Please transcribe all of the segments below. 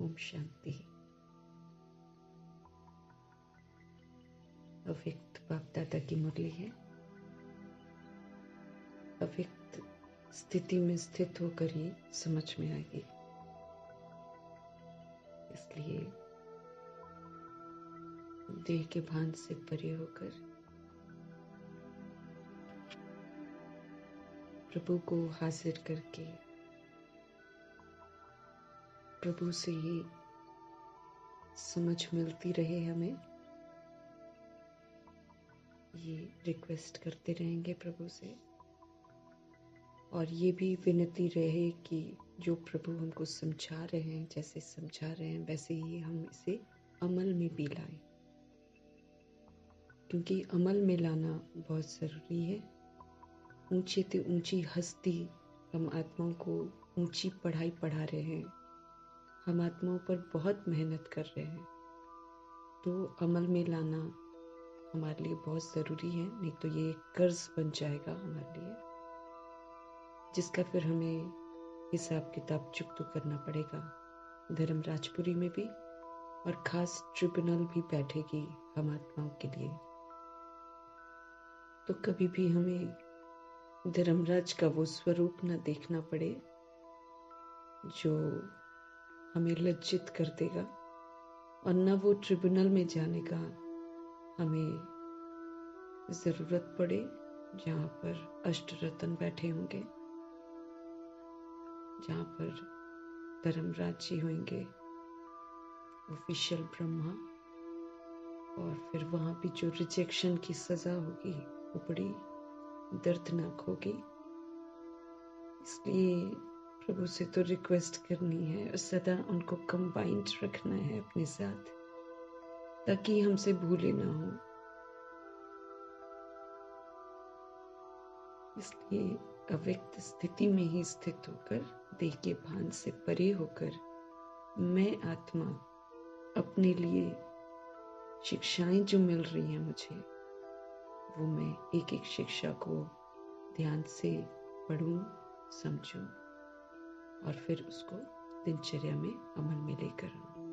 ओम शांति। अव्यक्त बाप दादा की मुरली है। अव्यक्त स्थिति में स्थित होकर ही समझ में आएगी, इसलिए देह के भान से परे होकर प्रभु को हाजिर करके प्रभु से ही समझ मिलती रहे, हमें ये रिक्वेस्ट करते रहेंगे प्रभु से। और ये भी विनती रहे कि जो प्रभु हमको समझा रहे हैं, जैसे समझा रहे हैं वैसे ही हम इसे अमल में भी लाएं, क्योंकि अमल में लाना बहुत ज़रूरी है। ऊंची से ऊंची हस्ती हम आत्माओं को ऊंची पढ़ाई पढ़ा रहे हैं, हम आत्माओं पर बहुत मेहनत कर रहे हैं, तो अमल में लाना हमारे लिए बहुत ज़रूरी है। नहीं तो ये कर्ज बन जाएगा हमारे लिए, जिसका फिर हमें हिसाब किताब चुकता करना पड़ेगा। धर्मराजपुरी में भी और खास ट्रिब्यूनल भी बैठेगी हम आत्माओं के लिए। तो कभी भी हमें धर्मराज का वो स्वरूप न देखना पड़े जो हमें लज्जित कर देगा, और न वो ट्रिब्यूनल में जाने का हमें ज़रूरत पड़े जहाँ पर अष्टरत्न बैठे होंगे, जहाँ पर धर्मराज जी होंगे, ऑफिशियल ब्रह्मा। और फिर वहाँ भी जो रिजेक्शन की सज़ा होगी वो बड़ी दर्दनाक होगी। इसलिए प्रभु से तो रिक्वेस्ट करनी है और सदा उनको कंबाइंड रखना है अपने साथ, ताकि हमसे भूले ना हो। इसलिए अव्यक्त स्थिति में ही स्थित होकर, देह के भान से परे होकर, मैं आत्मा अपने लिए शिक्षाएं जो मिल रही हैं मुझे, वो मैं एक एक शिक्षा को ध्यान से पढूं, समझूं और फिर उसको दिनचर्या में अमल में लेकर आऊं।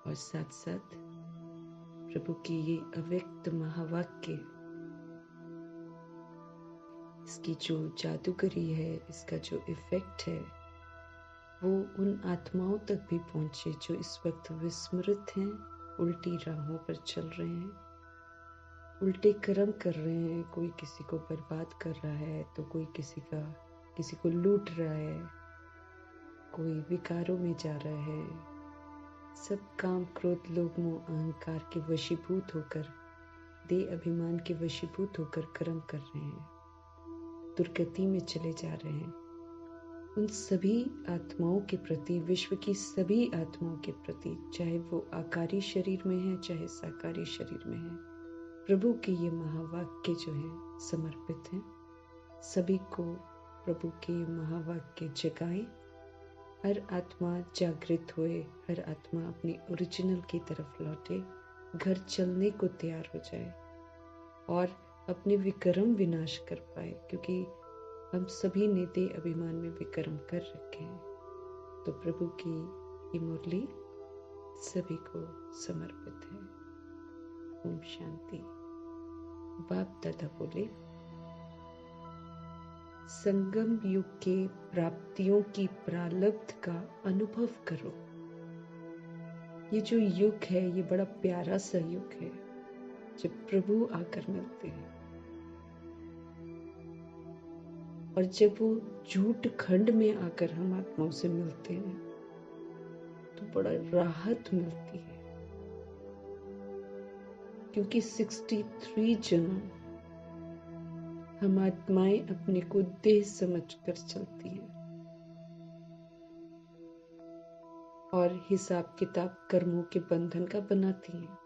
और साथ साथ प्रभु की ये अव्यक्त महावाक्य, इसकी जो जादूगरी है, इसका जो इफेक्ट है, वो उन आत्माओं तक भी पहुंचे जो इस वक्त विस्मृत हैं, उल्टी राहों पर चल रहे हैं, उल्टे कर्म कर रहे हैं। कोई किसी को बर्बाद कर रहा है, तो कोई किसी को लूट रहा है, कोई विकारों में जा रहा है। सब काम, क्रोध, लोभ, मोह, अहंकार के वशीभूत होकर, देह अभिमान के वशीभूत होकर कर्म कर रहे हैं, दुर्गति में चले जा रहे हैं। उन सभी आत्माओं के प्रति, विश्व की सभी आत्माओं के प्रति, चाहे वो आकारी शरीर में है चाहे साकारी शरीर में है, प्रभु के ये महावाक्य जो है समर्पित हैं। सभी को प्रभु के ये महावाक्य जगाएं। हर आत्मा जागृत होए, हर आत्मा अपनी ओरिजिनल की तरफ लौटे, घर चलने को तैयार हो जाए और अपने विक्रम विनाश कर पाए, क्योंकि हम सभी ने देह अभिमान में विक्रम कर रखे हैं। तो प्रभु की ये मुरली सभी को समर्पित है। ओम शांति। बाप दादा बोले, संगम युग के प्राप्तियों की प्रारब्ध का अनुभव करो। ये जो युग है, ये बड़ा प्यारा सा युग है, जब प्रभु आकर मिलते हैं। और जब वो झूठ खंड में आकर हम आत्माओं से मिलते हैं, तो बड़ा राहत मिलती है, क्योंकि 63 जन्म हम आत्माएं अपने को देह समझकर चलती हैं और हिसाब किताब कर्मों के बंधन का बनाती हैं।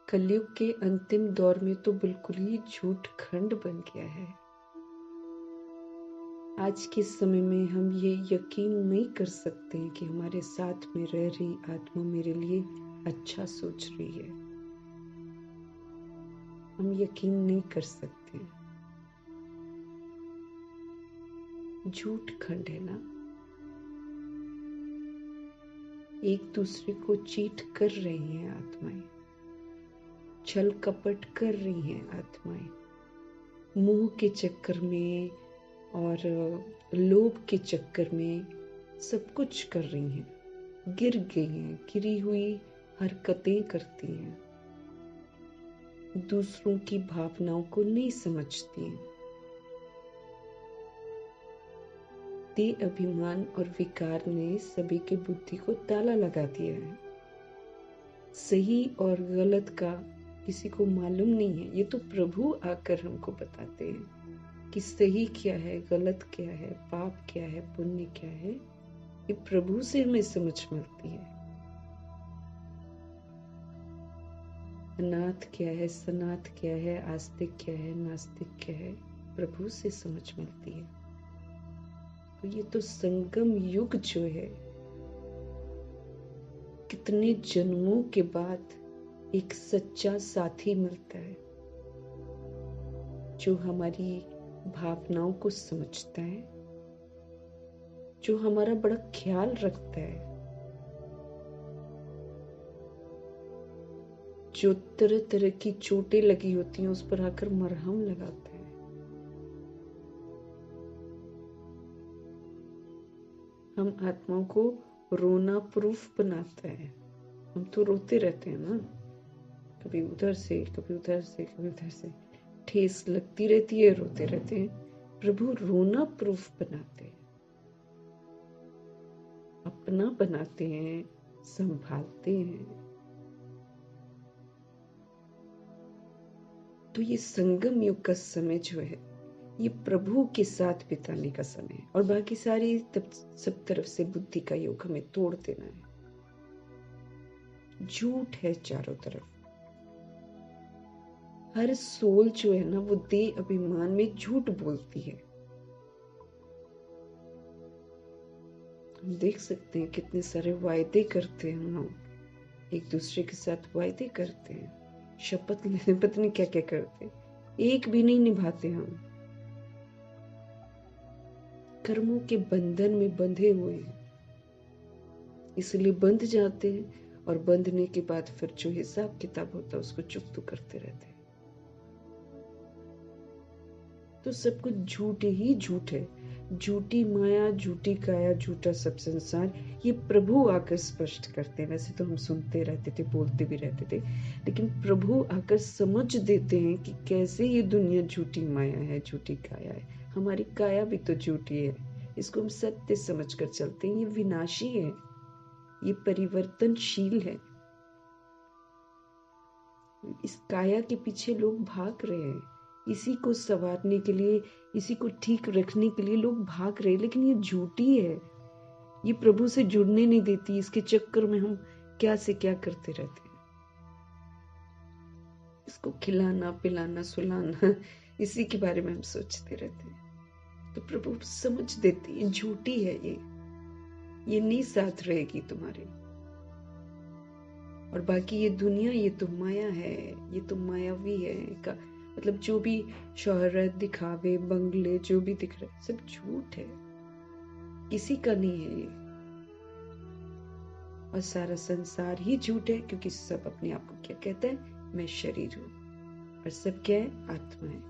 कलयुग के अंतिम दौर में तो बिल्कुल ही झूठ खंड बन गया है। आज के समय में हम ये यकीन नहीं कर सकते हैं कि हमारे साथ में रह रही आत्मा मेरे लिए अच्छा सोच रही है। हम यकीन नहीं कर सकते। झूठ खंड है ना, एक दूसरे को चीट कर रही हैं आत्माएं, छल कपट कर रही हैं आत्माएं, मोह के चक्कर में और लोभ के चक्कर में सब कुछ कर रही हैं, गिर गई हैं, गिरी हुई हरकतें करती हैं, दूसरों की भावनाओं को नहीं समझती हैं। देह अभिमान और विकार ने सभी की बुद्धि को ताला लगा दिया है। सही और गलत का किसी को मालूम नहीं है। ये तो प्रभु आकर हमको बताते हैं कि सही क्या है, गलत क्या है, पाप क्या है, पुण्य क्या है। ये प्रभु से हमें समझ मिलती है। अनाथ क्या है, सनाथ क्या है, आस्तिक क्या है, नास्तिक क्या है, प्रभु से समझ मिलती है। तो ये तो संगम युग जो है, कितने जन्मों के बाद एक सच्चा साथी मिलता है जो हमारी भावनाओं को समझता है, जो हमारा बड़ा ख्याल रखता है, जो तरह तरह की चोटें लगी होती हैं उस पर आकर मरहम लगाता है। हम आत्माओं को रोना प्रूफ बनाता है। हम तो रोते रहते हैं ना, कभी उधर से कभी उधर से कभी उधर से, ठेस लगती रहती है, रोते रहते हैं। प्रभु रोना प्रूफ बनाते हैं, अपना बनाते हैं, संभालते हैं। तो ये संगम युग का समय जो है, ये प्रभु के साथ बिताने का समय है। और बाकी सारी तब सब तरफ से बुद्धि का युग हमें तोड़ देना है। झूठ है चारों तरफ। हर सोल जो है ना, वो देह अभिमान में झूठ बोलती है। हम देख सकते हैं कितने सारे वायदे करते हैं हम लोग, एक दूसरे के साथ वायदे करते हैं, शपथ लेने पता नहीं क्या क्या करते हैं, एक भी नहीं निभाते हम। कर्मों के बंधन में बंधे हुए हैं, इसलिए बंध जाते हैं। और बंधने के बाद फिर जो हिसाब किताब होता है उसको चुकता करते रहते हैं। तो सब कुछ झूठ ही झूठ है। झूठी माया, झूठी काया, झूठा सब संसार, ये प्रभु आकर स्पष्ट करते हैं। वैसे तो हम सुनते रहते थे, बोलते भी रहते थे, लेकिन प्रभु आकर समझ देते हैं कि कैसे ये दुनिया झूठी माया है, झूठी काया है। हमारी काया भी तो झूठी है, इसको हम सत्य समझ कर चलते हैं। ये विनाशी है, ये परिवर्तनशील है। इस काया के पीछे लोग भाग रहे हैं, इसी को संवारने के लिए, इसी को ठीक रखने के लिए लोग भाग रहे हैं। लेकिन ये झूठी है, ये प्रभु से जुड़ने नहीं देती। इसके चक्कर में हम क्या से क्या करते रहते हैं। इसको खिलाना पिलाना सुलाना, इसी के बारे में हम सोचते रहते हैं। तो प्रभु समझ देती है झूठी है ये नहीं साथ रहेगी तुम्हारे। और बाकी ये दुनिया, ये तो माया है, ये तो मायावी है का मतलब जो भी शोहरत, दिखावे, बंगले जो भी दिख रहा है सब झूठ है, किसी का नहीं है ये। और सारा संसार ही झूठ है, क्योंकि सब अपने आप को क्या कहते हैं, मैं शरीर हूं, और सब क्या है, आत्मा है।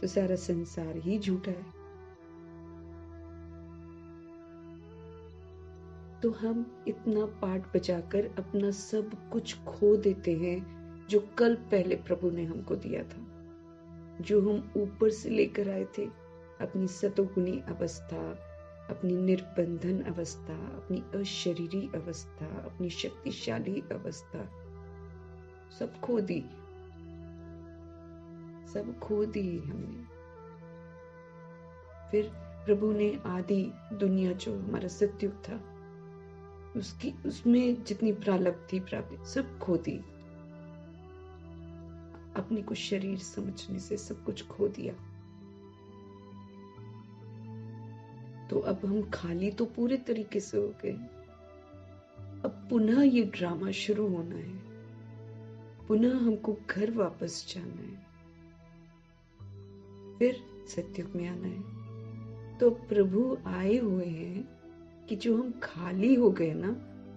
तो सारा संसार ही झूठा है। तो हम इतना पाठ बजाकर अपना सब कुछ खो देते हैं जो कल पहले प्रभु ने हमको दिया था, जो हम ऊपर से लेकर आए थे। अपनी सतोगुणी अवस्था, अपनी निर्बंधन अवस्था, अपनी अशरीरी अवस्था, अपनी शक्तिशाली अवस्था, सब खो दी, सब खो दी हमने। फिर प्रभु ने आदि दुनिया जो हमारा सतयुग था, उसमें जितनी प्रारब्ध थी, प्राप्ति सब खो दी। अपने को शरीर समझने से सब कुछ खो दिया। तो अब हम खाली तो पूरे तरीके से हो गए। अब पुनः ये ड्रामा शुरू होना है। पुनः हमको घर वापस जाना है, फिर सतयुग में आना है। तो प्रभु आए हुए हैं कि जो हम खाली हो गए ना,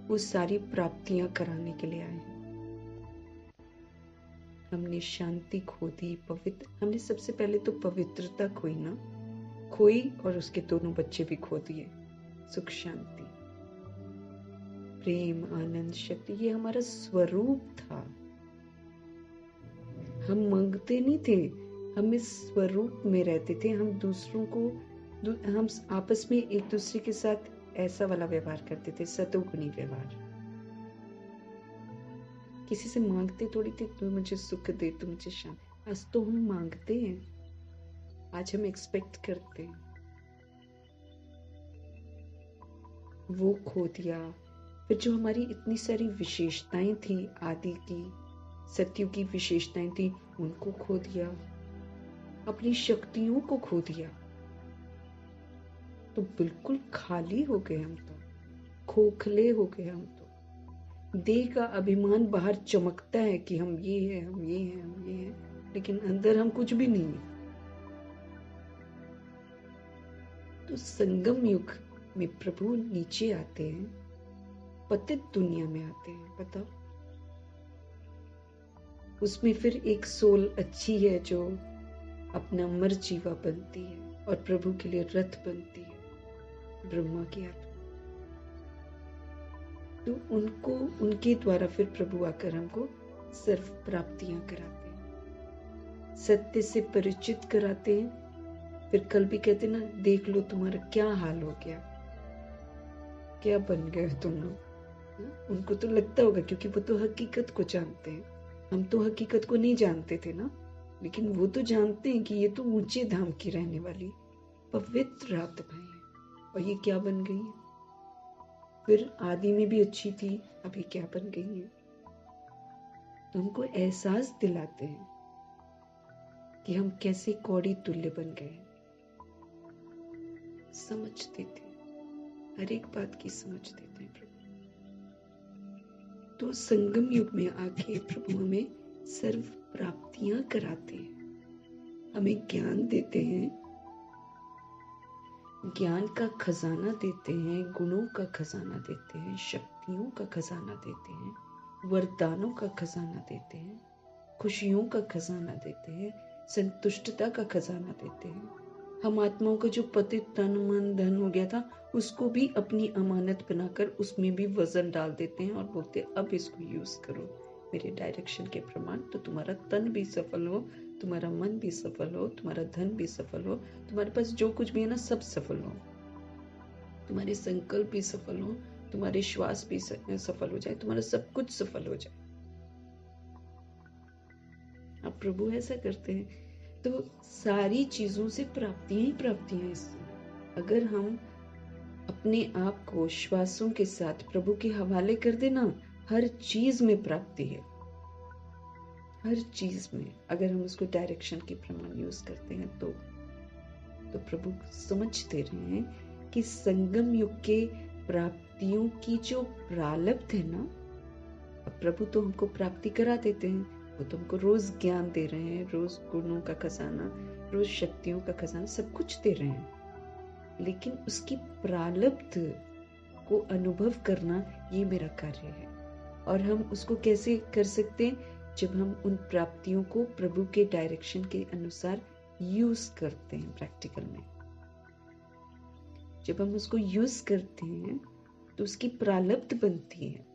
वो सारी प्राप्तियां कराने के लिए आए हैं। हमने शांति खो दी, हमने सबसे पहले तो पवित्रता खोई ना, खोई, और उसके दोनों बच्चे भी खो दिए। सुख, शांति, प्रेम, आनंद, शक्ति, ये हमारा स्वरूप था। हम मांगते नहीं थे, हम इस स्वरूप में रहते थे। हम दूसरों को, हम आपस में एक दूसरे के साथ ऐसा वाला व्यवहार करते थे, सतोगुणी व्यवहार। किसी से मांगते थोड़ी थे, तू मुझे सुख दे, तू मुझे शांति। आज तो हम मांगते हैं, आज हम एक्सपेक्ट करते हैं। वो खो दिया। फिर जो हमारी इतनी सारी विशेषताएं थी, आदि की, सतयुग की विशेषताएं थी, उनको खो दिया। अपनी शक्तियों को खो दिया। तो बिल्कुल खाली हो गए हम, तो खोखले हो गए हम। तो देह का अभिमान बाहर चमकता है कि हम ये हैं, हम ये हैं, हम ये हैं, लेकिन अंदर हम कुछ भी नहीं है। तो संगम युग में प्रभु नीचे आते हैं, पतित दुनिया में आते हैं। बताओ, उसमें फिर एक सोल अच्छी है जो अपना मर जीवा बनती है और प्रभु के लिए रथ बनती है, ब्रह्मा की आत्मा। तो उनको, उनके द्वारा फिर प्रभु आकर हमको सर्व प्राप्तियां कराते हैं, सत्य से परिचित कराते हैं। फिर कल भी कहते ना, देख लो तुम्हारा क्या हाल हो गया, क्या बन गए तुम लोग। उनको तो लगता होगा, क्योंकि वो तो हकीकत को जानते हैं। हम तो हकीकत को नहीं जानते थे ना, लेकिन वो तो जानते हैं कि ये तो ऊंचे धाम की रहने वाली पवित्र आत्मा है, और ये क्या बन गई है। फिर आदि में भी अच्छी थी, अभी क्या बन गई है। तो हमको एहसास दिलाते हैं कि हम कैसे कौड़ी तुल्य बन गए। समझते थे, हर एक बात की समझते थे प्रभु। तो संगम युग में आके प्रभु हमें सर्व प्राप्तियां कराते हैं, हमें ज्ञान देते हैं, ज्ञान का खजाना देते हैं, गुणों का खजाना देते हैं, शक्तियों का खजाना देते हैं, वरदानों का खजाना देते हैं, खुशियों का खजाना देते हैं, संतुष्टता का खजाना देते हैं। हम आत्माओं का जो पतित तन मन धन हो गया था, उसको भी अपनी अमानत बनाकर उसमें भी वजन डाल देते हैं और बोलते हैं अब इसको यूज करो मेरे डायरेक्शन के प्रमाण, तो तुम्हारा तन भी सफल हो, तुम्हारा मन भी सफल हो, तुम्हारा धन भी सफल हो, तुम्हारे पास जो कुछ भी है ना सब सफल हो, तुम्हारे संकल्प भी सफल हो, तुम्हारे श्वास भी सफल हो जाए, तुम्हारा सब कुछ सफल हो जाए। अब प्रभु ऐसा करते हैं। तो सारी चीजों से प्राप्तियां ही प्राप्तियां। इससे अगर हम अपने आप को श्वासों के साथ प्रभु के हवाले कर देना, हर चीज में प्राप्ति है, हर चीज में। अगर हम उसको डायरेक्शन के प्रमाण यूज करते हैं तो प्रभु समझते रहे हैं कि संगम युग के प्राप्तियों की जो प्रारब्ध है ना, अब प्रभु तो हमको प्राप्ति करा देते हैं, वो तो हमको रोज ज्ञान दे रहे हैं, रोज गुणों का खजाना, रोज शक्तियों का खजाना, सब कुछ दे रहे हैं, लेकिन उसकी प्रारब्ध को अनुभव करना ये मेरा कार्य है। और हम उसको कैसे कर सकते हैं? जब हम उन प्राप्तियों को प्रभु के डायरेक्शन के अनुसार यूज करते हैं प्रैक्टिकल में। जब हम उसको यूज करते हैं तो उसकी प्रारब्ध बनती है,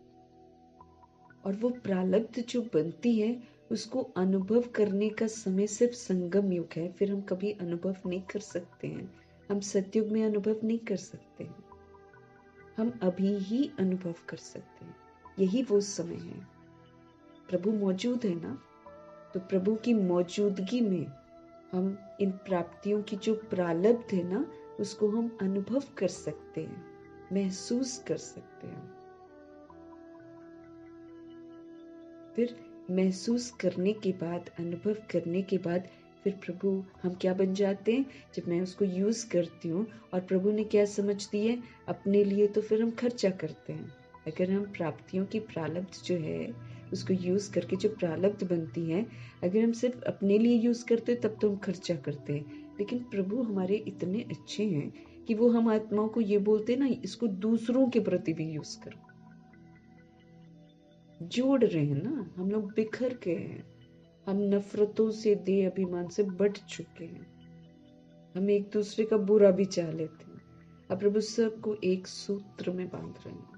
और वो प्रारब्ध जो बनती है उसको अनुभव करने का समय सिर्फ संगम युग है। फिर हम कभी अनुभव नहीं कर सकते हैं, हम सतयुग में अनुभव नहीं कर सकते हैं, हम अभी ही अनुभव कर सकते हैं। यही वो समय है, प्रभु मौजूद है ना, तो प्रभु की मौजूदगी में हम इन प्राप्तियों की जो प्रारब्ध है ना, उसको हम अनुभव कर सकते हैं, महसूस कर सकते हैं। फिर महसूस करने के बाद, अनुभव करने के बाद, फिर प्रभु हम क्या बन जाते हैं? जब मैं उसको यूज करती हूँ और प्रभु ने क्या समझ दी है अपने लिए, तो फिर हम खर्चा करते हैं। अगर हम प्राप्तियों की प्रारब्ध जो है उसको यूज करके जो प्रारब्ध बनती है, अगर हम सिर्फ अपने लिए यूज करते तब तो हम खर्चा करते हैं, लेकिन प्रभु हमारे इतने अच्छे हैं कि वो हम आत्माओं को ये बोलते ना, इसको दूसरों के प्रति भी यूज करो। जोड़ रहे हैं ना, हम लोग बिखर के हैं, हम नफरतों से, दे अभिमान से बढ़ चुके हैं, हम एक दूसरे का बुरा भी चाह लेते हैं। अब प्रभु सबको एक सूत्र में बांध रहे हैं,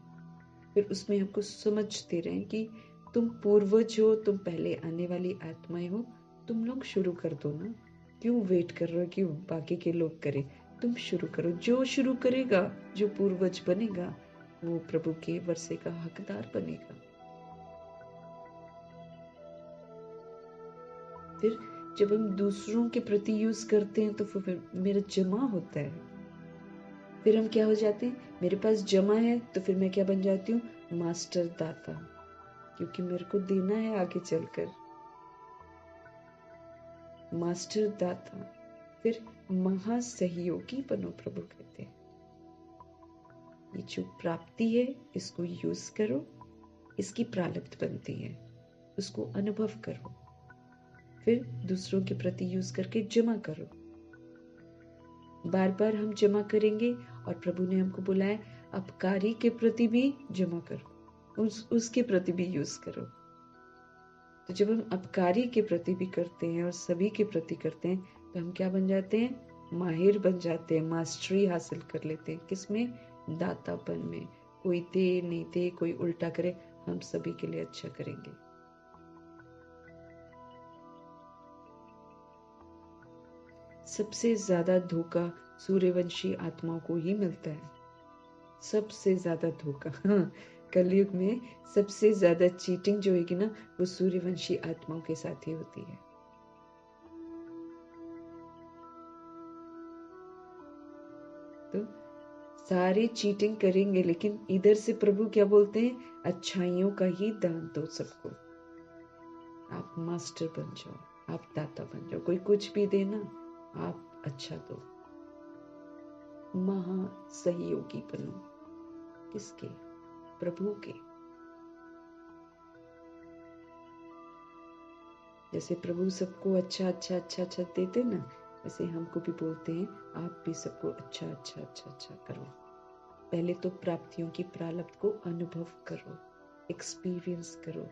फिर उसमें हमको समझ दे रहे हैं कि तुम पूर्वज हो, तुम पहले आने वाली आत्माएं हो, तुम लोग शुरू कर दो ना, क्यों वेट कर रहे हो कि बाकी के लोग करें, तुम शुरू करो। जो शुरू करेगा, जो पूर्वज बनेगा, वो प्रभु के वर्षे का हकदार बनेगा। फिर जब हम दूसरों के प्रति यूज करते हैं तो फिर मेरा जमा होता है, फिर हम क्या हो जाते हैं, मेरे पास जमा है तो फिर मैं क्या बन जाती हूँ, मास्टर दाता, क्योंकि मेरे को देना है आगे चलकर। मास्टर दाता, फिर महासहयोगी बनो, प्रभु कहते हैं। ये जो प्राप्ति है इसको यूज करो, इसकी प्रारब्ध बनती है, उसको अनुभव करो, फिर दूसरों के प्रति यूज करके जमा करो। बार बार हम जमा करेंगे, और प्रभु ने हमको बुलाया अपकारी के प्रति भी जमा करो, उसके प्रति भी यूज करो। तो जब हम अपकारी के प्रति भी करते हैं और सभी के प्रति करते हैं तो हम क्या बन जाते हैं, माहिर बन जाते हैं, मास्टरी हासिल कर लेते हैं। किसमें, दातापन में। कोई दे नहीं दे, कोई उल्टा करे, हम सभी के लिए अच्छा करेंगे। सबसे ज्यादा धोखा सूर्यवंशी आत्माओं को ही मिलता है, सबसे ज्यादा धोखा। हाँ, कलयुग में सबसे ज्यादा चीटिंग जो होगी ना, वो सूर्यवंशी आत्माओं के साथ ही होती है। तो सारे चीटिंग करेंगे, लेकिन इधर से प्रभु क्या बोलते हैं, अच्छाइयों का ही दान दो सबको। आप मास्टर बन जाओ, आप दाता बन जाओ, कोई कुछ भी देना, आप अच्छा दो। महासहयोगी बनो, किसके, प्रभु के। जैसे प्रभु सबको अच्छा अच्छा अच्छा अच्छा देते ना, वैसे हमको भी बोलते हैं आप भी सबको अच्छा अच्छा अच्छा अच्छा करो। पहले तो प्राप्तियों की प्रारब्ध को अनुभव करो, एक्सपीरियंस करो,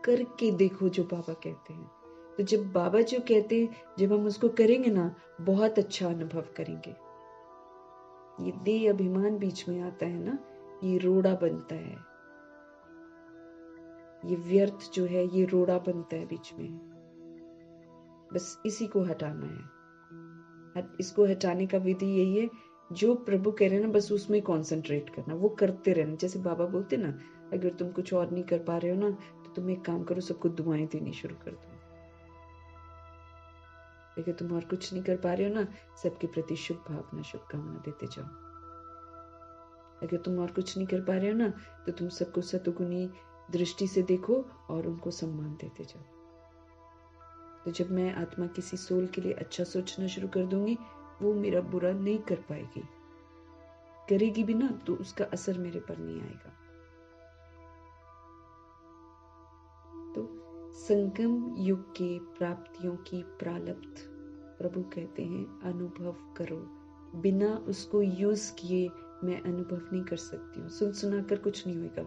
करके देखो जो बाबा कहते हैं। तो जब बाबा जो कहते हैं, जब हम उसको करेंगे ना, बहुत अच्छा अनुभव करेंगे। ये देह अभिमान बीच में आता है ना, ये रोड़ा बनता है, ये व्यर्थ जो है ये रोड़ा बनता है बीच में, बस इसी को हटाना है। इसको हटाने का विधि यही है, जो प्रभु कह रहे हैं ना, बस उसमें कंसंट्रेट करना, वो करते रहना। जैसे बाबा बोलते ना, अगर तुम कुछ और नहीं कर पा रहे हो ना, तो तुम एक काम करो, सबको दुआएं देनी शुरू कर दो। अगर तुम और कुछ नहीं कर पा रहे हो ना, सबके प्रति शुभ भावना, शुभकामना देते जाओ। अगर तुम और कुछ नहीं कर पा रहे हो ना, तो तुम सबको सतुगुनी दृष्टि से देखो और उनको सम्मान देते जाओ। तो जब मैं आत्मा किसी सोल के लिए अच्छा सोचना शुरू कर दूंगी, वो मेरा बुरा नहीं कर पाएगी, करेगी भी ना तो उसका असर मेरे पर नहीं आएगा। तो संगम युग के प्राप्तियों की प्रारब्ध प्रभु कहते हैं अनुभव करो, बिना उसको यूज किए मैं अनुभव नहीं कर सकती हूँ। सुन सुना कर कुछ नहीं होगा,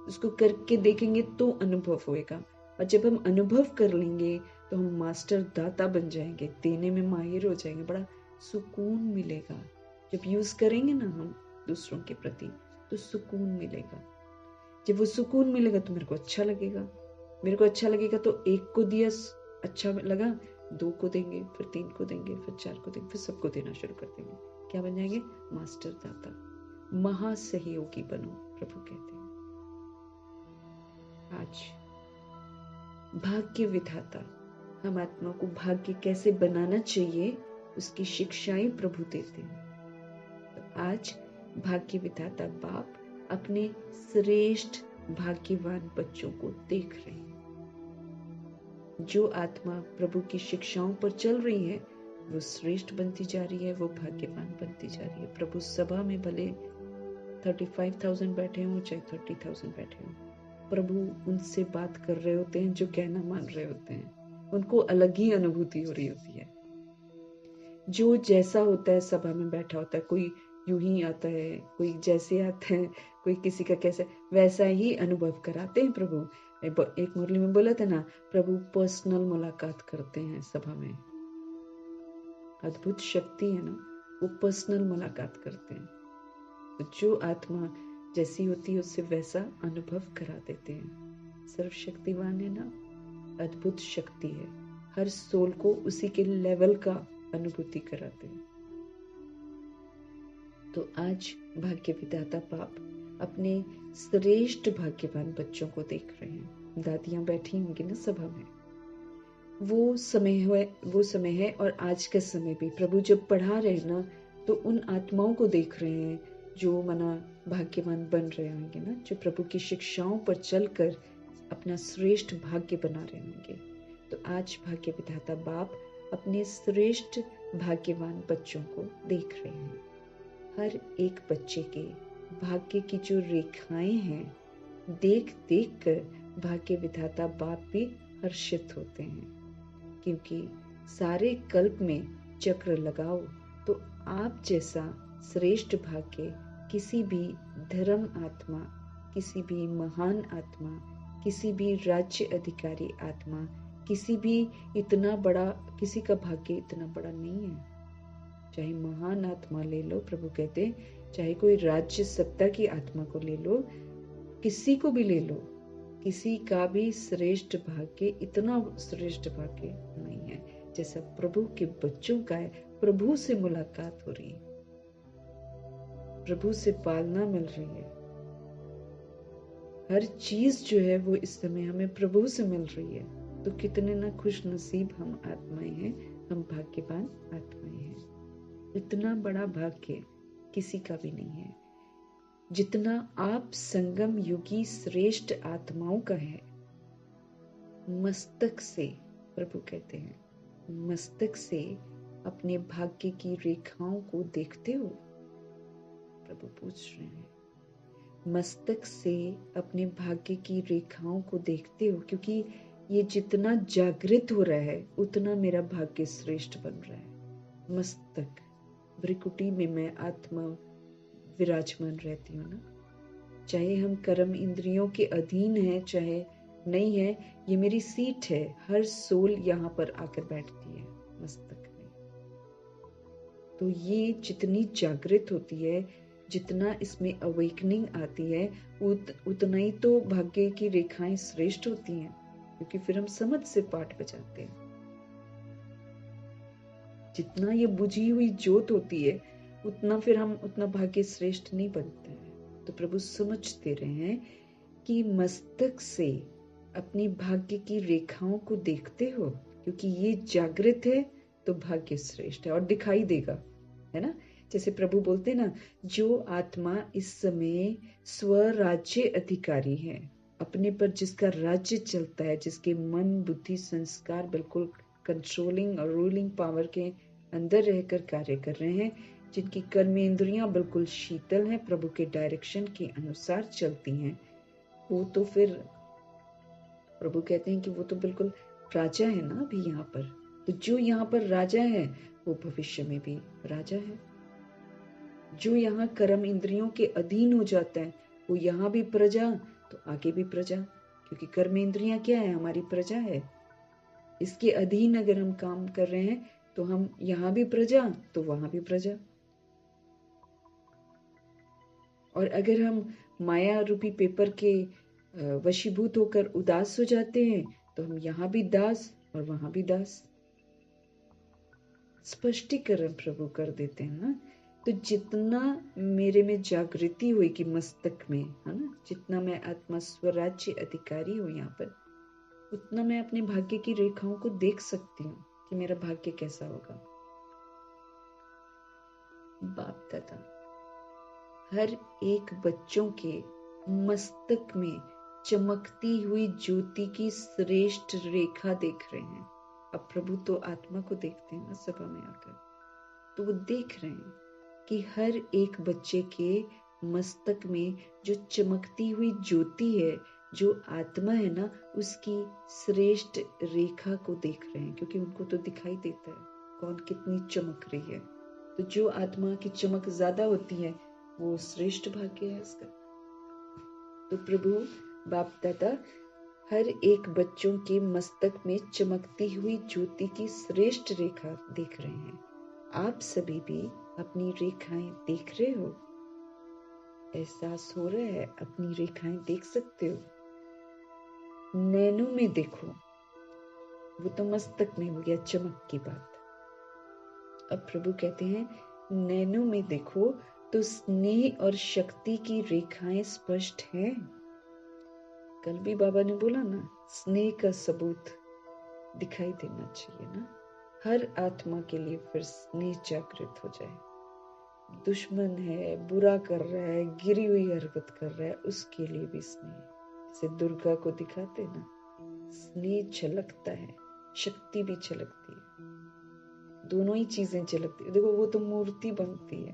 उसको करके देखेंगे तो अनुभव होएगा। और जब हम अनुभव कर लेंगे तो हम मास्टर दाता बन जाएंगे, देने में माहिर हो जाएंगे, बड़ा सुकून मिलेगा। जब यूज करेंगे ना हम दूसरों के प्रति, तो सुकून मिलेगा। जब वो सुकून मिलेगा तो मेरे को अच्छा लगेगा, मेरे को अच्छा लगेगा तो एक को दिया अच्छा लगा, 2 को देंगे, फिर 3 को देंगे, फिर 4 को देंगे, फिर सबको देना शुरू कर देंगे। क्या बन जाएंगे, मास्टर दाता, महासहयोगी बनो, प्रभु कहते हैं। आज भाग्य विधाता, हम आत्मा को भाग्य कैसे बनाना चाहिए उसकी शिक्षाएं प्रभु देते हैं। तो आज भाग्य विधाता बाप अपने श्रेष्ठ भाग्यवान बच्चों को देख रहे हैं। जो आत्मा प्रभु की शिक्षाओं पर चल रही है वो श्रेष्ठ बनती जा रही है, वो भाग्यवान बनती जा रही है। प्रभु सभा में भले 35,000 बैठे हों चाहे 30,000 बैठे हों, प्रभु उनसे बात कर रहे होते हैं जो कहना मान रहे होते हैं। उनको अलग ही अनुभूति हो रही होती है। जो जैसा होता है सभा में बैठा होता है, कोई यूं ही आता है, कोई जैसे आता है, कोई किसी का कैसा, वैसा ही अनुभव कराते हैं प्रभु। एक मुरली में बोला था ना, प्रभु पर्सनल मुलाकात करते हैं सभा में। अद्भुत शक्ति है ना, वो पर्सनल मुलाकात करते हैं। तो जो आत्मा जैसी होती है उससे वैसा अनुभव करा देते हैं। सर्वशक्तिवान है ना, अद्भुत शक्ति है, हर सोल को उसी के लेवल का अनुभूति कराते हैं। तो आज भाग्य विधाता बाप अपने श्रेष्ठ भाग्यवान बच्चों को देख रहे हैं। दादियां बैठी होंगी ना सभा में, वो समय है। और आज का समय भी प्रभु जब पढ़ा रहे हैं ना, तो उन आत्माओं को देख रहे हैं जो मना भाग्यवान बन रहे होंगे ना, जो प्रभु की शिक्षाओं पर चलकर अपना श्रेष्ठ भाग्य बना रहे होंगे। तो आज भाग्य विधाता बाप अपने श्रेष्ठ भाग्यवान बच्चों को देख रहे हैं। हर एक बच्चे के भाग्य की जो रेखाएं हैं, देख देख कर भाग्य विधाता बाप भी हर्षित होते हैं। क्योंकि सारे कल्प में चक्र लगाओ तो आप जैसा श्रेष्ठ भाग्य किसी भी धर्म आत्मा, किसी भी महान आत्मा, किसी भी राज्य अधिकारी आत्मा, किसी भी इतना बड़ा, किसी का भाग्य इतना बड़ा नहीं है। चाहे महान आत्मा ले लो, प्रभु कहते हैं, चाहे कोई राज्य सत्ता की आत्मा को ले लो, किसी को भी ले लो, किसी का भी श्रेष्ठ भाग्य इतना श्रेष्ठ भाग्य नहीं है जैसा प्रभु के बच्चों का है। प्रभु से मुलाकात हो रही है, प्रभु से पालना मिल रही है। हर चीज जो है वो इस समय हमें प्रभु से मिल रही है। तो कितने ना खुश नसीब हम आत्माएं हैं, हम भाग्यवान आत्माएं हैं। इतना बड़ा भाग्य किसी का भी नहीं है जितना आप संगम युगी श्रेष्ठ आत्माओं का है। मस्तक से, प्रभु कहते हैं, मस्तक से अपने भाग्य की रेखाओं को देखते हो? प्रभु पूछ रहे हैं, मस्तक से अपने भाग्य की रेखाओं को देखते हो? क्योंकि ये जितना जागृत हो रहा है उतना मेरा भाग्य श्रेष्ठ बन रहा है। मस्तक, भ्रिकुटी में मैं आत्मा विराजमान रहती हूँ ना। चाहे हम कर्म इंद्रियों के अधीन है चाहे नहीं है, ये मेरी सीट है। हर सोल यहाँ पर आकर बैठती है मस्तक में। तो ये जितनी जागृत होती है, जितना इसमें अवेकनिंग आती है, उतना ही तो भाग्य की रेखाएं श्रेष्ठ होती हैं, क्योंकि फिर हम समझ से पाठ बजाते हैं। जितना ये बुझी हुई ज्योत होती है उतना फिर हम उतना भाग्य श्रेष्ठ नहीं बनते हैं। तो प्रभु समझ दे रहे हैं कि मस्तक से अपनी भाग्य की रेखाओं को देखते हो, क्योंकि ये जागृत है तो भाग्य श्रेष्ठ है और दिखाई देगा, है ना। जैसे प्रभु बोलते हैं ना, जो आत्मा इस समय स्वराज्य अधिकारी है, अपने पर जिसका राज्य चलता है, जिसके मन बुद्धि संस्कार बिल्कुल कंट्रोलिंग और रूलिंग पावर के अंदर रहकर कार्य कर रहे हैं, जिनकी कर्मेंद्रियां बिल्कुल शीतल हैं, प्रभु के डायरेक्शन के अनुसार चलती हैं, वो तो फिर प्रभु कहते हैं कि वो तो बिल्कुल राजा है ना अभी यहाँ पर। तो जो यहाँ पर राजा है वो भविष्य में भी राजा है। जो यहाँ कर्म इंद्रियों के अधीन हो जाता है वो यहाँ भी प्रजा तो आगे भी प्रजा, क्योंकि कर्म इंद्रियां क्या है, हमारी प्रजा है। इसके अधीन अगर हम काम कर रहे हैं तो हम यहाँ भी प्रजा तो वहां भी प्रजा। और अगर हम माया रूपी पेपर के वशीभूत होकर उदास हो जाते हैं तो हम यहाँ भी दास और वहां भी दास। स्पष्टीकरण प्रभु कर देते हैं ना। तो जितना मेरे में जागृति होगी मस्तक में, है ना, जितना मैं आत्मा स्वराज्य अधिकारी हूँ यहाँ पर, उतना मैं अपने भाग्य की रेखाओं को देख सकती हूँ कि मेरा भाग्य कैसा होगा। बाप दादा हर एक बच्चों के मस्तक में चमकती हुई ज्योति की श्रेष्ठ रेखा देख रहे हैं। अब प्रभु तो आत्मा को देखते हैं ना सभा में आकर, तो वो देख रहे हैं कि हर एक बच्चे के मस्तक में जो चमकती हुई ज्योति है, जो आत्मा है ना, उसकी श्रेष्ठ रेखा को देख रहे हैं, क्योंकि उनको तो दिखाई देता है कौन कितनी चमक रही है। तो जो आत्मा की चमक ज्यादा होती है वो श्रेष्ठ भाग्य है इसका। तो प्रभु बाप दादा हर एक बच्चों के मस्तक में चमकती हुई ज्योति की श्रेष्ठ रेखा देख रहे हैं। आप सभी भी अपनी रेखाएं देख रहे हो? एहसास हो रहा है? अपनी रेखाएं देख सकते हो? नैनों में देखो, वो तो मस्तक में हो गया चमक की बात। अब प्रभु कहते हैं नैनों में देखो तो स्नेह और शक्ति की रेखाएं स्पष्ट हैं। कल भी बाबा ने बोला ना, स्नेह का सबूत दिखाई देना चाहिए ना, हर आत्मा के लिए फिर स्नेह जागृत हो जाए। दुश्मन है, बुरा कर रहा है, गिरी हुई हरकत कर रहा है, उसके लिए भी स्नेह। जैसे दुर्गा को दिखाते ना, स्नेह झलकता है, शक्ति भी झलकती है, दोनों ही चीजें झलकती है। देखो वो तो मूर्ति बनती है,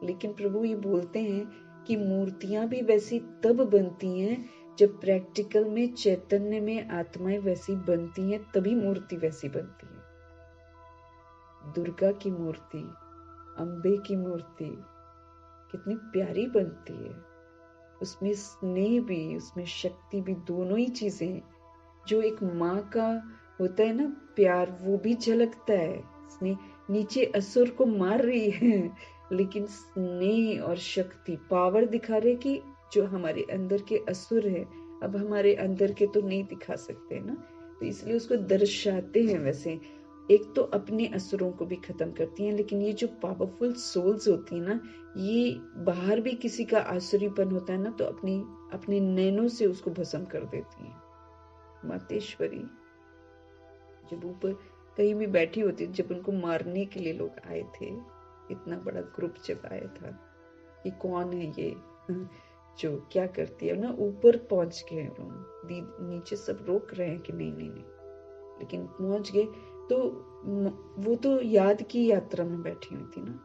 लेकिन प्रभु ये बोलते हैं कि मूर्तियां भी वैसी तब बनती हैं जब प्रैक्टिकल में चैतन्य में आत्माएं वैसी बनती हैं, तभी मूर्ति वैसी बनती है। दुर्गा की मूर्ति, अंबे की मूर्ति कितनी प्यारी बनती है, उसमें स्नेह भी, उसमें शक्ति भी, दोनों ही चीजें। जो एक माँ का होता है ना प्यार, वो भी झलकता है। स्नेह, नीचे असुर को मार रही है, लेकिन स्नेह और शक्ति, पावर दिखा रहे कि जो हमारे अंदर के असुर है, अब हमारे अंदर के तो नहीं दिखा सकते ना, तो इसलिए उसको दर्शाते हैं वैसे। एक तो अपने असुरों को भी खत्म करती हैं, लेकिन ये जो पावरफुल सोल्स होती है ना, ये बाहर भी किसी का आसुरीपन होता है ना, तो अपने नैनों से उसको भस्म कर देती हैं। मातेश्वरी जब ऊपर कहीं भी बैठी होती, जब उनको मारने के लिए लोग आए थे, इतना बड़ा ग्रुप जब आया था कि कौन है ये जो क्या करती है ना, ऊपर पहुंच गए लोग, नीचे सब रोक रहे हैं कि नहीं नहीं नहीं, लेकिन पहुंच गए। तो वो तो याद की यात्रा में बैठी हुई थी ना,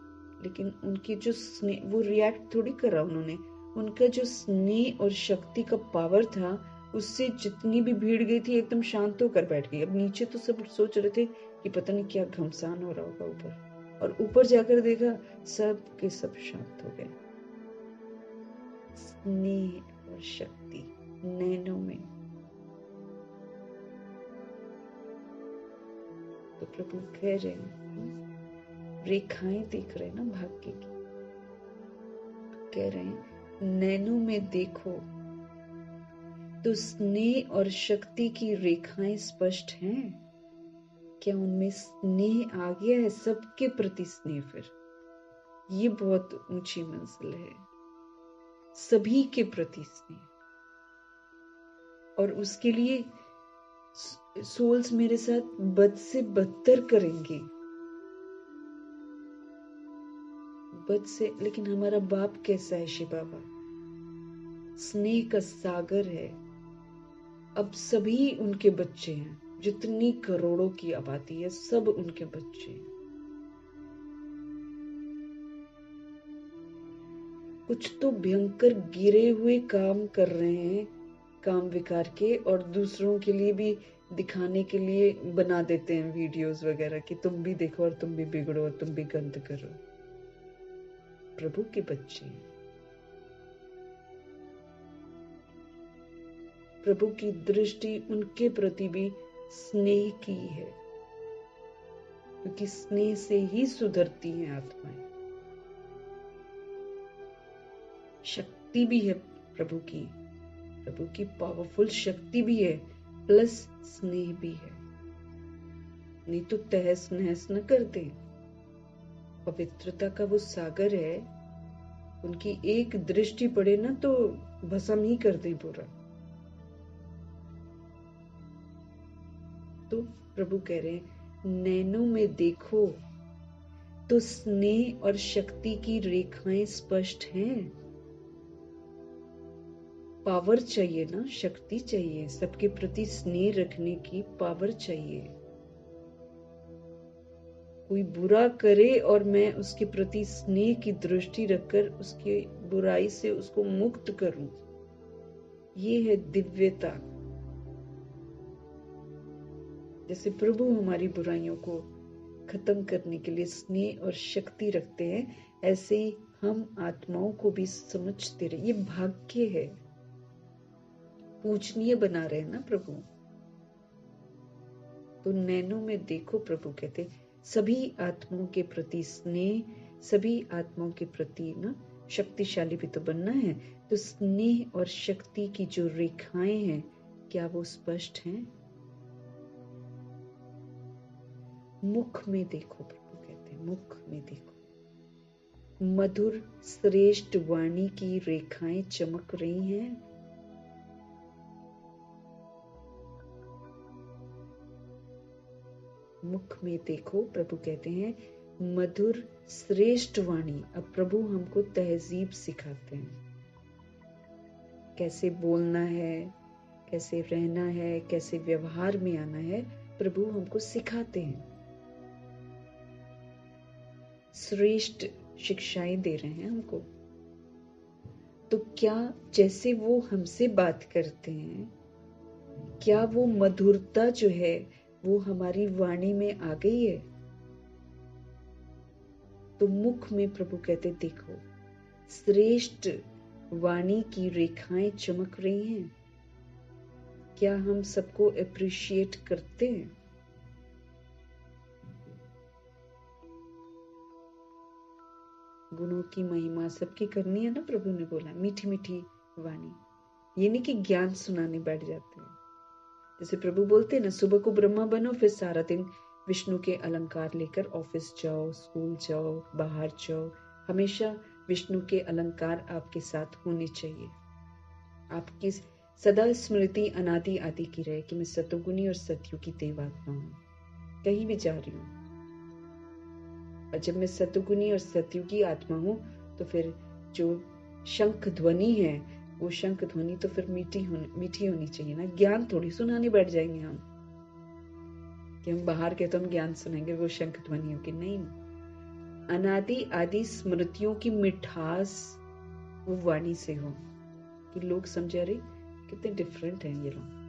लेकिन उनकी जो स्नेह, वो रिएक्ट थोड़ी करा उन्होंने, उनका जो स्नेह और शक्ति का पावर था, उससे जितनी भी भीड़ गई थी एकदम शांत होकर बैठ गई। अब नीचे तो सब सोच रहे थे कि पता नहीं क्या घमसान हो रहा होगा ऊपर, और ऊपर जाकर देखा सब के सब शांत हो गए। स्नेह और शक्ति नैनों में। तो प्रभु कह रहे हैं, रेखाएं देख रहे हैं ना भाग्य की, कह रहे हैं नैनों में देखो तो स्नेह और शक्ति की रेखाएं स्पष्ट हैं। क्या उनमें स्नेह आ गया है? सबके प्रति स्नेह, फिर ये बहुत ऊंची मंजिल है, सभी के प्रति स्नेह। और उसके लिए सोल्स मेरे साथ बद से बदतर करेंगे, बद से, लेकिन हमारा बाप कैसा है? शिव बाबा स्नेह का सागर है। अब सभी उनके बच्चे हैं, जितनी करोड़ों की आबादी है, सब उनके बच्चे हैं। कुछ तो भयंकर गिरे हुए काम कर रहे हैं, काम विकार के, और दूसरों के लिए भी दिखाने के लिए बना देते हैं वीडियोस वगैरह कि तुम भी देखो और तुम भी बिगड़ो, तुम भी गंद करो। प्रभु के बच्चे हैं, प्रभु की दृष्टि उनके प्रति भी स्नेह की है, क्योंकि स्नेह से ही सुधरती हैं आत्माएं। शक्ति भी है प्रभु की पावरफुल शक्ति भी है, प्लस स्नेह भी है, नहीं तो तहस नहस न कर दे। पवित्रता का वो सागर है, उनकी एक दृष्टि पड़े ना तो भस्म ही कर दे पूरा। तो प्रभु कह रहे हैं नैनों में देखो तो स्नेह और शक्ति की रेखाएं स्पष्ट हैं। पावर चाहिए ना, शक्ति चाहिए, सबके प्रति स्नेह रखने की पावर चाहिए। कोई बुरा करे और मैं उसके प्रति स्नेह की दृष्टि रखकर उसकी बुराई से उसको मुक्त करूं, ये है दिव्यता। जैसे प्रभु हमारी बुराइयों को खत्म करने के लिए स्नेह और शक्ति रखते हैं, ऐसे ही हम आत्माओं को भी समझते रहे। ये भाग्य है, पूजनीय बना रहे हैं ना प्रभु। तो नैनों में देखो, प्रभु कहते सभी आत्माओं के प्रति स्नेह, सभी आत्माओं के प्रति ना शक्तिशाली भी तो बनना है। तो स्नेह और शक्ति की जो रेखाएं हैं, क्या वो स्पष्ट हैं? मुख में देखो, प्रभु कहते हैं मुख में देखो। मधुर श्रेष्ठ वाणी की रेखाएं चमक रही हैं। मुख में देखो, प्रभु कहते हैं मधुर श्रेष्ठ वाणी। अब प्रभु हमको तहजीब सिखाते हैं, कैसे बोलना है, कैसे रहना है, कैसे व्यवहार में आना है, प्रभु हमको सिखाते हैं। श्रेष्ठ शिक्षाएं दे रहे हैं हमको। तो क्या जैसे वो हमसे बात करते हैं, क्या वो मधुरता जो है वो हमारी वाणी में आ गई है? तो मुख में प्रभु कहते देखो श्रेष्ठ वाणी की रेखाएं चमक रही हैं। क्या हम सबको अप्रिशिएट करते हैं? गुणों की महिमा सबकी करनी है ना, प्रभु ने बोला मीठी मीठी वाणी। ये नहीं कि ज्ञान सुनाने बैठ जाते हैं। जैसे प्रभु बोलते हैं ना, सुबह को ब्रह्मा बनो, फिर सारा दिन विष्णु के अलंकार लेकर ऑफिस जाओ, स्कूल जाओ, बाहर जाओ। हमेशा विष्णु के अलंकार आपके साथ होने चाहिए। आपकी सदा स्मृति अनादि आदि की रहे कि मैं सतोगुनी और सतयुगी देवात्मा हूँ, कहीं भी जा रही हूँ। और जब मैं सतुगुनी और सतयुगी आत्मा हूं, तो फिर जो शंख ध्वनि है, वो शंख ध्वनि तो फिर मीठी होनी चाहिए ना। ज्ञान थोड़ी सुनाने बैठ जाएंगे हम कि हम बाहर के तो हम ज्ञान सुनेंगे, वो शंख ध्वनि होगी नहीं। अनादि आदि स्मृतियों की मिठास वो वाणी से हो कि लोग समझे रहे कितने डिफरेंट हैं ये लोग।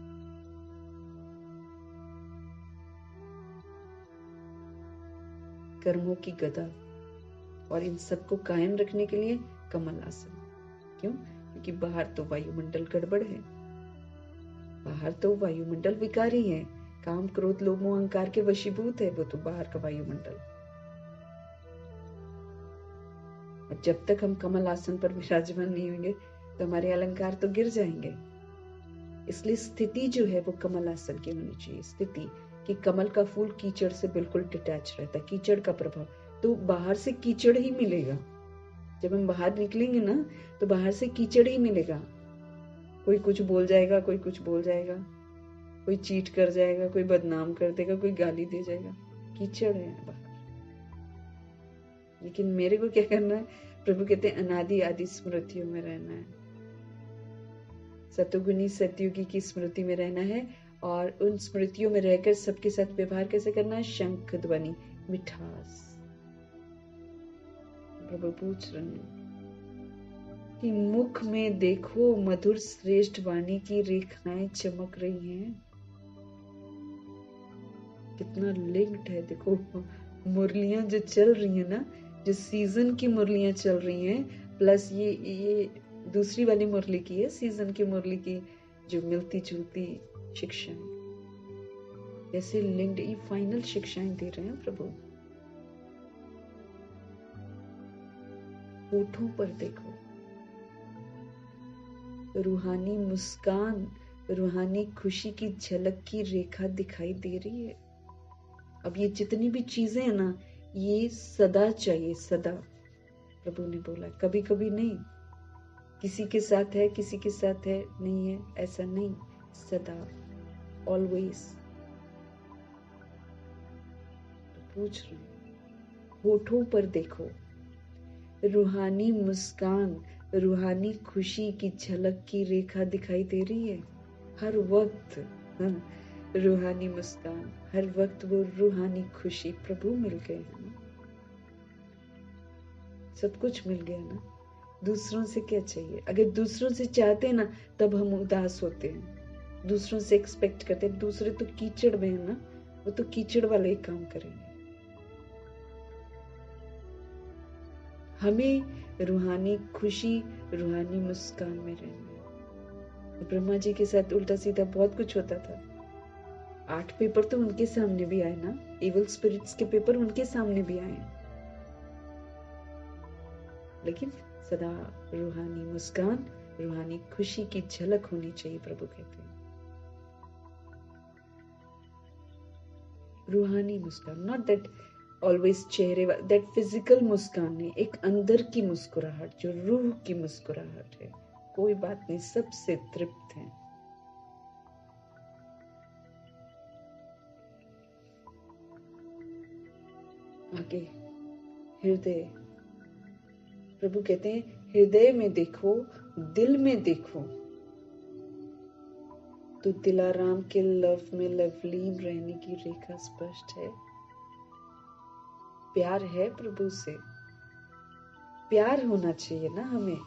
कर्मों की गदा, और इन सबको कायम रखने के लिए कमल आसन। क्यों? क्योंकि बाहर तो वायुमंडल गड़बड़ है, बाहर तो वायुमंडल विकारी है, काम क्रोध लोभ मोह अहंकार के वशीभूत है वो तो बाहर का वायुमंडल। और जब तक हम कमल आसन पर विराजमान नहीं होंगे तो हमारे अलंकार तो गिर जाएंगे। इसलिए स्थिति जो है वो कमल आसन की होनी चाहिए। स्थिति कि कमल का फूल कीचड़ से बिल्कुल डिटैच रहता है, कीचड़ का प्रभाव तो बाहर से कीचड़ ही मिलेगा। जब हम बाहर निकलेंगे ना तो बाहर से कीचड़ ही मिलेगा। कोई कुछ बोल जाएगा, कोई कुछ बोल जाएगा, कोई चीट कर जाएगा, कोई बदनाम कर देगा, कोई गाली दे जाएगा, कीचड़ है बाहर। लेकिन मेरे को क्या करना है? प्रभु कहते हैं अनादि आदि स्मृतियों में रहना है, सतुगुनी सतयुगी की स्मृति में रहना है। और उन स्मृतियों में रहकर सबके साथ व्यवहार कैसे करना है? शंख ध्वनि मिठास। प्रभु पूछ रहे हैं कि मुख में देखो मधुर श्रेष्ठ वाणी की रेखाएं चमक रही हैं। कितना लिंक्ड है देखो। मुरलियां जो चल रही है ना, जो सीजन की मुरलियां चल रही हैं, प्लस ये दूसरी वाली मुरली की है, सीजन की मुरली की जो मिलती जुलती शिक्षाएं, ऐसे लिंक्ड, ये फाइनल शिक्षाएं दे रहे हैं प्रभु। होठों पर देखो रूहानी मुस्कान, रूहानी खुशी की झलक की रेखा दिखाई दे रही है। अब ये जितनी भी चीजें है ना, ये सदा चाहिए, सदा। प्रभु ने बोला कभी कभी नहीं, किसी के साथ है किसी के साथ है नहीं है, ऐसा नहीं, सदा, ऑलवेज। पूछ रहे होठों पर देखो रूहानी मुस्कान, रूहानी खुशी की झलक की रेखा दिखाई दे रही है हर वक्त। रूहानी मुस्कान, हर वक्त वो रूहानी खुशी। प्रभु मिल गए हैं, सब कुछ मिल गया ना। दूसरों से क्या चाहिए? अगर दूसरों से चाहते हैं ना, तब हम उदास होते हैं। दूसरों से एक्सपेक्ट करते हैं, दूसरे तो कीचड़ में है ना, वो तो कीचड़ वाले ही काम करेंगे। हमें रूहानी खुशी, रूहानी मुस्कान में रहना है। ब्रह्मा जी के साथ उल्टा सीधा बहुत कुछ होता था। 8 पेपर तो उनके सामने भी आए ना, इविल स्पिरिट्स के पेपर उनके सामने भी आए, लेकिन सदा रूहानी मुस्कान, रूहानी खुशी की झलक होनी चाहिए, प्रभु कहते हैं। रूहानी मुस्कान, नॉट दैट ऑलवेज चेहरे दैट फिजिकल मुस्कान नहीं, एक अंदर की मुस्कुराहट, जो रूह की मुस्कुराहट है। कोई बात नहीं, सबसे तृप्त है। आगे हृदय, प्रभु कहते हैं हृदय में देखो, दिल में देखो, तो दिलाराम के लव में लवलीन रहने की रेखा स्पष्ट है। प्यार है प्रभु से, प्यार होना चाहिए ना हमें,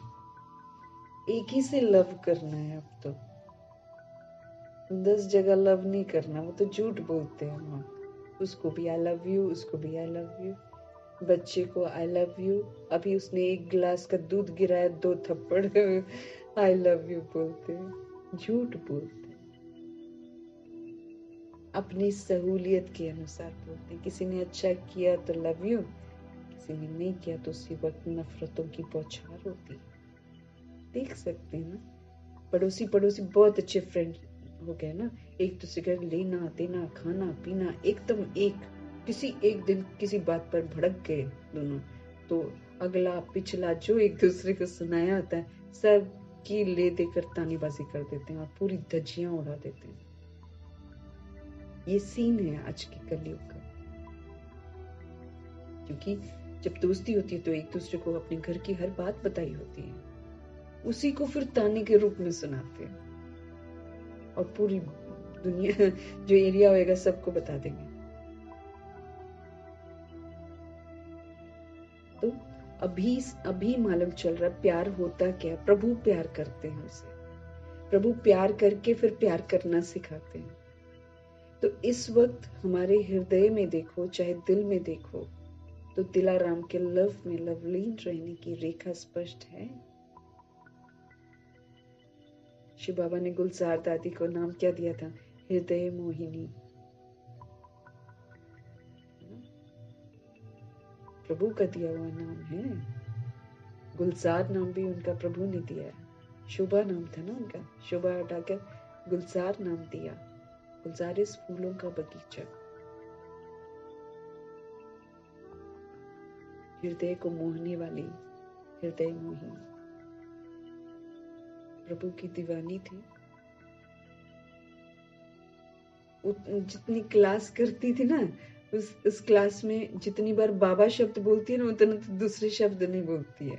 एक ही से लव करना है। अब तो 10 जगह लव नहीं करना, वो तो झूठ बोलते हैं हम। उसको भी आई लव यू, उसको भी आई लव यू, बच्चे को आई लव यू, अभी उसने 1 गिलास का दूध गिराया, 2 थप्पड़ आई लव यू बोलते हैं, झूठ बोलते हैं, अपनी सहूलियत के अनुसार बोलते हैं। किसी ने अच्छा किया तो लव यू, किसी ने नहीं किया तो उसी वक्त नफरतों की बौछार होती है। देख सकते हैं ना, पड़ोसी पड़ोसी बहुत अच्छे फ्रेंड हो गए ना, एक दूसरे का लेना देना, खाना पीना, एकदम एक किसी एक दिन किसी बात पर भड़क गए दोनों, तो अगला पिछला जो एक दूसरे को सुनाया होता है, सब की ले देकर तानीबाजी कर देते हैं और पूरी धज्जियां उड़ा देते हैं। ये सीन है आज के कलयुग का। क्योंकि जब दोस्ती होती है तो एक दूसरे को अपने घर की हर बात बताई होती है, उसी को फिर ताने के रूप में सुनाते हैं और पूरी दुनिया जो एरिया होएगा सबको बता देंगे। तो अभी मालूम चल रहा प्यार होता क्या। प्रभु प्यार करते हैं उसे, प्रभु प्यार करके फिर प्यार करना सिखाते हैं। तो इस वक्त हमारे हृदय में देखो चाहे दिल में देखो, तो दिलाराम के लव में लवलीन रहने की रेखा स्पष्ट है। शिव बाबा ने गुलजार दादी को नाम क्या दिया था? हृदय मोहिनी। प्रभु का दिया हुआ नाम है। गुलजार नाम भी उनका प्रभु ने दिया है, शोभा नाम था ना उनका, शोभा हटाकर गुलजार नाम दिया। गुलजार इस फूलों का बगीचा। हृदय को मोहने वाली हृदय मोहिनी प्रभु की दीवानी थी। जितनी क्लास करती थी ना, उस क्लास में जितनी बार बाबा शब्द बोलती है ना, उतना तो दूसरे शब्द नहीं बोलती है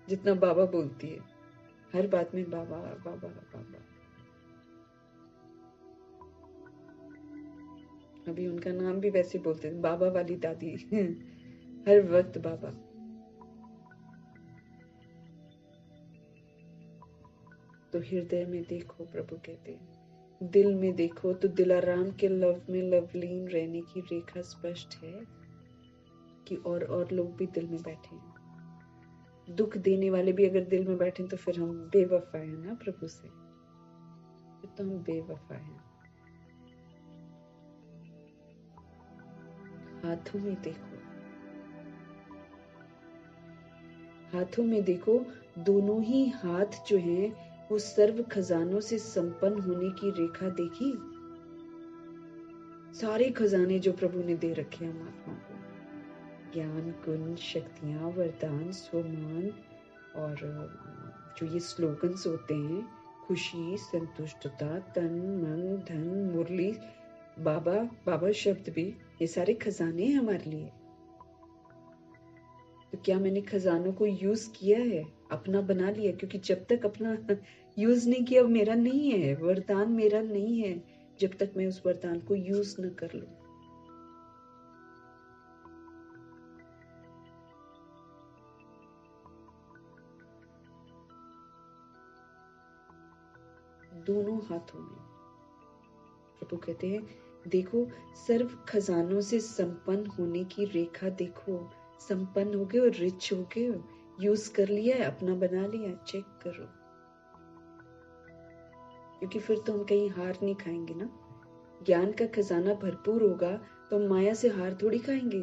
जितना बाबा बोलती है। हर बात में बाबा बाबा बाबा। अभी उनका नाम भी वैसे बोलते हैं, बाबा वाली दादी हर वक्त बाबा। तो हृदय में देखो, प्रभु कहते हैं, दिल में देखो तो दिलाराम के लव में लवलीन रहने की रेखा स्पष्ट है कि और लोग भी दिल में बैठे हैं। दुख देने वाले भी अगर दिल में बैठे तो फिर हम बेवफा हैं ना प्रभु से, फिर तो हम बेवफा हैं। हाथों में देखो, हाथों में देखो, दोनों ही हाथ जो हैं वो सर्व खजानों से संपन्न होने की रेखा देखी। सारे खजाने जो प्रभु ने दे रखे हैं महात्मा को, ज्ञान गुण शक्तियां वरदान स्वमान, और जो ये स्लोगन्स होते हैं, खुशी संतुष्टता तन मन धन मुरली, बाबा बाबा शब्द भी, ये सारे खजाने हैं हमारे लिए। तो क्या मैंने खजानों को यूज किया है, अपना बना लिया? क्योंकि जब तक अपना यूज नहीं किया, मेरा नहीं है, वरदान मेरा नहीं है जब तक मैं उस वरदान को यूज न कर लूं। दोनों हाथों में। प्रभु कहते हैं देखो सर्व खजानों से संपन्न होने की रेखा देखो, संपन्न हो गए और रिच हो गए, यूज कर लिया है, अपना बना लिया, चेक करो। क्योंकि फिर तो हम कहीं हार नहीं खाएंगे ना। ज्ञान का खजाना भरपूर होगा तो हम माया से हार थोड़ी खाएंगे,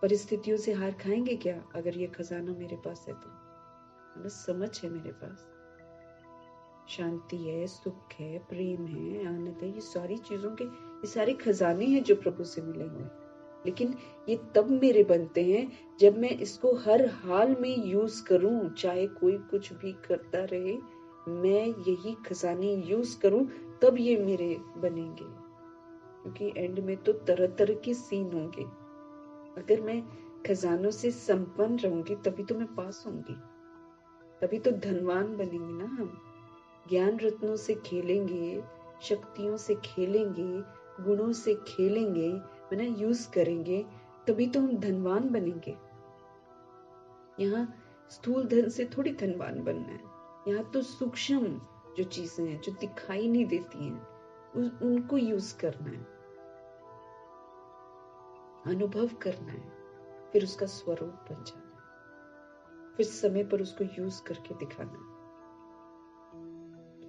परिस्थितियों से हार खाएंगे क्या? अगर ये खजाना मेरे पास है तो बस समझ है मेरे पास, शांति है, सुख है, प्रेम है, आनंद है, ये सारी चीजों के, ये सारे खजाने हैं जो प्रभु से मिले हुए। लेकिन ये तब मेरे बनते हैं जब मैं इसको हर हाल में यूज करूं, चाहे कोई कुछ भी करता रहे, मैं यही खजाने यूज करूं, तब ये मेरे बनेंगे। क्योंकि एंड में तो तरह तरह के सीन होंगे। अगर मैं खजानों से संपन्न रहूंगी तभी तो मैं पास होंगी, तभी तो धनवान बनेंगे ना हम। ज्ञान रत्नों से खेलेंगे, शक्तियों से खेलेंगे, गुणों से खेलेंगे, मैंने यूज करेंगे, तभी तो हम धनवान बनेंगे। यहाँ स्थूल धन से थोड़ी धनवान बनना है, यहाँ तो सूक्ष्म जो चीजें हैं जो दिखाई नहीं देती हैं उनको यूज करना है, अनुभव करना है, फिर उसका स्वरूप बन जाना है, फिर समय पर उसको यूज करके दिखाना है।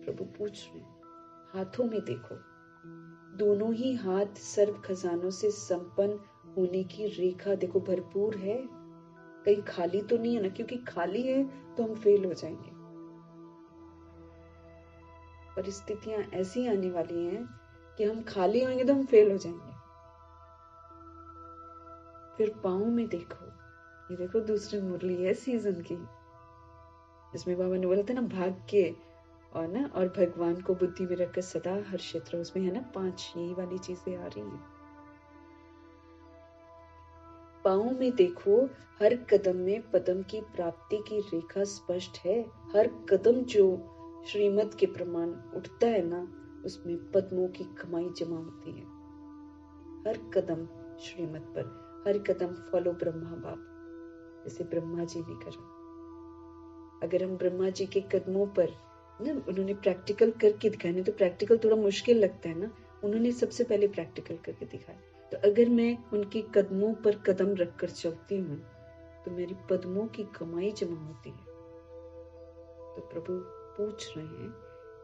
प्रभु पूछ रहे हैं हाथों में देखो, दोनों ही हाथ सर्व खजानों से संपन्न होने की रेखा देखो, भरपूर है, कहीं खाली तो नहीं है ना। क्योंकि खाली है तो हम फेल हो जाएंगे। परिस्थितियां ऐसी आने वाली हैं कि हम खाली होंगे तो हम फेल हो जाएंगे। फिर पाँव में देखो, ये देखो दूसरी मुरली है सीजन की, जिसमें बाबा ने बोला था ना भाग्य और भगवान को बुद्धि में रखकर सदा हर क्षेत्र, उसमें है ना 5 यही वाली चीजें आ रही हैं। पाँव में देखो, हर कदम में पदम की प्राप्ति की रेखा स्पष्ट है। हर कदम जो श्रीमत के प्रमाण उठता है ना, उसमें पद्मों की कमाई जमा होती है। हर कदम श्रीमत पर, हर कदम फॉलो ब्रह्मा बाप, जैसे ब्रह्मा जी ने करा। अगर हम ब्रह्मा जी के कदमों पर ना, उन्होंने प्रैक्टिकल करके दिखाया, नहीं तो प्रैक्टिकल थोड़ा मुश्किल लगता है ना, उन्होंने सबसे पहले प्रैक्टिकल करके दिखाया। तो अगर मैं उनके कदमों पर कदम रखकर चलती हूँ तो मेरी पद्मों की कमाई जमा होती है। तो प्रभु पूछ रहे हैं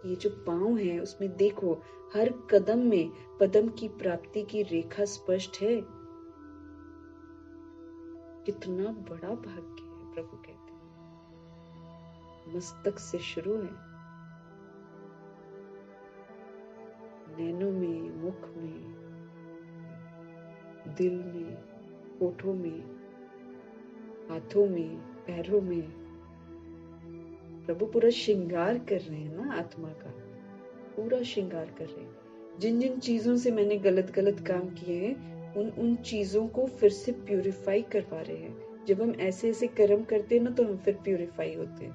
ये जो पाँव है उसमें देखो, हर कदम में पदम की प्राप्ति की रेखा स्पष्ट है। कितना बड़ा भाग्य है, प्रभु कहते हैं। मस्तक से शुरू है, नैनों में, मुख में, दिल में, होठों में, हाथों में, पैरों में। प्रभु पूरा श्रृंगार कर रहे हैं ना, आत्मा का पूरा श्रृंगार कर रहे हैं। जिन जिन चीजों से मैंने गलत गलत काम किए हैं, उन चीजों को फिर से प्यूरिफाई करवा रहे हैं। जब हम ऐसे ऐसे कर्म करते हैं ना, तो हम फिर प्यूरिफाई होते हैं।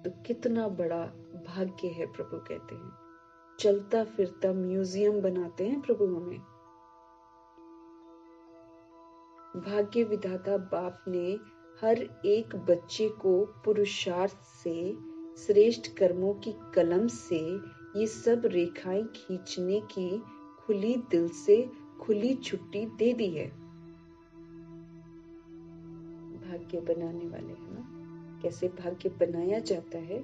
तो कितना बड़ा भाग्य है, प्रभु कहते हैं। चलता फिरता म्यूजियम बनाते हैं प्रभु हमें। भाग्य विधाता बाप ने हर एक बच्चे को पुरुषार्थ से, श्रेष्ठ कर्मों की कलम से ये सब रेखाएं खींचने की खुली दिल से खुली छुट्टी दे दी है। भाग्य बनाने वाले हैं ना, कैसे भाग्य बनाया जाता है।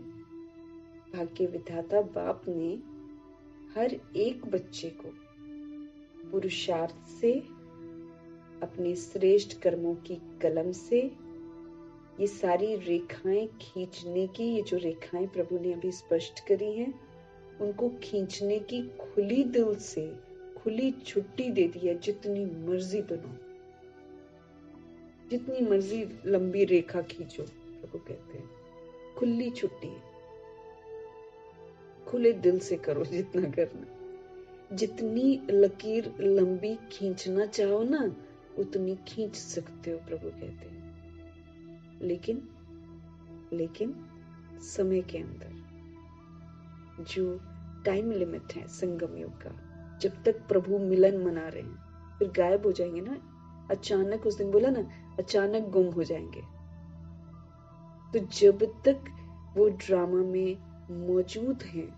भाग्य विधाता बाप ने हर एक बच्चे को पुरुषार्थ से, अपने श्रेष्ठ कर्मों की कलम से ये सारी रेखाएं खींचने की, ये जो रेखाएं प्रभु ने अभी स्पष्ट करी हैं, उनको खींचने की खुली दिल से खुली छुट्टी दे दी है। जितनी मर्जी बनो, जितनी मर्जी लंबी रेखा खींचो, प्रभु कहते हैं खुली छुट्टी, खुले दिल से करो जितना करना। जितनी लकीर लंबी खींचना चाहो ना, उतनी खींच सकते हो, प्रभु कहते हैं। लेकिन समय के अंदर, जो टाइम लिमिट है संगम युग का, जब तक प्रभु मिलन मना रहे हैं, फिर गायब हो जाएंगे ना। अचानक, उस दिन बोला ना, अचानक गुम हो जाएंगे। तो जब तक वो ड्रामा में मौजूद हैं,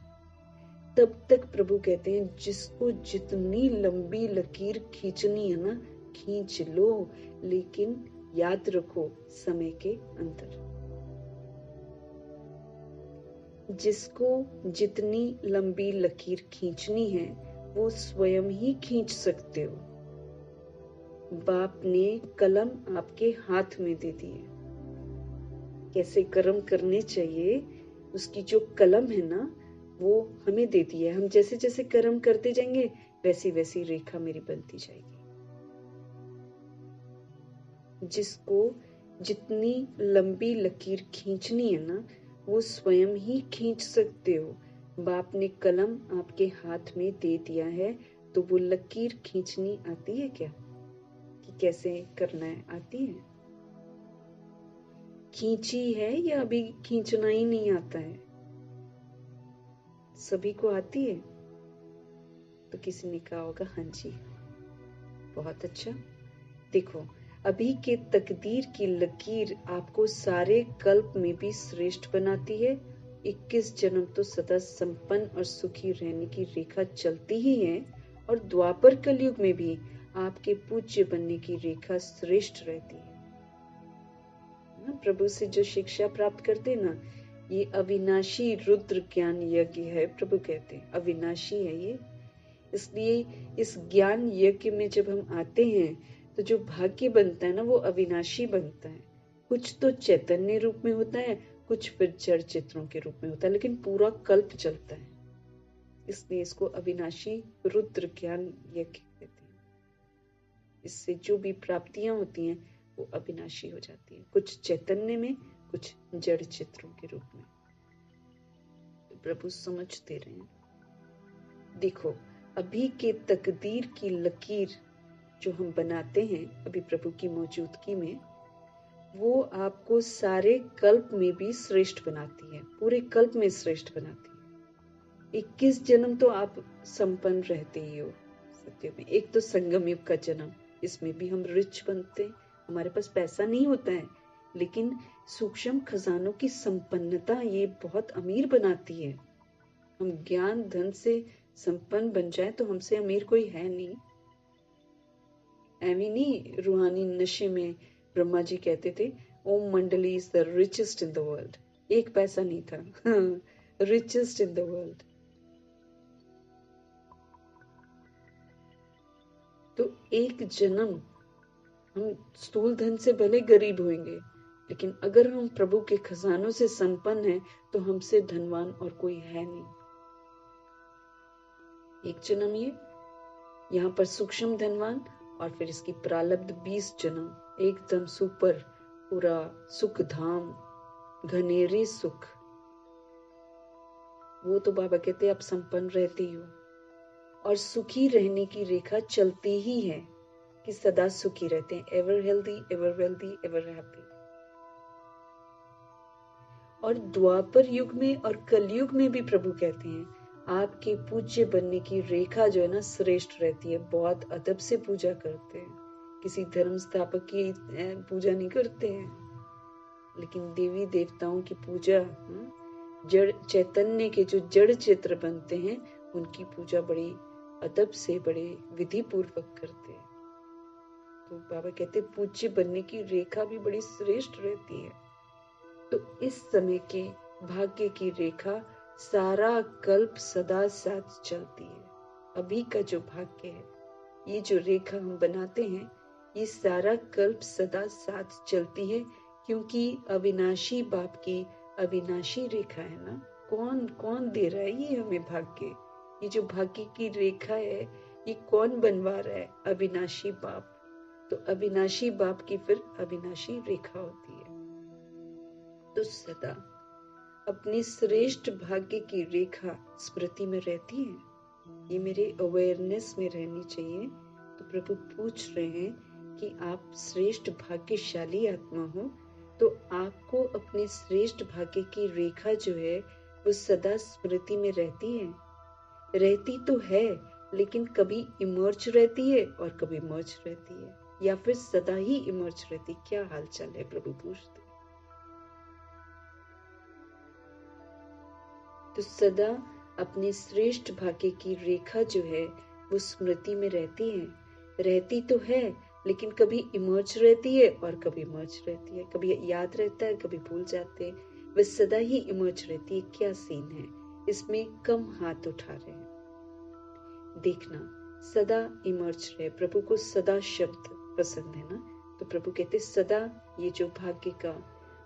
तब तक प्रभु कहते हैं जिसको जितनी लंबी लकीर खींचनी है ना, खींच लो, लेकिन याद रखो समय के अंदर। जिसको जितनी लंबी लकीर खींचनी है वो स्वयं ही खींच सकते हो। बाप ने कलम आपके हाथ में दे दी है, कैसे कर्म करने चाहिए उसकी जो कलम है ना वो हमें दे दी है। हम जैसे जैसे कर्म करते जाएंगे वैसी वैसी रेखा मेरी बनती जाएगी। जिसको जितनी लंबी लकीर खींचनी है ना वो स्वयं ही खींच सकते हो। बाप ने कलम आपके हाथ में दे दिया है, तो वो लकीर खींचनी आती है क्या, कि कैसे करना है, आती है? खींची है या अभी खींचना ही नहीं आता है? सभी को आती है? तो किसी ने कहा होगा हाँ जी, बहुत अच्छा। देखो, अभी के तकदीर की लकीर आपको सारे कल्प में भी श्रेष्ठ बनाती है। 21 जन्म तो सदा संपन्न और सुखी रहने की रेखा चलती ही है, और द्वापर कलयुग में भी आपके पूज्य बनने की रेखा श्रेष्ठ रहती है। प्रभु से जो शिक्षा प्राप्त करते ना, ये अविनाशी रुद्र ज्ञान यज्ञ है। प्रभु कहते हैं अविनाशी है ये, इसलिए इस ज्ञान यज्ञ में जब हम आते हैं तो जो भाग्य बनता है ना वो अविनाशी बनता है। कुछ तो चैतन्य रूप में होता है, कुछ फिर जड़ चित्रों के रूप में होता है, लेकिन पूरा कल्प चलता है। इसलिए इसको अविनाशी रुद्र ज्ञान यज्ञ कहते हैं। इससे जो भी प्राप्तियां होती हैं वो अविनाशी हो जाती है, कुछ चैतन्य में, कुछ जड़ चित्रों के रूप में। तो प्रभु समझ दे रहे हैं। देखो, अभी के तकदीर की लकीर जो हम बनाते हैं अभी प्रभु की मौजूदगी में, वो आपको सारे कल्प में भी श्रेष्ठ बनाती है, पूरे कल्प में श्रेष्ठ बनाती है। 21 जन्म तो आप संपन्न रहते ही हो सत्य में। एक तो संगम युग का जन्म, इसमें भी हम रिच बनते हैं। हमारे पास पैसा नहीं होता है, लेकिन सूक्ष्म खजानों की संपन्नता ये बहुत अमीर बनाती है। हम ज्ञान धन से संपन्न बन जाए तो हमसे अमीर कोई है नहीं। ऐवी नहीं, रूहानी नशे में ब्रह्मा जी कहते थे ओम मंडली is the richest in the world. एक पैसा नहीं था, रिचेस्ट इन द वर्ल्ड। तो एक जन्म हम स्थूल धन से भले गरीब होंगे, लेकिन अगर हम प्रभु के खजानों से संपन्न हैं तो हमसे धनवान और कोई है नहीं। एक जन्म ये यहाँ पर सूक्ष्म धनवान, और फिर इसकी प्रारब्ध 20 जन्म एकदम सुपर, पूरा सुख धाम, घनेरे सुख। वो तो बाबा कहते आप संपन्न रहते ही हो, और सुखी रहने की रेखा चलती ही है कि सदा सुखी रहते हैं, ever healthy, ever wealthy, ever happy. और द्वापर युग में और कलयुग में भी प्रभु कहते हैं आपके पूज्य बनने की रेखा जो है ना श्रेष्ठ रहती है। बहुत अदब से पूजा करते हैं, किसी धर्म स्थापक की पूजा नहीं करते हैं, लेकिन देवी देवताओं की पूजा, जड़ चैतन्य के जो जड़ चित्र बनते हैं उनकी पूजा बड़ी अदब से, बड़े विधि पूर्वक करते हैं। तो बाबा कहते पूज्य बनने की रेखा भी बड़ी श्रेष्ठ रहती है। तो इस समय के भाग्य की रेखा सारा कल्प सदा साथ चलती है। अभी का जो भाग्य है, ये जो रेखा हम बनाते हैं, ये सारा कल्प सदा साथ चलती है, क्योंकि अविनाशी बाप की अविनाशी रेखा है ना। कौन कौन दे रहा है ये हमें भाग्य? ये जो भाग्य की रेखा है ये कौन बनवा रहा है? अविनाशी बाप। तो अविनाशी बाप की फिर अविनाशी रेखा होती है। तो सदा अपनी श्रेष्ठ भाग्य की रेखा स्मृति में रहती है, ये मेरे अवेयरनेस में रहनी चाहिए। तो प्रभु पूछ रहे हैं कि आप श्रेष्ठ भाग्यशाली आत्मा हो, तो आपको अपने श्रेष्ठ भाग्य की रेखा जो है वो सदा स्मृति में रहती है। रहती तो है, लेकिन कभी इमर्ज रहती है और कभी मर्ज रहती है, या फिर सदा ही इमर्ज रहती। क्या हालचाल है? प्रभु पूछते। तो सदा अपने श्रेष्ठ भाग्य की रेखा जो है वो स्मृति में रहती तो है, लेकिन कभी इमर्ज रहती है और कभी मर्ज रहती है, कभी याद रहता है, कभी भूल जाते हैं। वह सदा ही इमर्ज रहती है। क्या सीन है इसमें? कम हाथ उठा रहे हैं। देखना, सदा इमर्ज रहे। प्रभु को सदा शब्द पसंद है ना, तो प्रभु कहते सदा ये जो भाग्य का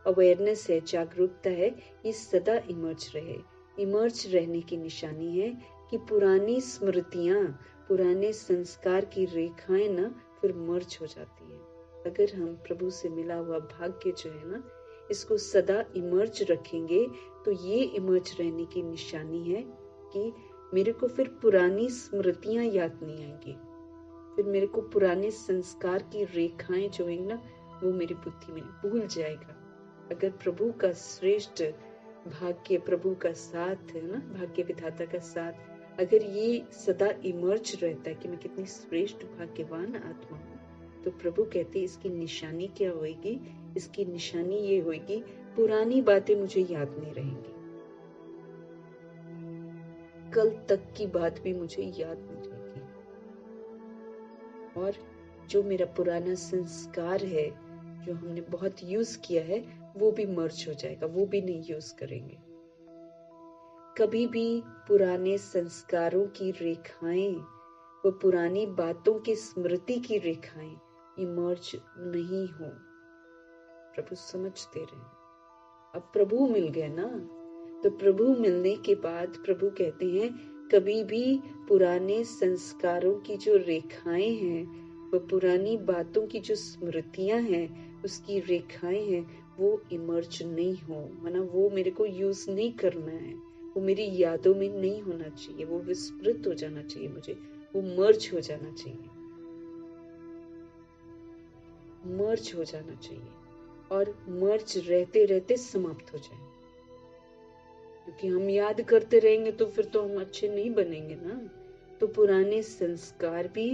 अवेयरनेस है, जागरूकता है, ये सदा इमर्ज रहे। इमर्ज रहने की निशानी है कि पुरानी स्मृतियां, पुराने संस्कार की रेखाएं ना फिर मर्ज हो जाती है। अगर हम प्रभु से मिला हुआ भाग्य जो है ना, इसको सदा इमर्ज रखेंगे, तो ये इमर्ज रहने की निशानी है कि मेरे को फिर पुरानी स्मृतियां याद नहीं आएंगी, फिर मेरे को पुराने संस्कार की रेखाएं जो है ना वो मेरी बुद्धि में भूल जाएगा। अगर प्रभु का श्रेष्ठ भाग्य, प्रभु का साथ है ना, भाग्य विधाता का साथ, अगर ये सदा इमर्ज रहता है कि मैं कितनी श्रेष्ठ भाग्यवान आत्मा हूँ, तो प्रभु कहते हैं इसकी निशानी क्या होगी? इसकी निशानी ये होगी, पुरानी बातें मुझे याद नहीं रहेंगी, कल तक की बात भी मुझे याद नहीं रहेगी, और जो मेरा पुराना संस्कार है जो हमने बहुत यूज किया है वो भी मर्ज हो जाएगा, वो भी नहीं यूज करेंगे। कभी भी पुराने संस्कारों की रेखाएं, वो पुरानी बातों की स्मृति की रेखाएं इमर्ज नहीं हो। प्रभु समझते रहे। अब प्रभु मिल गए ना, तो प्रभु मिलने के बाद प्रभु कहते हैं कभी भी पुराने संस्कारों की जो रेखाएं हैं, वो पुरानी बातों की जो स्मृतियां हैं, उसकी रेखाएं हैं, वो इमर्ज नहीं हो, माना वो मेरे को यूज नहीं करना है, वो मेरी यादों में नहीं होना चाहिए, वो विस्मृत हो जाना चाहिए, मुझे वो मर्ज हो जाना चाहिए, मर्ज हो जाना चाहिए, और मर्ज रहते रहते समाप्त हो जाए। क्योंकि हम याद करते रहेंगे तो फिर तो हम अच्छे नहीं बनेंगे ना। तो पुराने संस्कार भी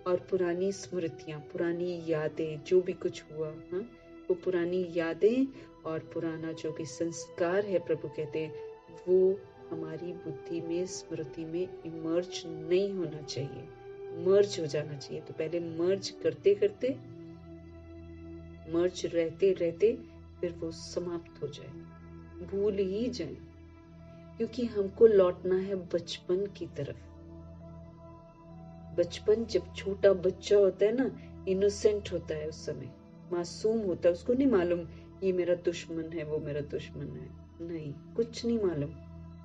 और पुरानी स्मृतियां, पुरानी यादें, जो भी कुछ हुआ, हाँ, वो पुरानी यादें और पुराना जो भी संस्कार है, प्रभु कहते हैं वो हमारी बुद्धि में, स्मृति में इमर्ज नहीं होना चाहिए, मर्ज हो जाना चाहिए। तो पहले मर्ज करते करते, मर्ज रहते रहते फिर वो समाप्त हो जाए, भूल ही जाए। क्योंकि हमको लौटना है बचपन की तरफ। बचपन, जब छोटा बच्चा होता है ना, इनोसेंट होता है, उस समय मासूम होता है, उसको नहीं मालूम ये मेरा दुश्मन है, वो मेरा दुश्मन है, नहीं, कुछ नहीं मालूम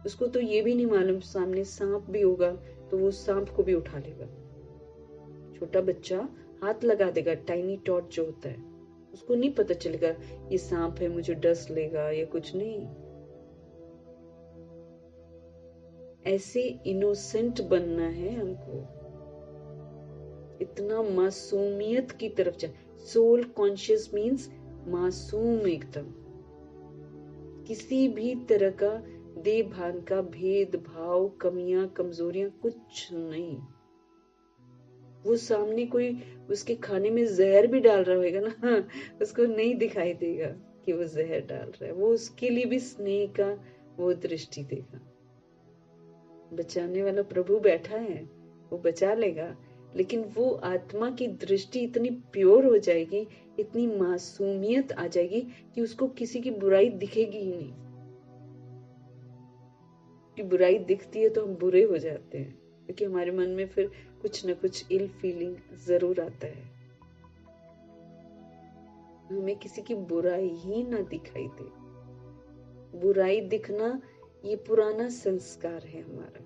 उसको। तो ये भी नहीं मालूम सामने सांप भी होगा तो वो सांप को भी उठा लेगा। छोटा बच्चा हाथ लगा देगा, टाइनी टॉट जो होता है, उसको नहीं पता चलेगा ये सांप है, मुझे डस लेगा या कुछ नहीं। ऐसे इनोसेंट बनना है हमको, इतना मासूमियत की तरफ जा। सोल कॉन्शियस मीन्स मासूम एकदम, किसी भी तरह का देह भान का भेदभाव, कमियां, कमजोरियां कुछ नहीं। वो सामने कोई उसके खाने में जहर भी डाल रहा होगा ना, उसको नहीं दिखाई देगा कि वो जहर डाल रहा है, वो उसके लिए भी स्नेह का वो दृष्टि देगा। बचाने वाला प्रभु बैठा है, वो बचा लेगा, लेकिन वो आत्मा की दृष्टि इतनी प्योर हो जाएगी, इतनी मासूमियत आ जाएगी कि उसको किसी की बुराई दिखेगी ही नहीं। कि बुराई दिखती है तो हम बुरे हो जाते हैं, क्योंकि हमारे मन में फिर कुछ न कुछ इल फीलिंग जरूर आता है। हमें किसी की बुराई ही ना दिखाई दे। बुराई दिखना ये पुराना संस्कार है हमारा।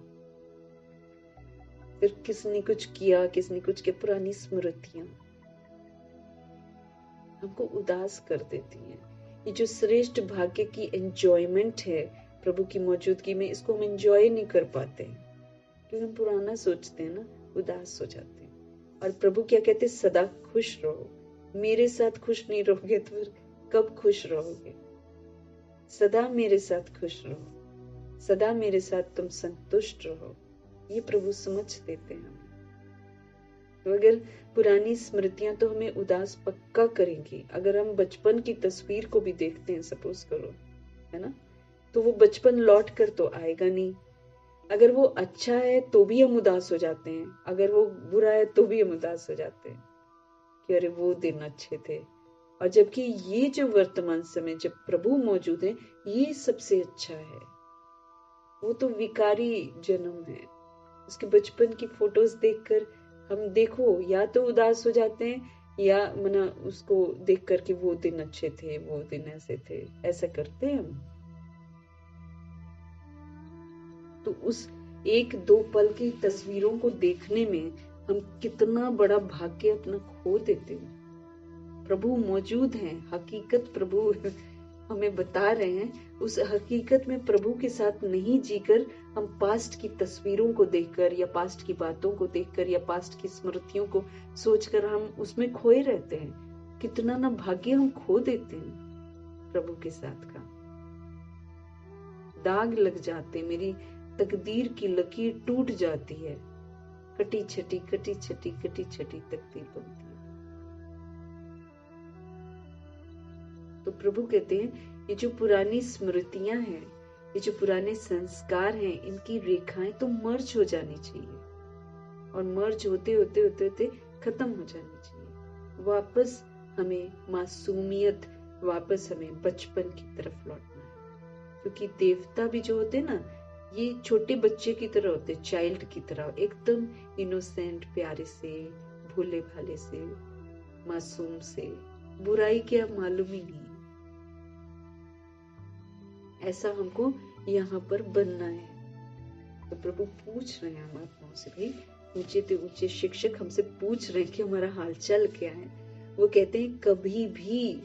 फिर किसने कुछ किया, किसने कुछ किया, पुरानी स्मृतियां हमको उदास कर देती हैं। ये जो श्रेष्ठ भाग्य की एंजॉयमेंट है प्रभु की मौजूदगी में, इसको हम एंजॉय नहीं कर पाते हैं, क्योंकि हम पुराना सोचते हैं ना, उदास हो जाते हैं। और प्रभु क्या कहते हैं? सदा खुश रहो। मेरे साथ खुश नहीं रहोगे तो फिर कब खुश रहोगे? सदा मेरे साथ खुश रहो, सदा मेरे साथ तुम संतुष्ट रहो, ये प्रभु समझ देते हैं हमें। तो अगर पुरानी स्मृतियां तो हमें उदास पक्का करेंगी। अगर हम बचपन की तस्वीर को भी देखते हैं, सपोज करो, है ना, तो वो बचपन लौट कर तो आएगा नहीं। अगर वो अच्छा है तो भी हम उदास हो जाते हैं, अगर वो बुरा है तो भी हम उदास हो जाते हैं कि अरे वो दिन अच्छे थे। और जबकि ये जो वर्तमान समय जब प्रभु मौजूद है, ये सबसे अच्छा है। वो तो विकारी जन्म है। उसके बचपन की फोटोज देखकर हम देखो या तो उदास हो जाते हैं, या मना उसको देख कर कि वो दिन अच्छे थे, वो दिन ऐसे थे, ऐसा करते हैं हम। तो उस एक दो पल की तस्वीरों को देखने में हम कितना बड़ा भाग्य अपना खो देते हैं। प्रभु मौजूद हैं, हकीकत प्रभु हमें बता रहे हैं। उस हकीकत में प्रभु के साथ नहीं जीकर हम पास्ट की तस्वीरों को देखकर या पास्ट की बातों को देखकर या पास्ट की स्मृतियों को सोचकर हम उसमें खोए रहते हैं। कितना ना भाग्य हम खो देते हैं प्रभु के साथ का। दाग लग जाते, मेरी तकदीर की लकीर टूट जाती है, कटी छटी कटी छटी कटी छटी तकदीर बनती है। तो प्रभु कहते हैं ये जो पुरानी स्मृतियां हैं, ये जो पुराने संस्कार हैं, इनकी रेखाएं तो मर्ज हो जानी चाहिए, और मर्ज होते होते होते होते खत्म हो जानी चाहिए। वापस हमें मासूमियत, वापस हमें बचपन की तरफ लौटना है। क्योंकि देवता भी जो होते ना, ये छोटे बच्चे की तरह होते, चाइल्ड की तरह, एकदम इनोसेंट, प्यारे से, भोले भाले से, मासूम से, बुराई क्या मालूम ही नहीं। ऐसा हमको यहाँ पर बनना है। तो प्रभु पूछ रहे हैं हम आत्माओं से, भाई ऊंचे ते ऊंचे शिक्षक हमसे पूछ रहे हैं कि हमारा हालचाल क्या है। वो कहते हैं कभी भी,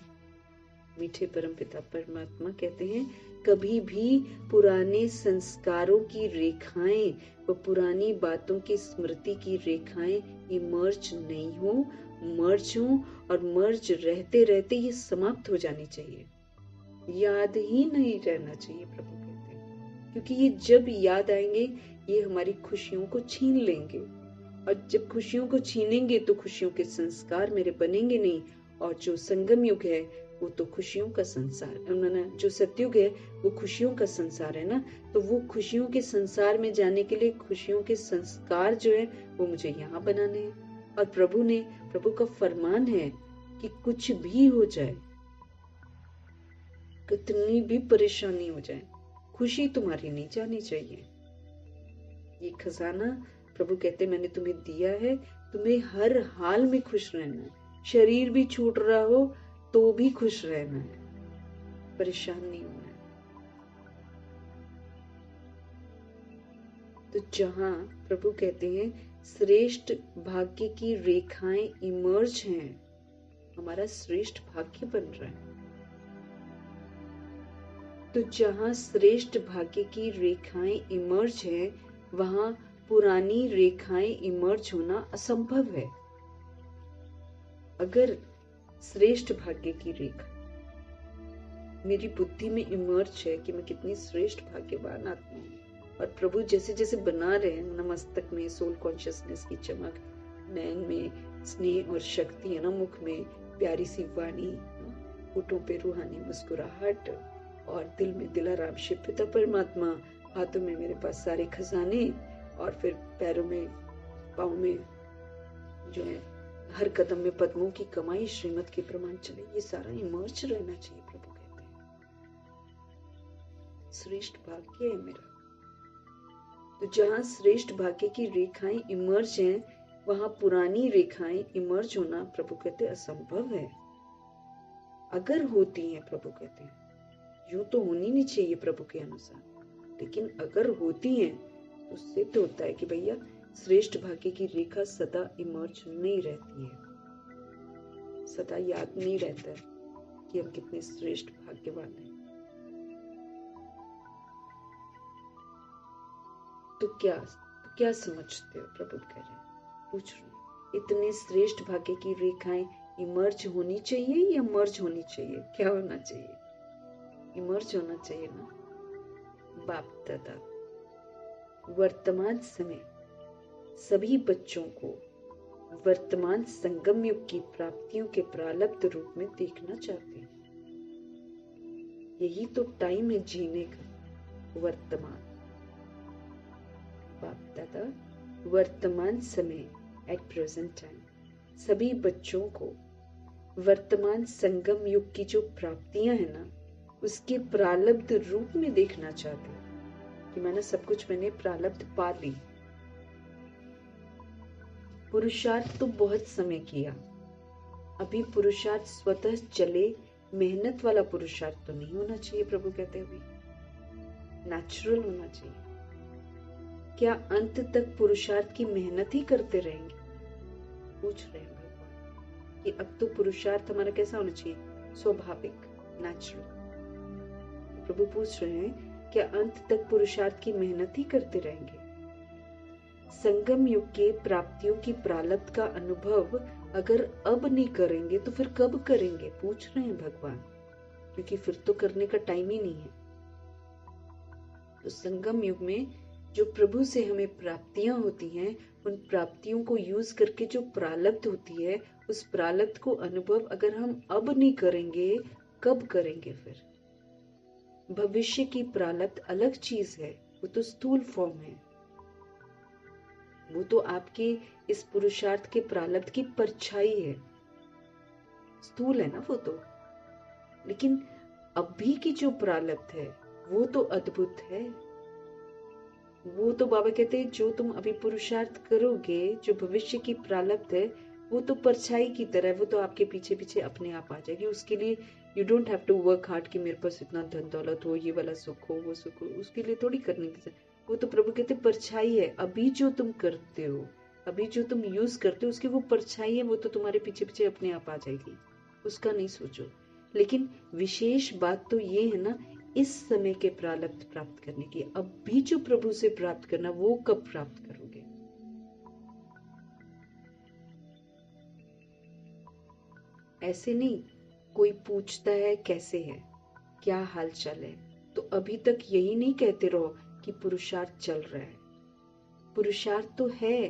मीठे परमपिता परमात्मा कहते हैं, कभी भी पुराने संस्कारों की रेखाएं व पुरानी बातों की स्मृति की रेखाएं ये मर्ज नहीं हो, मर्ज हो, और मर्ज रहते रहते ये समाप्त हो जानी चाहिए। याद ही नहीं रहना चाहिए, प्रभु कहते हैं। क्योंकि ये जब याद आएंगे, ये हमारी खुशियों को छीन लेंगे, और जब खुशियों को छीनेंगे तो खुशियों के संस्कार मेरे बनेंगे नहीं। और जो संगम युग है वो तो खुशियों का संसार, जो सतयुग है वो खुशियों का संसार है ना। तो वो खुशियों के संसार में जाने के लिए खुशियों के संस्कार जो है वो मुझे यहाँ बनाने हैं। और प्रभु का फरमान है कि कुछ भी हो जाए, कितनी भी परेशानी हो जाए, खुशी तुम्हारी नहीं जानी चाहिए। ये खजाना प्रभु कहते मैंने तुम्हें दिया है, तुम्हें हर हाल में खुश रहना है। शरीर भी छूट रहा हो तो भी खुश रहना है, परेशान नहीं होना है। तो जहां प्रभु कहते हैं श्रेष्ठ भाग्य की रेखाएं इमर्ज हैं, हमारा श्रेष्ठ भाग्य बन रहा है। तो जहां श्रेष्ठ भाग्य की रेखाएं इमर्ज है, वहां पुरानी रेखाएं इमर्ज होना असंभव है। अगर श्रेष्ठ भाग्य की रेखा मेरी बुद्धि में इमर्ज है कि मैं कितनी श्रेष्ठ भाग्यवान आत्मा हूं, और प्रभु जैसे जैसे बना रहे हैं ना, मस्तक में सोल कॉन्शियसनेस की चमक, नयन में स्नेह और शक्ति है ना, मुख में प्यारी सी वाणी, होठों पे रूहानी मुस्कुराहट, और दिल में दिलाराम शिव पिता परमात्मा, हाथों में मेरे पास सारे खजाने, और फिर पैरों में, पाँव में जो है हर कदम में पद्मों की कमाई, श्रीमत के प्रमाण चले। ये सारा इमर्ज रहना चाहिए, प्रभु कहते हैं। श्रेष्ठ भाग्य है मेरा। तो जहां श्रेष्ठ भाग्य की रेखाएं इमर्ज हैं, वहां पुरानी रेखाएं इमर्ज होना प्रभु कहते असंभव है। अगर होती हैं, प्रभु कहते हैं, यूं तो होनी नहीं चाहिए प्रभु के अनुसार, लेकिन अगर होती हैं तो सिद्ध होता है कि भैया श्रेष्ठ भाग्य की रेखा सदा इमर्ज नहीं रहती है, सदा याद नहीं रहता है कि हम कितने श्रेष्ठ भाग्यवान हैं। तो क्या समझते हो, प्रभु कह रहे हैं, पूछ रहे हैं, इतने श्रेष्ठ भाग्य की रेखाएं इमर्ज होनी चाहिए या मर्ज होनी चाहिए? क्या होना चाहिए? इमर्ज होना चाहिए ना। बाप दादा वर्तमान समय सभी बच्चों को वर्तमान संगम युग की प्राप्तियों के प्रारब्ध रूप में देखना चाहते हैं। यही तो टाइम है जीने का। वर्तमान। बाप दादा वर्तमान समय, एट प्रेजेंट टाइम, सभी बच्चों को वर्तमान संगम युग की जो प्राप्तियां है ना, उसके प्रारब्ध रूप में देखना चाहते हैं कि मैंने सब कुछ, मैंने प्रारब्ध पा ली। पुरुषार्थ तो बहुत समय किया, अभी पुरुषार्थ स्वतः चले, मेहनत वाला पुरुषार्थ तो नहीं होना चाहिए। प्रभु कहते हैं अभी नेचुरल होना चाहिए। क्या अंत तक पुरुषार्थ की मेहनत ही करते रहेंगे? पूछ रहे हैं भगवान कि अब तो पुरुषार्थ हमारा कैसा होना चाहिए? स्वाभाविक, नेचुरल। प्रभु पूछ रहे हैं क्या अंत तक पुरुषार्थ की मेहनत ही करते रहेंगे? संगम युग के प्राप्तियों की प्रारब्ध का अनुभव अगर अब नहीं करेंगे तो फिर कब करेंगे? पूछ रहे हैं भगवान, क्योंकि फिर तो करने का टाइम ही नहीं है। तो संगम युग में जो प्रभु से हमें प्राप्तियां होती हैं, उन प्राप्तियों को यूज करके जो प्रारब्ध होती है, उस प्रारब्ध को अनुभव अगर हम अब नहीं करेंगे, कब करेंगे फिर? भविष्य की प्रारब्ध अलग चीज है, वो तो स्थूल फॉर्म है, वो तो आपके इस पुरुषार्थ के प्रारब्ध की परछाई है, स्थूल है ना वो तो। लेकिन अभी की जो प्रारब्ध है वो तो अद्भुत है। वो तो बाबा कहते हैं जो तुम अभी पुरुषार्थ करोगे, जो भविष्य की प्रारब्ध है, वो तो परछाई की तरह है, वो तो आपके पीछे पीछे अपने आप आ जाएगी। उसके लिए you don't have to work hard कि मेरे पास इतना धन दौलत हो, ये वाला सुख हो, वो सुख हो, उसके लिए थोड़ी करने की। वो तो प्रभु कहते परछाई है। अभी जो तुम करते हो, अभी जो तुम यूज करते हो, उसकी वो परछाई है, वो तो तुम्हारे पीछे पीछे अपने आप आ जाएगी, उसका नहीं सोचो। लेकिन विशेष बात तो ये है ना, इस समय के प्रारब्ध प्राप्त करने की। अब भी जो प्रभु से प्राप्त करना, वो कब प्राप्त करोगे? ऐसे नहीं कोई पूछता है कैसे है, क्या हाल चाल है, तो अभी तक यही नहीं कहते रहो कि पुरुषार्थ चल रहा है। पुरुषार्थ तो है,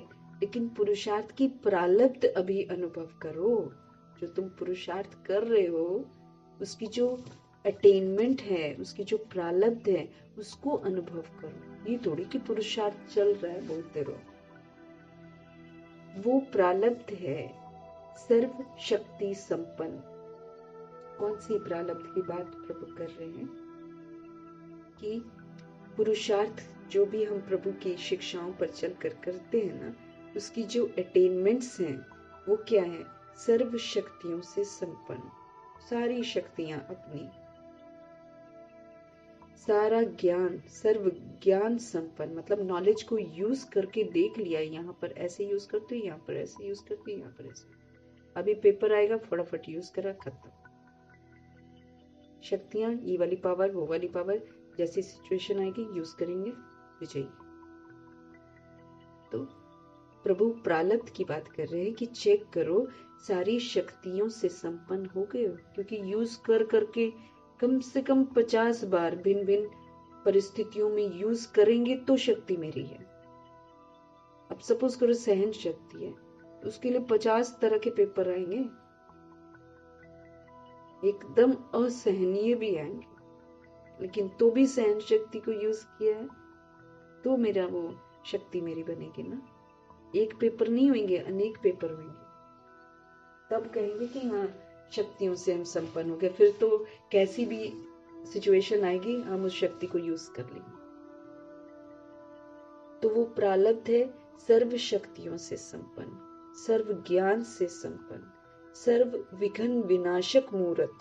लेकिन पुरुषार्थ की प्रारब्ध अभी अनुभव करो। जो तुम पुरुषार्थ कर रहे हो, उसकी जो अटेनमेंट है, उसकी जो प्रारब्ध है, उसको अनुभव करो। ये थोड़ी कि पुरुषार्थ चल रहा है बोलते रहो। वो प्रारब्ध है सर्व शक्ति संपन्न। कौन सी प्रारब्ध की बात प्रभु कर रहे हैं? कि पुरुषार्थ जो भी हम प्रभु की शिक्षाओं पर चलकर करते हैं ना, उसकी जो अटेनमेंट्स हैं वो क्या है? सर्व शक्तियों से संपन्न, सारी शक्तियां अपनी, सारा ज्ञान, सर्व ज्ञान संपन्न, मतलब नॉलेज को यूज करके देख लिया, यहाँ पर ऐसे यूज करते, यहाँ पर ऐसे यूज करते, यहाँ पर ऐसे, अभी पेपर आएगा फटाफट यूज करा, खत्म। शक्तियां, ये वाली पावर, वो वाली पावर, जैसी सिचुएशन आएगी यूज करेंगे, विजयी। तो प्रभु प्रारब्ध की बात कर रहे हैं कि चेक करो सारी शक्तियों से संपन्न हो गए हो, क्योंकि यूज कर करके कम से कम 50 बार भिन्न भिन्न परिस्थितियों में यूज करेंगे तो शक्ति मेरी है। अब सपोज करो सहन शक्ति है, तो उसके लिए 50 तरह के पेपर आएंगे, एकदम असहनीय भी आएंगे, लेकिन तो भी सहन शक्ति को यूज किया है तो मेरा वो शक्ति मेरी बनेगी ना। एक पेपर नहीं होंगे, अनेक पेपर होंगे, तब कहेंगे कि हाँ शक्तियों से हम संपन्न हो गए। फिर तो कैसी भी सिचुएशन आएगी हम उस शक्ति को यूज कर लेंगे। तो वो प्रारब्ध है सर्व शक्तियों से संपन्न, सर्व ज्ञान से संपन्न, सर्व विघ्न विनाशक मूर्त,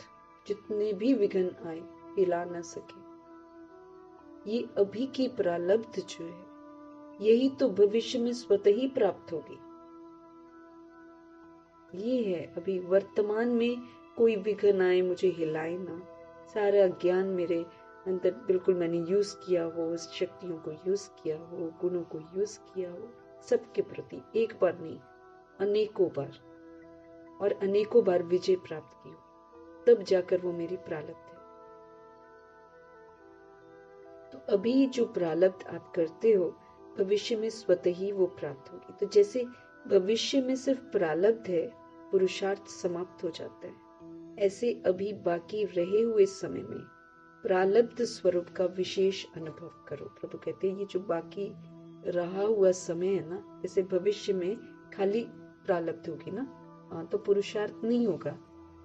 जितने भी विघ्न आए हिला न सके। ये अभी की प्रारब्ध जो है, यही तो भविष्य में स्वतः ही प्राप्त होगी। ये है अभी वर्तमान में कोई विघ्न आए मुझे हिलाए ना, सारा ज्ञान मेरे अंदर बिल्कुल मैंने यूज किया हो, शक्तियों को यूज किया हो, गुणों को यूज किया हो, सबके प्रति एक बार नहीं अनेकों बार, और अनेकों बार विजय प्राप्त की हो, तब जाकर वो मेरी प्रारब्ध है। तो अभी जो प्रारब्ध आप करते हो, भविष्य में स्वतः ही वो प्राप्त होगी। तो जैसे भविष्य में सिर्फ प्रारब्ध है, पुरुषार्थ समाप्त हो जाता है, ऐसे अभी बाकी रहे हुए समय में प्रारब्ध स्वरूप का विशेष अनुभव करो। प्रभु कहते हैं ये जो बाकी रहा हुआ समय है ना, जैसे भविष्य में खाली प्रारब्ध होगी ना, तो पुरुषार्थ नहीं होगा।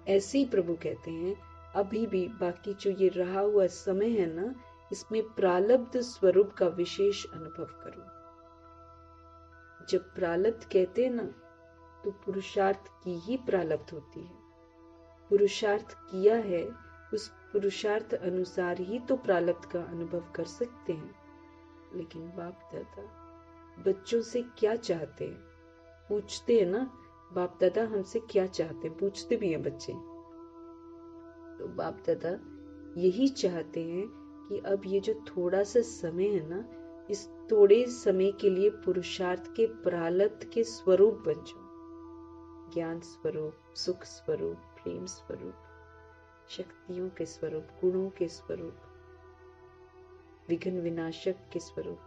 ऐसे ही प्रभु कहते हैं अभी भी बाकी जो ये रहा हुआ समय है ना, इसमें प्रारब्ध स्वरूप का विशेष अनुभव करो। जब प्रारब्ध कहते हैं ना, तो पुरुषार्थ की ही प्रारब्ध होती है। पुरुषार्थ किया है, उस पुरुषार्थ अनुसार ही तो प्रारब्ध का अनुभव कर सकते हैं। लेकिन बाप दादा बच्चों से क्या चाहते हैं, पूछते हैं ना, बाप दादा हमसे क्या चाहते हैं, पूछते भी हैं बच्चे। तो बाप दादा यही चाहते हैं कि अब ये जो थोड़ा सा समय है ना, इस थोड़े समय के लिए पुरुषार्थ के प्रारब्ध के स्वरूप बन जाओ। ज्ञान स्वरूप, सुख स्वरूप, प्रेम स्वरूप, शक्तियों के स्वरूप, गुणों के स्वरूप, विघ्न विनाशक के स्वरूप।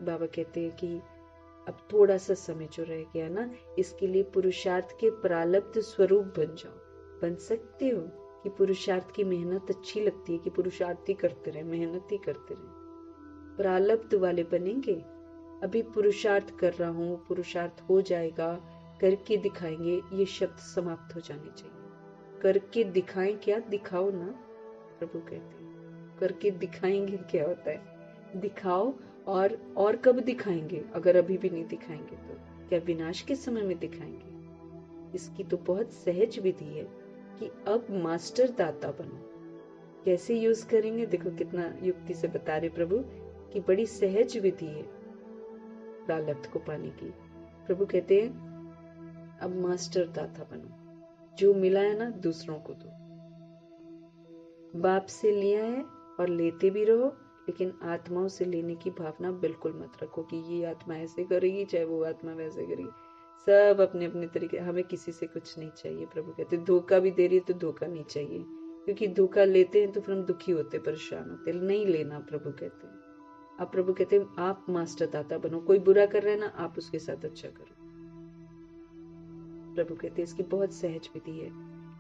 बाबा कहते हैं कि अब थोड़ा सा समय जो रह गया ना, इसके लिए पुरुषार्थ के प्रारब्ध स्वरूप बन जाओ। बन सकते हो कि पुरुषार्थ की मेहनत अच्छी लगती है, कि पुरुषार्थ ही करते रहे, मेहनत ही करते रहे। प्रारब्ध वाले बनेंगे। अभी पुरुषार्थ कर रहा हूं, पुरुषार्थ हो जाएगा, करके दिखाएंगे, ये शब्द समाप्त हो जाने चाहिए। करके दिखाएं क्या, दिखाओ ना। प्रभु कहते हैं करके दिखाएंगे क्या होता है, दिखाओ। और कब दिखाएंगे, अगर अभी भी नहीं दिखाएंगे तो क्या विनाश के समय में दिखाएंगे। इसकी तो बहुत सहज विधि है कि अब मास्टर दाता बनो। कैसे यूज करेंगे, देखो कितना युक्ति से बता रहे प्रभु कि बड़ी सहज विधि है प्रारब्ध को पाने की। प्रभु कहते हैं अब मास्टर दाता बनो, जो मिला है ना दूसरों को दो। बाप से लिया है और लेते भी रहो, लेकिन आत्माओं से लेने की भावना बिल्कुल मत रखो कि ये आत्मा ऐसे करेगी, चाहे वो आत्मा वैसे करेगी। सब अपने अपने तरीके, हमें किसी से कुछ नहीं चाहिए। प्रभु कहते धोखा भी दे रही है तो धोखा नहीं चाहिए, क्योंकि धोखा लेते हैं तो फिर हम दुखी होते, परेशान होते। नहीं लेना, प्रभु कहते हैं। अब प्रभु कहते हैं आप मास्टर दाता बनो। कोई बुरा कर रहा है ना, आप उसके साथ अच्छा करो। प्रभु कहते हैं इसकी बहुत सहज विधि है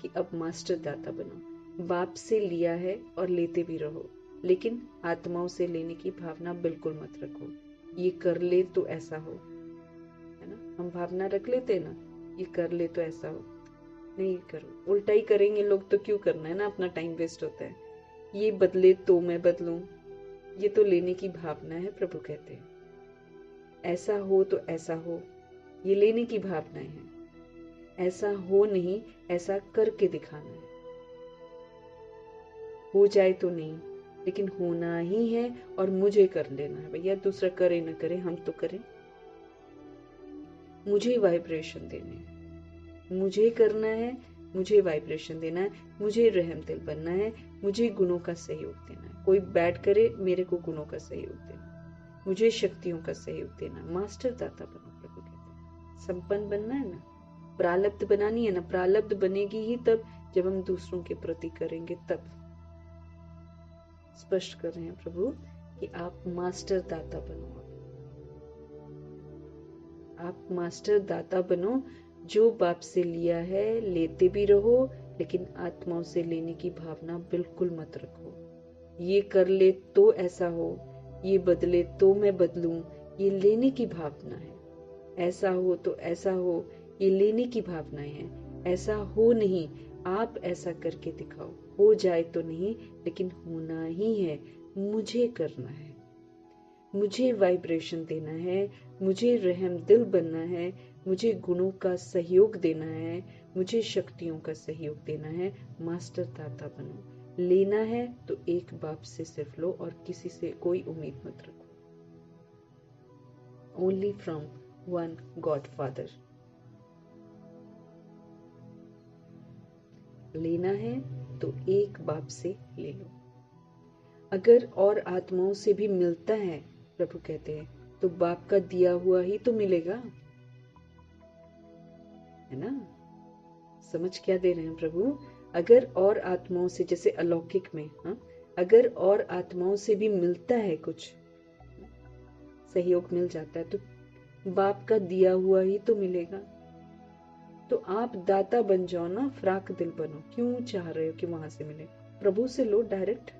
कि अब मास्टर दाता बनो। बाप से लिया है और लेते भी रहो, लेकिन आत्माओं से लेने की भावना बिल्कुल मत रखो। ये कर ले तो ऐसा हो, है ना, हम भावना रख लेते हैं ना, ये कर ले तो ऐसा हो। नहीं करो, उल्टा ही करेंगे लोग तो क्यों करना है ना, अपना टाइम वेस्ट होता है। ये बदले तो मैं बदलूं, ये तो लेने की भावना है। प्रभु कहते हैं ऐसा हो तो ऐसा हो, ये लेने की भावनाएं हैं। ऐसा हो नहीं, ऐसा करके दिखाना है। हो जाए तो नहीं, लेकिन होना ही है और मुझे कर लेना है। भैया दूसरा करे ना करे, हम तो करें। मुझे वाइब्रेशन देने हैं, मुझे करना है, मुझे वाइब्रेशन देना है, मुझे रहम दिल बनना है, मुझे गुणों का सहयोग देना है। कोई बैठ करे, मेरे को गुणों का सहयोग देना, मुझे शक्तियों का सहयोग देना। मास्टर दाता बनो, प्रभु कहते हैं। संपन्न बनना है ना, प्रारब्ध बनानी है ना। प्रारब्ध बनेगी ही तब जब हम दूसरों के प्रति करेंगे, तब। स्पष्ट कर रहे हैं प्रभु कि आप मास्टर दाता बनो। आप मास्टर दाता बनो, जो बाप से लिया है लेते भी रहो, लेकिन आत्माओं से लेने की भावना बिल्कुल मत रखो। ये कर ले तो ऐसा हो, ये बदले तो मैं बदलूं, ये लेने की भावना है। ऐसा हो तो ऐसा हो, ये लेने की भावनाएं हैं। ऐसा हो नहीं, आप ऐसा करके दिखाओ। हो जाए तो नहीं, लेकिन होना ही है। मुझे करना है, मुझे वाइब्रेशन देना है, मुझे रहम दिल बनना है, मुझे गुणों का सहयोग देना है, मुझे शक्तियों का सहयोग देना है। मास्टर दाता बनो। लेना है तो एक बाप से सिर्फ लो और किसी से कोई उम्मीद मत रखो। Only from one God father. लेना है तो एक बाप से ले लो। अगर और आत्माओं से भी मिलता है, प्रभु कहते हैं, तो बाप का दिया हुआ ही तो मिलेगा, है ना। समझ क्या दे रहे हैं प्रभु। अगर और आत्माओं से, जैसे अलौकिक में, हाँ, अगर और आत्माओं से भी मिलता है, कुछ सहयोग मिल जाता है, तो बाप का दिया हुआ ही तो मिलेगा। तो आप दाता बन जाओ ना, फ्राक दिल बनो। क्यों चाह रहे हो कि वहां से मिले, प्रभु से लो डायरेक्ट,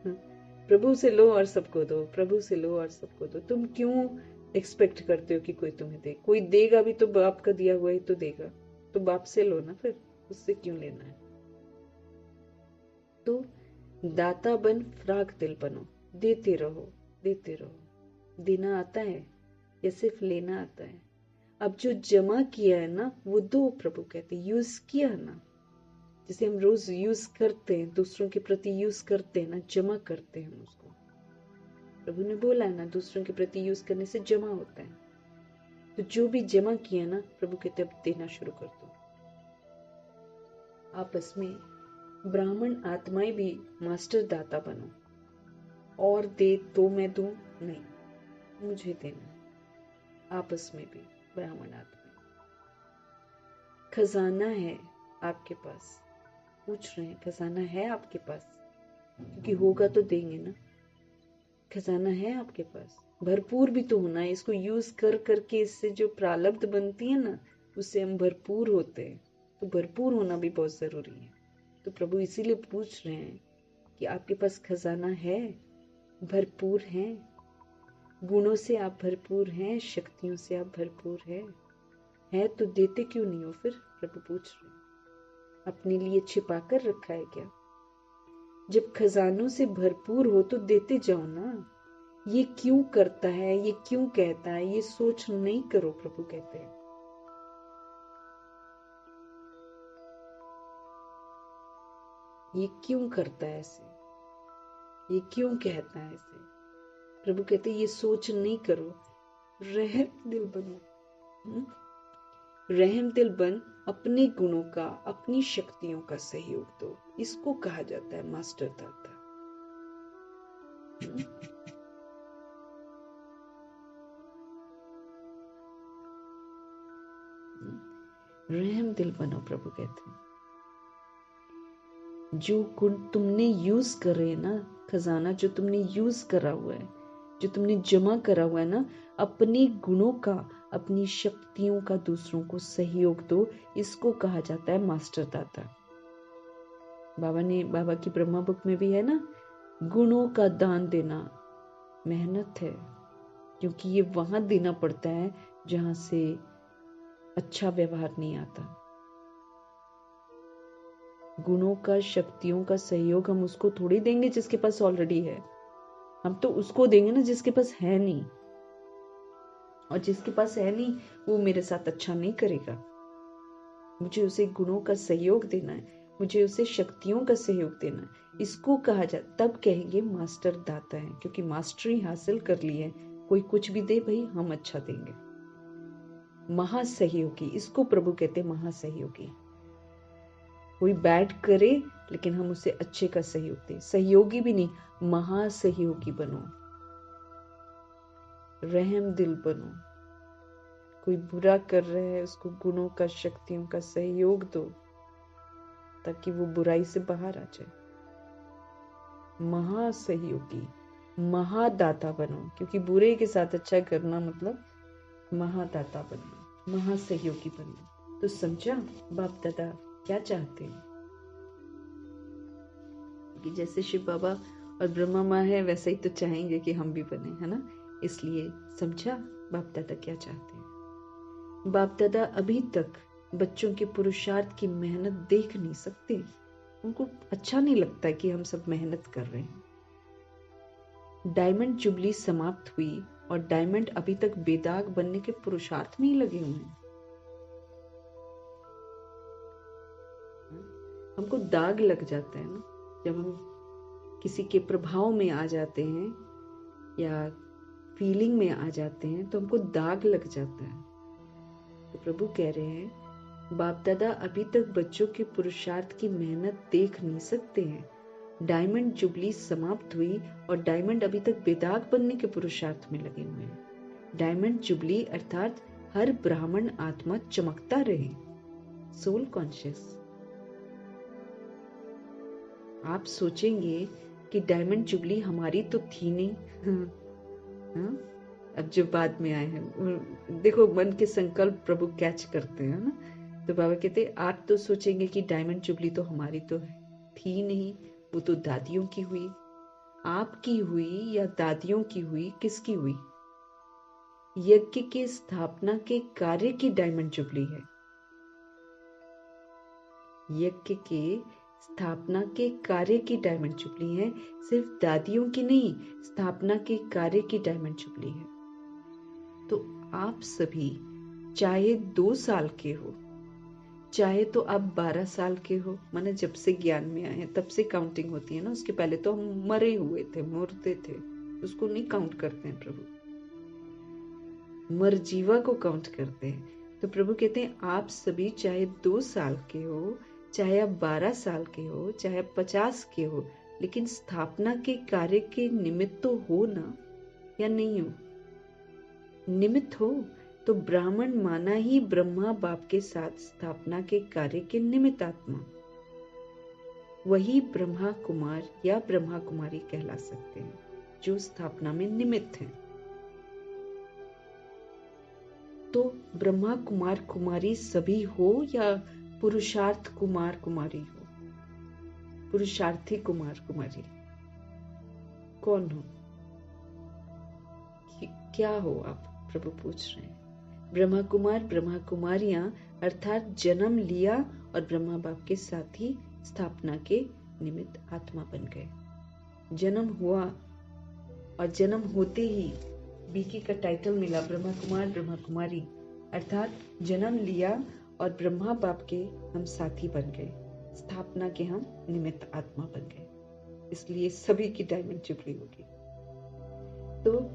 प्रभु से लो और सबको दो, प्रभु से लो और सबको दो। तुम क्यों एक्सपेक्ट करते हो कि कोई तुम्हें दे? कोई देगा भी तो बाप का दिया हुआ ही तो देगा, तो बाप से लो ना, फिर उससे क्यों लेना है? तो दाता बन, फ्राक दिल बनो, देते रहो, देते रहो। देना आता है या सिर्फ लेना आता है? अब जो जमा किया है ना वो दो, प्रभु कहते यूज किया ना, जिसे हम रोज यूज करते हैं, दूसरों के प्रति यूज करते हैं ना, जमा करते हैं हम उसको। प्रभु ने बोला है ना, दूसरों के प्रति यूज करने से जमा होता है। तो जो भी जमा किया ना, प्रभु कहते अब देना शुरू कर दो। आपस में ब्राह्मण आत्माएं भी मास्टर दाता बनो, और दे तो मैं दूं नहीं, मुझे देना। आपस में भी ब्राह्मण आत्माएं, खजाना है आपके पास, पूछ रहे हैं खजाना है आपके पास, क्योंकि होगा तो देंगे ना। खजाना है आपके पास, भरपूर भी तो होना है। इसको यूज कर करके इससे जो प्रारब्ध बनती है ना, उससे हम भरपूर होते हैं। तो भरपूर होना भी बहुत जरूरी है। तो प्रभु इसीलिए पूछ रहे हैं कि आपके पास खजाना है, भरपूर है, गुणों से आप भरपूर हैं, शक्तियों से आप भरपूर है तो देते क्यों नहीं हो फिर? प्रभु पूछ रहे हैं। अपने लिए छिपा कर रखा है क्या? जब खजानों से भरपूर हो तो देते जाओ ना। ये क्यों करता है, ये क्यों कहता है, ये सोच नहीं करो, प्रभु कहते हैं। ये क्यों करता है ऐसे, ये क्यों कहता है ऐसे? प्रभु कहते हैं ये सोच नहीं करो, रहम दिल बनो। रहम दिल बन, अपने गुणों का, अपनी शक्तियों का सहयोग दो। इसको कहा जाता है मास्टर दाता। रहम दिल बनो, प्रभु कहते हैं। जो गुण तुमने यूज कर रहे हैं ना, खजाना जो तुमने यूज करा हुआ है, जो तुमने जमा करा हुआ है ना, अपने गुणों का, अपनी शक्तियों का दूसरों को सहयोग दो। इसको कहा जाता है मास्टर दाता। बाबा की ब्रह्मा बुक में भी है ना, गुणों का दान देना मेहनत है, क्योंकि ये वहां देना पड़ता है जहां से अच्छा व्यवहार नहीं आता। गुणों का, शक्तियों का सहयोग हम उसको थोड़ी देंगे जिसके पास ऑलरेडी है। हम तो उसको देंगे ना जिसके पास है नहीं, और जिसके पास है नहीं वो मेरे साथ अच्छा नहीं करेगा। मुझे उसे गुणों का सहयोग देना है, मुझे उसे शक्तियों का सहयोग देना है। इसको कहा जाता, तब कहेंगे मास्टर दाता है, क्योंकि मास्टरी हासिल कर ली है। कोई कुछ भी दे भाई, हम अच्छा देंगे। महासहयोगी, इसको प्रभु कहते महासहयोगी। कोई बैड करे लेकिन हम उसे अच्छे का सहयोग दें। सहयोगी भी नहीं, महासहयोगी बनो, रहम दिल बनो। कोई बुरा कर रहा है उसको गुणों का, शक्तियों का सहयोग दो, ताकि वो बुराई से बाहर आ जाए। महासहयोगी, महादाता बनो, क्योंकि बुरे के साथ अच्छा करना मतलब महादाता बनना, महासहयोगी बनना। तो समझा बाप दादा क्या चाहते हैं? कि जैसे शिव बाबा और ब्रह्मा माँ है, वैसा ही तो चाहेंगे कि हम भी बने, है ना? इसलिए समझा बाप दादा क्या चाहते हैं। बाप दादा अभी तक बच्चों के पुरुषार्थ की मेहनत देख नहीं सकते। उनको अच्छा नहीं लगता कि हम सब मेहनत कर रहे हैं। डायमंड जुबली समाप्त हुई और डायमंड अभी तक बेदाग बनने के पुरुषार्थ में ही लगे हुए हैं। हमको दाग लग जाता है ना, जब हम किसी के प्रभाव में आ जाते हैं या फीलिंग में आ जाते हैं, तो हमको दाग लग जाता है। तो प्रभु कह रहे हैं बाप दादा अभी तक बच्चों के पुरुषार्थ की मेहनत देख नहीं सकते हैं। डायमंड जुबली समाप्त हुई और डायमंड अभी तक बेदाग बनने के पुरुषार्थ में लगे हुए हैं। डायमंड जुबली अर्थात हर ब्राह्मण आत्मा चमकता रहे, सोल कॉन्शियस। आप सोचेंगे कि डायमंड जुबली हमारी तो थी नहीं। हाँ? अब जो बाद में आए हैं, देखो मन के संकल्प प्रभु कैच करते हैं ना। तो बाबा कहते आप तो सोचेंगे कि डायमंड जुबली तो हमारी तो थी नहीं, वो तो दादियों की हुई। आपकी हुई या दादियों की हुई, किसकी हुई? यज्ञ के स्थापना के कार्य की डायमंड जुबली है। यज्ञ के स्थापना के कार्य की डायमंड जुबली है, सिर्फ दादियों की नहीं, स्थापना के कार्य की डायमंड जुबली है। तो आप सभी चाहे 2 साल के हो, चाहे तो आप 12 साल के हो, माने जब से ज्ञान में आए हैं तब से काउंटिंग होती है ना, उसके पहले तो हम मरे हुए थे, मुर्दे थे, उसको नहीं काउंट करते हैं प्रभु, मरजीवा को काउंट करते हैं। तो प्रभु कहते हैं आप सभी चाहे 2 साल के हो, चाहे आप 12 साल के हो, चाहे आप 50 के हो, लेकिन स्थापना के कार्य के निमित्त तो हो ना, या नहीं हो? निमित्त हो। तो ब्राह्मण माना ही ब्रह्मा बाप के साथ स्थापना के कार्य के निमित्त आत्मा, वही ब्रह्मा कुमार या ब्रह्मा कुमारी कहला सकते हैं, जो स्थापना में निमित्त हैं। तो ब्रह्मा कुमार कुमारी सभी हो या पुरुषार्थ कुमार कुमारी हो, पुरुषार्थी कुमार कुमारी, कौन हो? क्या हो आप? प्रभु पूछ रहे हैं। ब्रह्मा कुमार ब्रह्मा कुमारियां अर्थात जन्म लिया और ब्रह्मा बाप के साथ ही स्थापना के निमित्त आत्मा बन गए। जन्म हुआ और जन्म होते ही बीके का टाइटल मिला ब्रह्मा कुमार ब्रह्मा कुमारी, अर्थात जन्म लिया और ब्रह्मा बाप के हम साथी बन गए, स्थापना के हम निमित्त आत्मा बन गए, इसलिए सभी की डायमंड जुबली होगी। तो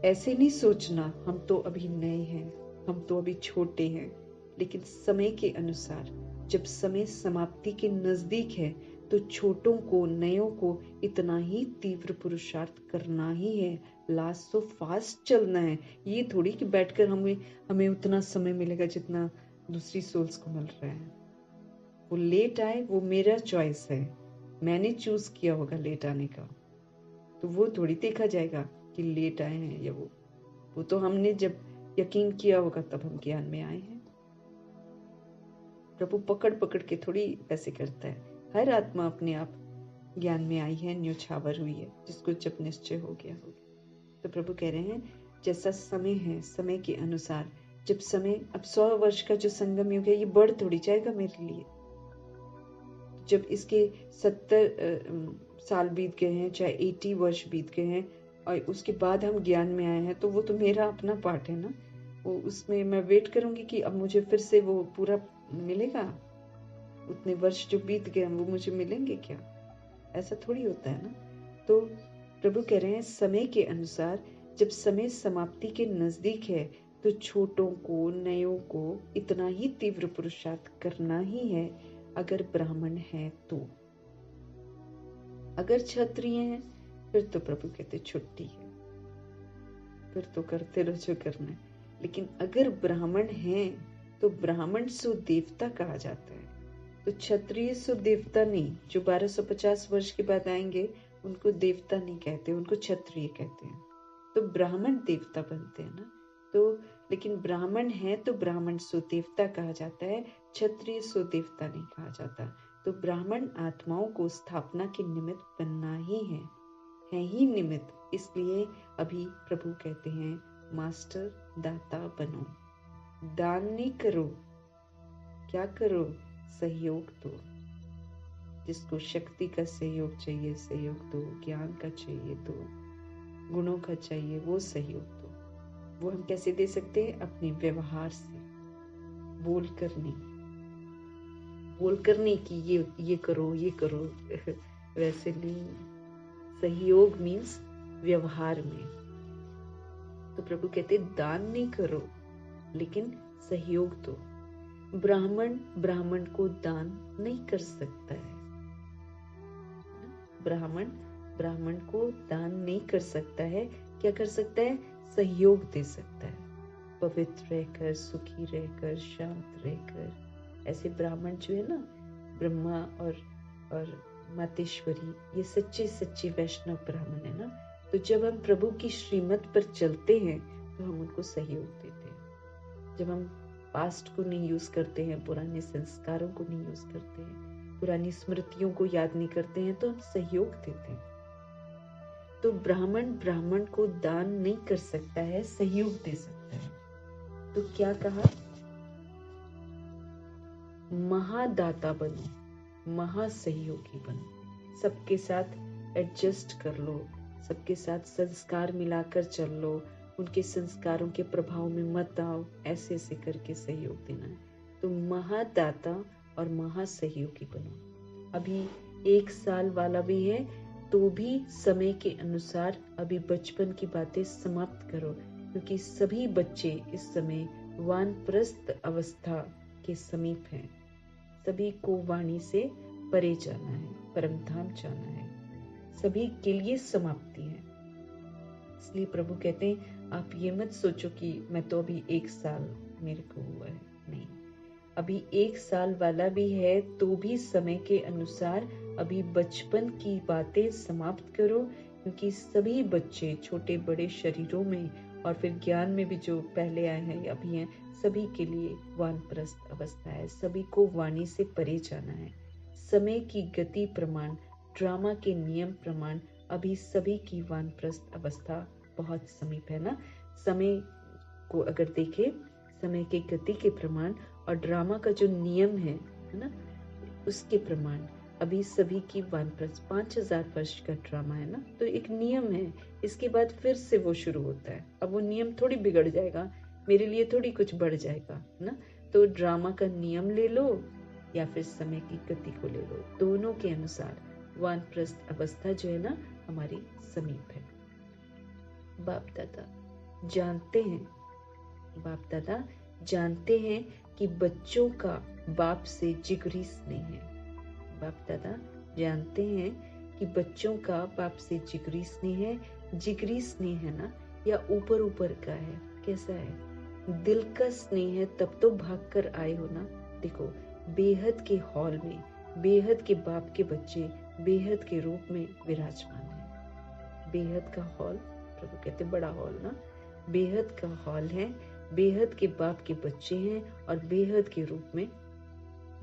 ऐसे नहीं सोचना हम तो अभी नए हैं, हम तो अभी छोटे हैं, लेकिन समय के अनुसार जब समय समाप्ति के नजदीक है तो छोटों को, नयों को इतना ही तीव्र पुरुषार्थ करना ही है, लास्ट सो फास्ट चलना है। ये थोड़ी कि बैठकर हमें उतना समय मिलेगा जितना दूसरी सोल्स को मिल रहा है। वो लेट आए वो मेरा चॉइस है, मैंने चूज किया होगा लेट आने का, तो वो थोड़ी देखा जाएगा कि लेट आए हैं या वो तो हमने जब यकीन किया होगा तब हम ज्ञान में आए हैं। प्रभु पकड़ पकड़ के थोड़ी ऐसे करता है, हर आत्मा अपने आप ज्ञान में आई है, न्योछावर हुई है, जिसको जब निश्चय हो गया होगा। तो प्रभु कह रहे हैं जैसा समय है, समय के अनुसार जब समय, अब 100 वर्ष का जो संगम युग है ये बढ़ थोड़ी जाएगा मेरे लिए। जब इसके 70 साल बीत गए हैं, चाहे 80 वर्ष बीत गए हैं और उसके बाद हम ज्ञान में आए हैं, तो वो तो मेरा अपना पार्ट है ना, वो उसमें मैं वेट करूंगी कि अब मुझे फिर से वो पूरा मिलेगा, उतने वर्ष जो बीत गए वो मुझे मिलेंगे क्या? ऐसा थोड़ी होता है ना। तो प्रभु कह रहे हैं समय के अनुसार जब समय समाप्ति के नजदीक है तो छोटों को, नयों को इतना ही तीव्र पुरुषार्थ करना ही है, अगर ब्राह्मण है तो। अगर क्षत्रिय हैं फिर तो प्रभु कहते छुट्टी है, फिर तो करते रहो जो करना है। लेकिन अगर ब्राह्मण हैं तो ब्राह्मण सो देवता कहा जाता है, तो क्षत्रिय सो देवता नहीं। जो 1250 वर्ष के बाद आएंगे उनको देवता नहीं कहते, उनको क्षत्रिय कहते हैं। तो ब्राह्मण देवता बनते हैं ना। तो लेकिन ब्राह्मण है तो ब्राह्मण सो देवता कहा जाता है, क्षत्रिय सो देवता नहीं कहा जाता। तो ब्राह्मण आत्माओं को स्थापना के निमित्त बनना ही है ही निमित्त। इसलिए अभी प्रभु कहते हैं मास्टर दाता बनो, दान नहीं करो, क्या करो? सहयोग दो। जिसको शक्ति का सहयोग चाहिए सहयोग दो, ज्ञान का चाहिए दो, गुणों का चाहिए वो सहयोग दो। वो हम कैसे दे सकते हैं? अपने व्यवहार से, बोलकर नहीं कि ये करो ये करो वैसे नहीं। सहयोग मीन्स व्यवहार में। तो प्रभु कहते दान नहीं करो लेकिन सहयोग दो। ब्राह्मण को दान नहीं कर सकता है, ब्राह्मण को दान नहीं कर सकता है। क्या कर सकता है? सहयोग दे सकता है, पवित्र रहकर, सुखी रहकर, शांत रहकर। ऐसे ब्राह्मण जो है ना, ब्रह्मा और मातेश्वरी, ये सच्चे वैष्णव ब्राह्मण है ना। तो जब हम प्रभु की श्रीमत पर चलते हैं तो हम उनको सहयोग देते हैं। जब हम पास्ट को नहीं यूज करते हैं, पुराने संस्कारों को नहीं यूज करते हैं, पुरानी स्मृतियों को याद नहीं करते हैं तो हम सहयोग देते हैं। तो ब्राह्मण को दान नहीं कर सकता है, सहयोग दे सकता है। तो क्या कहा, महादाता बनो, महासहयोगी बनो, सबके साथ एडजस्ट कर लो, सबके साथ संस्कार मिलाकर चल लो, उनके संस्कारों के प्रभाव में मत आओ, ऐसे ऐसे करके सहयोग देना है। तो महादाता और महासहयोगी बनो। अभी 1 साल वाला भी है तो भी समय के अनुसार अभी बचपन की बातें समाप्त करो, क्योंकि सभी बच्चे इस समय वानप्रस्थ अवस्था के समीप हैं। सभी को वाणी से परे जाना है, परमधाम जाना है, सभी के लिए समाप्ति है। इसलिए प्रभु कहते हैं आप ये मत सोचो कि मैं तो अभी 1 साल मेरे को हुआ है, नहीं, अभी 1 साल वाला भी है तो भी समय के अनुसार अभी बचपन की बातें समाप्त करो, क्योंकि सभी बच्चे छोटे बड़े शरीरों में और फिर ज्ञान में भी जो पहले आए हैं अभी हैं, सभी के लिए वानप्रस्थ अवस्था है, सभी को वाणी से परे जाना है। समय की गति प्रमाण, ड्रामा के नियम प्रमाण अभी सभी की वानप्रस्थ अवस्था बहुत समीप है ना। समय को अगर देखें, समय के गति के प्रमाण और ड्रामा का जो नियम है ना, उसके प्रमाण अभी सभी की वानप्रस्थ 5000 वर्ष का ड्रामा है ना, तो एक नियम है, इसके बाद फिर से वो शुरू होता है। अब वो नियम थोड़ी बिगड़ जाएगा, मेरे लिए थोड़ी कुछ बढ़ जाएगा ना। तो ड्रामा का नियम ले लो या फिर समय की गति को ले लो, दोनों के अनुसार वानप्रस्थ अवस्था जो है ना हमारी समीप है। बाप दादा जानते हैं, बाप दादा जानते हैं कि बच्चों का बाप से जिगरी स्नेह है। बाप दादा जानते हैं कि बच्चों का बाप से जिगरी स्नेह है। जिगरी स्नेह है ना, या ऊपर ऊपर का है, कैसा है, दिल का स्नेह है, तब तो भाग कर आए हो ना। देखो, बेहद के हॉल में बेहद के बाप के बच्चे बेहद के रूप में विराजमान है। बेहद का हॉल, प्रभु कहते बड़ा हॉल ना, बेहद का हॉल है, बेहद के बाप के बच्चे हैं और बेहद के रूप में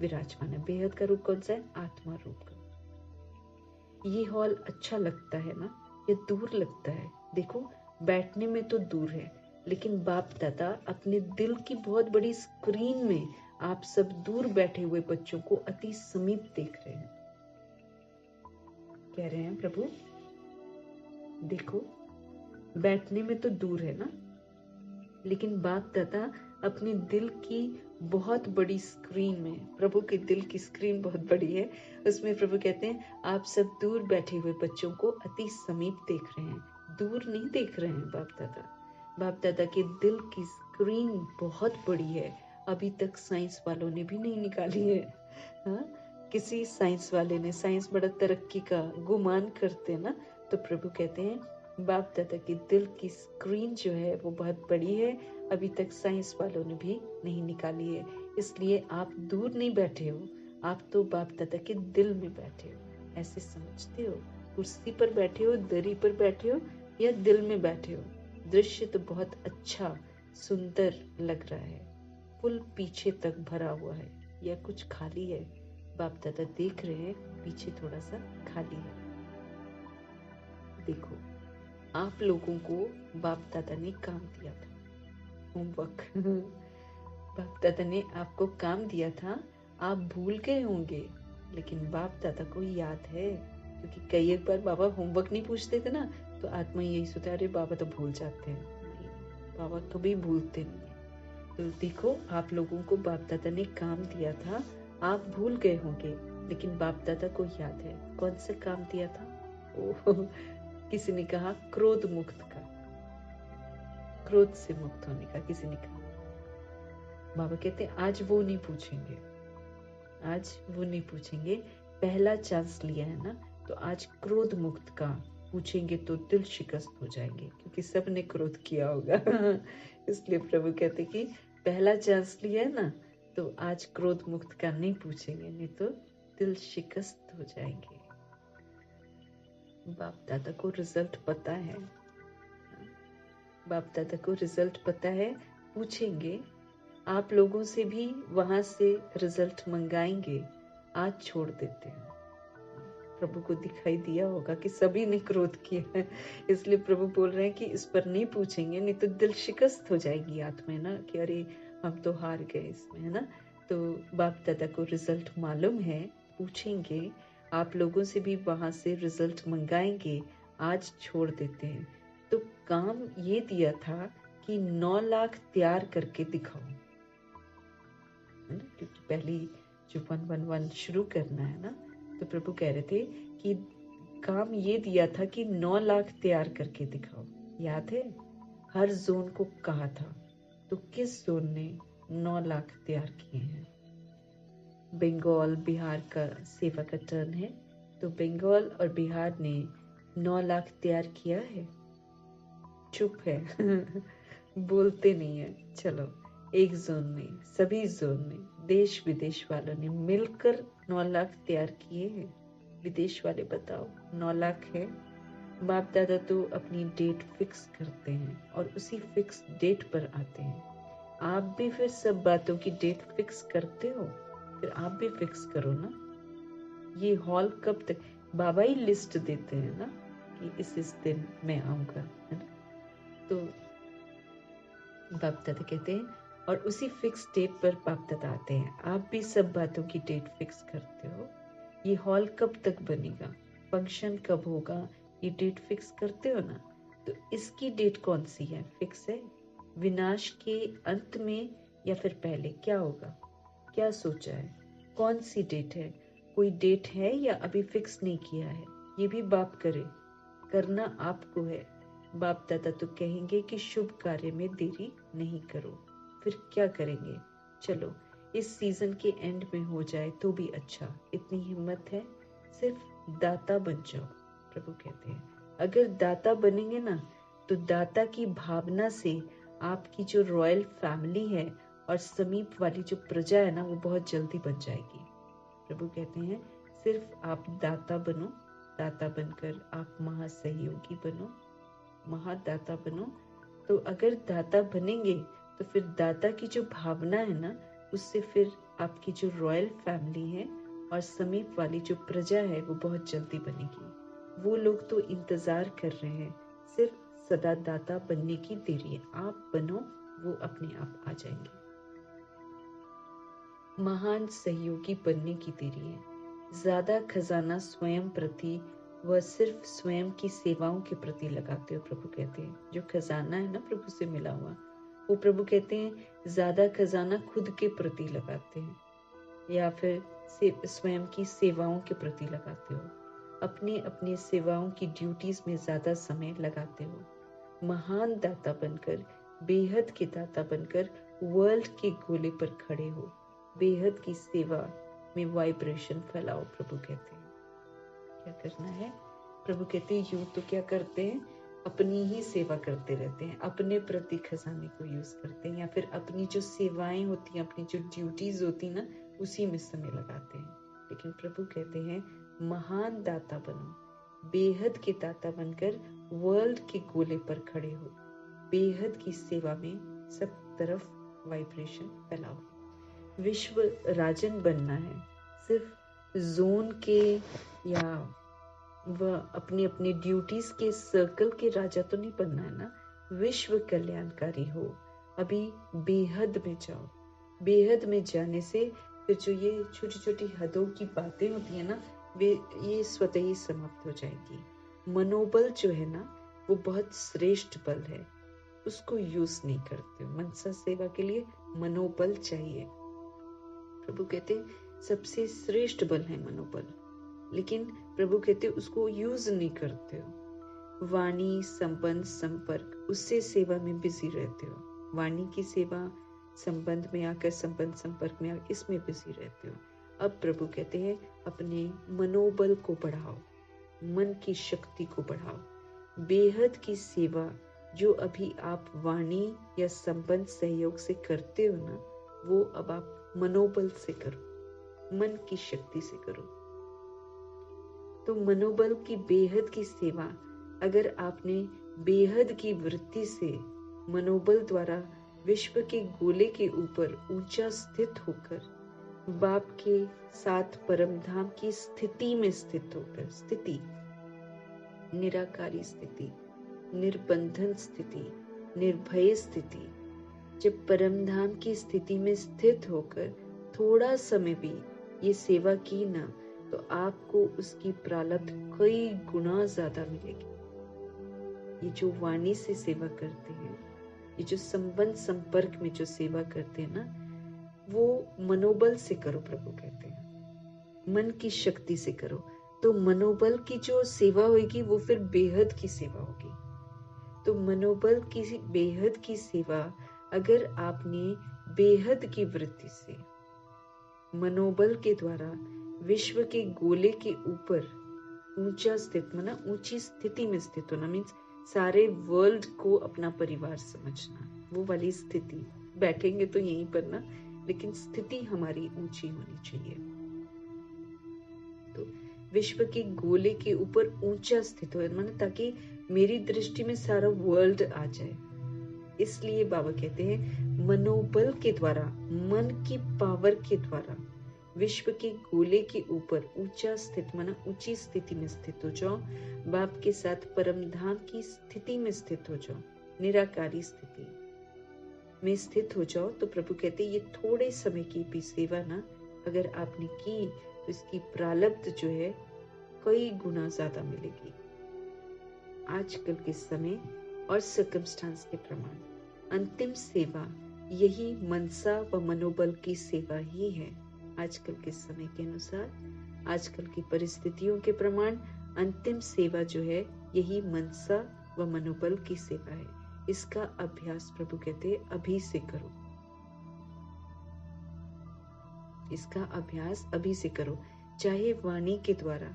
विराजमान है। बेहद का रूप कौन सा है, आत्मा रूप का। ये हॉल अच्छा लगता है ना, ये दूर लगता है, देखो बैठने में तो दूर है, लेकिन बाप दादा अपने दिल की बहुत बड़ी स्क्रीन में आप सब दूर बैठे हुए बच्चों को अति समीप देख रहे हैं। कह रहे हैं प्रभु देखो बैठने में तो दूर है ना, लेकिन बाप दादा अपने दिल की बहुत बड़ी स्क्रीन में, प्रभु के दिल की स्क्रीन बहुत बड़ी है, उसमें प्रभु कहते हैं आप सब दूर बैठे हुए बच्चों को अति समीप देख रहे हैं, दूर नहीं देख रहे हैं। बाप दादा, बाप दादा के दिल की स्क्रीन बहुत बड़ी है, अभी तक साइंस वालों ने भी नहीं निकाली है। हाँ, किसी साइंस वाले ने, साइंस बड़ा तरक्की का गुमान करते ना, तो प्रभु कहते हैं बाप दादा की दिल की स्क्रीन जो है वो बहुत बड़ी है, अभी तक साइंस वालों ने भी नहीं निकाली है। इसलिए आप दूर नहीं बैठे हो, आप तो बाप दादा के दिल में बैठे हो। ऐसे समझते हो, कुर्सी पर बैठे हो, दरी पर बैठे हो या दिल में बैठे हो। दृश्य तो बहुत अच्छा सुंदर लग रहा है, पुल पीछे तक भरा हुआ है या कुछ खाली है। बाप दादा देख रहे हैं पीछे थोड़ा सा खाली है। देखो, आप लोगों को बाप दादा ने काम दिया था, होमवर्क। बाप दादा ने आपको काम दिया था, आप भूल गए होंगे, लेकिन बाप दादा को याद है, क्योंकि कई एक बार बाबा होमवर्क नहीं पूछते थे ना, तो आत्मा यही सोचता है अरे बाबा तो भूल जाते हैं। नहीं, बाबा कभी भूलते नहीं है। तो देखो, आप लोगों को बाप दादा ने काम दिया था, आप भूल गए होंगे, लेकिन बाप दादा को याद है। कौन सा काम दिया था? ओह, किसी ने कहा क्रोध मुक्त का, क्रोध से मुक्त होने का किसी ने कहा। बाबा कहते आज वो नहीं पूछेंगे, आज वो नहीं पूछेंगे, पहला चांस लिया है ना, तो आज क्रोध मुक्त का पूछेंगे तो दिल शिकस्त हो जाएंगे, क्योंकि सब ने क्रोध किया होगा। इसलिए प्रभु कहते कि पहला चांस लिया है ना, तो आज क्रोध मुक्त का नहीं पूछेंगे, नहीं तो दिल शिकस्त हो जाएंगे। बाप दादा को रिजल्ट पता है, बाप दादा को रिजल्ट पता है, पूछेंगे, आप लोगों से भी वहां से रिजल्ट मंगाएंगे, आज छोड़ देते हैं। प्रभु को दिखाई दिया होगा कि सभी ने क्रोध किया है, इसलिए प्रभु बोल रहे हैं कि इस पर नहीं पूछेंगे, नहीं तो दिल शिकस्त हो जाएगी आत्मा, ना कि अरे हम तो हार गए इसमें, है ना। तो बाप दादा को रिजल्ट मालूम है, पूछेंगे, आप लोगों से भी वहां से रिजल्ट मंगाएंगे, आज छोड़ देते हैं। तो काम ये दिया था कि 9 लाख तैयार करके दिखाओ, है ना, क्योंकि पहली जो 111 शुरू करना है ना, तो प्रभु कह रहे थे कि काम ये दिया था कि 9 लाख तैयार करके दिखाओ। याद है, हर जोन को कहा था, तो किस जोन ने 9 लाख तैयार किए हैं? बंगाल बिहार का सेवा का टर्न है, तो बंगाल और बिहार ने 9 लाख तैयार किया है। चुप है बोलते नहीं है। चलो, एक जोन में, सभी जोन में देश विदेश वालों ने मिलकर 9 लाख तैयार किए हैं। विदेश वाले बताओ, 9 लाख है। बाप दादा तो अपनी डेट फिक्स करते हैं और उसी फिक्स डेट पर आते हैं। आप भी फिर सब बातों की डेट फिक्स करते हो, फिर आप भी फिक्स करो ना। ये हॉल कब तक, बाबा ही लिस्ट देते हैं ना कि इस दिन मैं आऊंगा, है ना। तो बाप दादा कहते हैं और उसी फिक्स डेट पर बाप दादा आते हैं। आप भी सब बातों की डेट फिक्स करते हो। ये हॉल कब तक बनेगा, फंक्शन कब होगा, ये डेट फिक्स करते हो ना। तो इसकी डेट कौन सी है, फिक्स है? विनाश के अंत में या फिर पहले क्या होगा, क्या सोचा है, कौन सी डेट है? कोई डेट है या अभी फिक्स नहीं किया है? ये भी बाप करे, करना आपको है। बाप दादा तो कहेंगे कि शुभ कार्य में देरी नहीं करो। फिर क्या करेंगे? चलो, इस सीजन के एंड में हो जाए तो भी अच्छा। इतनी हिम्मत है, सिर्फ दाता बन जाओ। प्रभु कहते हैं अगर दाता बनेंगे ना, तो दाता की भावना से आपकी जो रॉयल फैमिली है और समीप वाली जो प्रजा है ना, वो बहुत जल्दी बन जाएगी। प्रभु कहते हैं सिर्फ आप दाता बनो, दाता बनकर आप महासहयोगी बनो, महादाता बनो। तो अगर दाता बनेंगे तो फिर दाता की जो भावना है ना, उससे फिर आपकी जो रॉयल फैमिली है और समीप वाली जो प्रजा है वो बहुत जल्दी बनेगी। वो लोग तो इंतजार कर रहे हैं, सिर्फ सदा दाता बनने की देरी है। आप बनो, वो अपने आप आ जाएंगे। महान सहयोगी बनने की देरी है। ज्यादा खजाना स्वयं प्रति व सिर्फ स्वयं की सेवाओं के प्रति लगाते हो। प्रभु कहते हैं जो खजाना है ना प्रभु से मिला हुआ, वो प्रभु कहते हैं ज्यादा खजाना खुद के प्रति लगाते हैं या फिर स्वयं की सेवाओं के प्रति लगाते हो। अपने अपने सेवाओं की ड्यूटीज में ज्यादा समय लगाते हो। महान दाता बनकर, बेहद के दाता बनकर वर्ल्ड के गोले पर खड़े हो। बेहद की सेवा में वाइब्रेशन फैलाओ। प्रभु कहते हैं क्या करना है? प्रभु कहते हैं यूं तो क्या करते हैं, अपनी ही सेवा करते रहते हैं, अपने प्रति खजाने को यूज करते हैं या फिर अपनी जो सेवाएं होती हैं, अपनी जो ड्यूटीज होती ना, उसी में समय लगाते हैं। लेकिन प्रभु कहते हैं महान दाता बनो, बेहद के दाता बनकर वर्ल्ड के गोले पर खड़े हो। बेहद की सेवा में सब तरफ वाइब्रेशन फैलाओ। विश्व राजन बनना है, सिर्फ जोन के या वह अपनी अपनी ड्यूटीज के सर्कल के राजा तो नहीं बनना है ना। विश्व कल्याणकारी हो। अभी बेहद में जाओ। बेहद में जाने से फिर जो ये छोटी छोटी हदों की बातें होती है ना, वे ये स्वतः ही समाप्त हो जाएगी। मनोबल जो है ना, वो बहुत श्रेष्ठ बल है, उसको यूज नहीं करते हो। मनसा सेवा के लिए मनोबल चाहिए। प्रभु कहते सबसे श्रेष्ठ बल है मनोबल, लेकिन प्रभु कहते उसको यूज नहीं करते हो। वाणी संबंध संपर्क, उससे सेवा में बिजी रहते हो। वाणी की सेवा संबंध में आकर, संबंध संपर्क में आकर इसमें बिजी रहते हो। अब प्रभु कहते हैं अपने मनोबल को बढ़ाओ, मन की शक्ति को बढ़ाओ। बेहद की सेवा जो अभी आप वाणी या संबंध सहयोग से करते हो ना, वो अब आप मनोबल से करो, मन की शक्ति से करो। तो मनोबल की बेहद की सेवा, अगर आपने बेहद की वृत्ति से मनोबल द्वारा विश्व के गोले के ऊपर ऊंचा स्थित होकर बाप के साथ परम धाम की स्थिति में स्थित होकर, स्थिति, निराकारी स्थिति, निर्बंधन स्थिति, निर्भय स्थिति, जब परम धाम की स्थिति में स्थित होकर थोड़ा समय भी ये सेवा की ना, तो आपको उसकी प्रारब्ध कई गुना ज्यादा मिलेगी। ये जो वाणी से सेवा करते हैं, ये जो संबंध संपर्क में जो सेवा करते हैं ना, वो मनोबल से करो। प्रभु कहते हैं मन की शक्ति से करो, तो मनोबल की जो सेवा होगी वो फिर बेहद की सेवा होगी। तो मनोबल की बेहद की सेवा अगर आपने बेहद की वृत्ति से मनोबल के द्वारा विश्व के गोले के ऊपर ऊंचा स्थित, माना ऊंची स्थिति में स्थित होना, मीन्स सारे वर्ल्ड को अपना परिवार समझना, वो वाली स्थिति। बैठेंगे तो यहीं पर ना, लेकिन स्थिति हमारी ऊंची होनी चाहिए। तो विश्व के गोले के ऊपर ऊंचा स्थित हो, माना ताकि मेरी दृष्टि में सारा वर्ल्ड आ जाए। इसलिए बाबा कहते हैं मनोबल के द्वारा, मन की पावर के द्वारा विश्व के गोले के ऊपर ऊंचा स्थित, माना ऊंची स्थिति में स्थित हो जाओ। बाप के साथ परम धाम की स्थिति में स्थित हो जाओ, निराकारी स्थिति में स्थित हो जाओ। तो प्रभु कहते ये थोड़े समय की भी सेवा ना अगर आपने की, तो इसकी प्रारब्ध जो है कई गुना ज्यादा मिलेगी। आजकल के समय और सर्कमस्टांस के प्रमाण अंतिम सेवा यही मनसा व मनोबल की सेवा ही है। आजकल के समय के अनुसार, आजकल की परिस्थितियों के प्रमाण अंतिम सेवा जो है यही मनसा व मनोबल की सेवा है। इसका अभ्यास प्रभु कहते हैं अभी से करो, इसका अभ्यास अभी से करो, चाहे वाणी के द्वारा,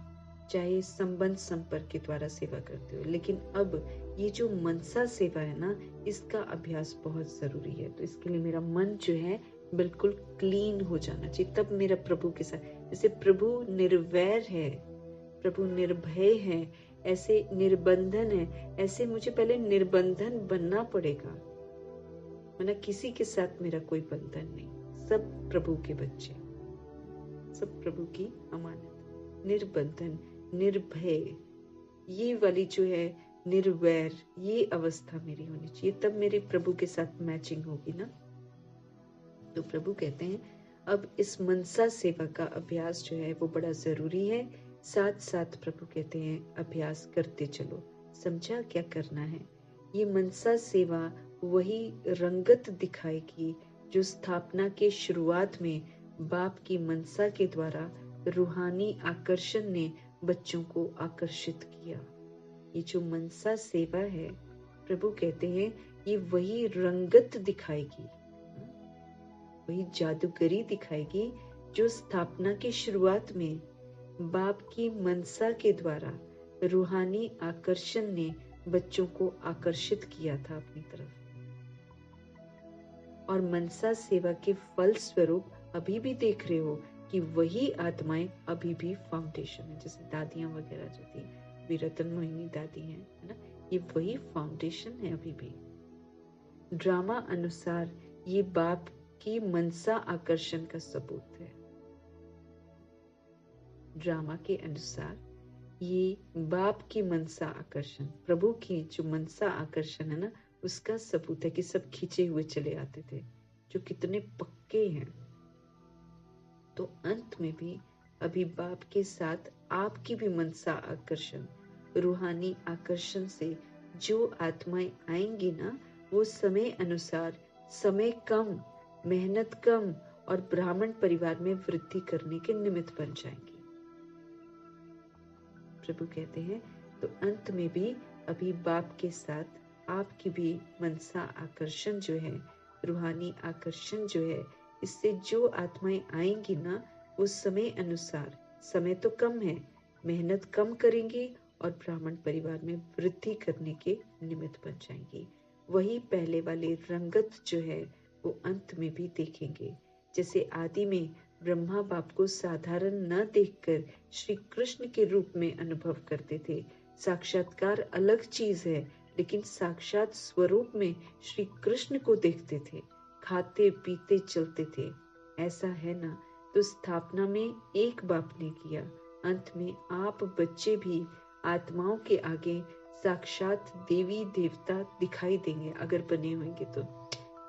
चाहे संबंध संपर्क के द्वारा सेवा करते हो। लेकिन अब ये जो मनसा सेवा है ना, इसका अभ्यास बहुत जरूरी है। तो इसके लिए मेरा मन जो है बिल्कुल क्लीन हो जाना चाहिए, तब मेरा प्रभु के साथ, जैसे प्रभु निर्वैर है, प्रभु निर्भय है, ऐसे निर्बंधन है, ऐसे मुझे पहले निर्बंधन बनना पड़ेगा। वरना किसी के साथ मेरा कोई बंधन नहीं, सब प्रभु के बच्चे, सब प्रभु की अमानत। निर्बंधन, निर्भय, ये वाली जो है निर्वैर, ये अवस्था मेरी होनी चाहिए, तब मेरे प्रभु के साथ मैचिंग होगी ना। तो प्रभु कहते हैं अब इस मनसा सेवा का अभ्यास जो है वो बड़ा जरूरी है। साथ साथ प्रभु कहते हैं अभ्यास करते चलो। समझा क्या करना है? ये मनसा सेवा वही रंगत दिखाएगी जो स्थापना के शुरुआत में बाप की मनसा के द्वारा रूहानी आकर्षण ने बच्चों को आकर्षित किया। ये जो मनसा सेवा है, प्रभु कहते हैं ये वही रंगत दिखाएगी, वही जादूगरी दिखाएगी जो स्थापना की शुरुआत में बाप की मनसा के द्वारा रूहानी आकर्षण ने बच्चों को आकर्षित किया था अपनी तरफ। और मनसा सेवा के फल स्वरूप अभी भी देख रहे हो कि वही आत्माएं अभी भी फाउंडेशन है। जैसे दादियां वगैरह जो थी, वीरतन मोहिनी दादी हैं, है ना, ये वही फाउंडेशन है अभी भी। ड्रामा अनुसार ये बाप की मनसा आकर्षण का सबूत है। ड्रामा के अनुसार ये बाप की मनसा आकर्षण, प्रभु की जो मनसा आकर्षण है ना, उसका सबूत है कि सब खींचे हुए चले आते थे, जो कितने पक्के हैं। तो अंत में भी अभी बाप के साथ आपकी भी मनसा आकर्षण, रूहानी आकर्षण से जो आत्माएं आएंगी ना, वो समय अनुसार समय कम, मेहनत कम और ब्राह्मण परिवार में वृद्धि करने के निमित्त बन जाएंगी। प्रभु कहते हैं तो अंत में भी अभी बाप के साथ आपकी भी मनसा आकर्षण जो है, रूहानी आकर्षण जो है, इससे जो आत्माएं आएंगी ना, वो समय अनुसार, समय तो कम है, मेहनत कम करेंगी और ब्राह्मण परिवार में वृद्धि करने के निमित्त बन जाएंगी। वही पहले वाले रंगत जो है वो अंत में भी देखेंगे। जैसे आदि में ब्रह्मा बाप को साधारण न देखकर श्री कृष्ण के रूप में अनुभव करते थे। साक्षात्कार अलग चीज है, लेकिन साक्षात स्वरूप में श्री कृष्ण को देखते थे, खाते पीते चलते थे। ऐसा है ना, तो तो स्थापना में एक बाप ने किया, अंत में आप बच्चे भी आत्माओं के आगे साक्षात देवी देवता दिखाई देंगे। अगर बने होंगे तो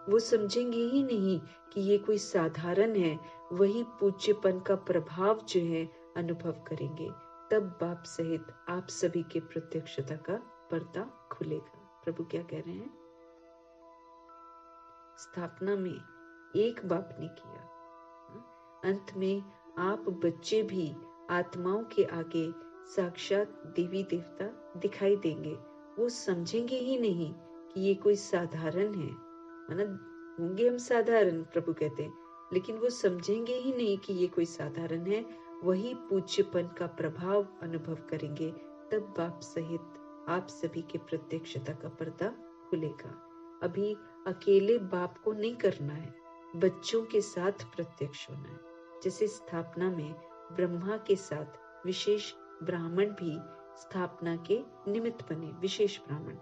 वो समझेंगे ही नहीं कि ये कोई साधारण है, वही पूज्यपन का प्रभाव जो है अनुभव करेंगे। तब बाप सहित आप सभी के प्रत्यक्षता का पर्दा खुलेगा। प्रभु क्या कह रहे हैं? स्थापना में एक बाप ने किया, अंत में आप बच्चे भी आत्माओं के आगे साक्षात देवी देवता दिखाई देंगे। वो समझेंगे ही नहीं कि ये कोई साधारण है, मतलब होंगे हम साधारण, प्रभु कहते हैं, लेकिन वो समझेंगे ही नहीं कि ये कोई साधारण है, वही पूज्यपन का प्रभाव अनुभव करेंगे। तब बाप सहित आप सभी के प्रत्यक्षता का पर्दा खुलेगा। अभी अकेले बाप को नहीं करना है, बच्चों के साथ प्रत्यक्ष होना है। जैसे स्थापना में ब्रह्मा के साथ विशेष ब्राह्मण भी स्थापना के निमित्त बने, विशेष ब्राह्मण,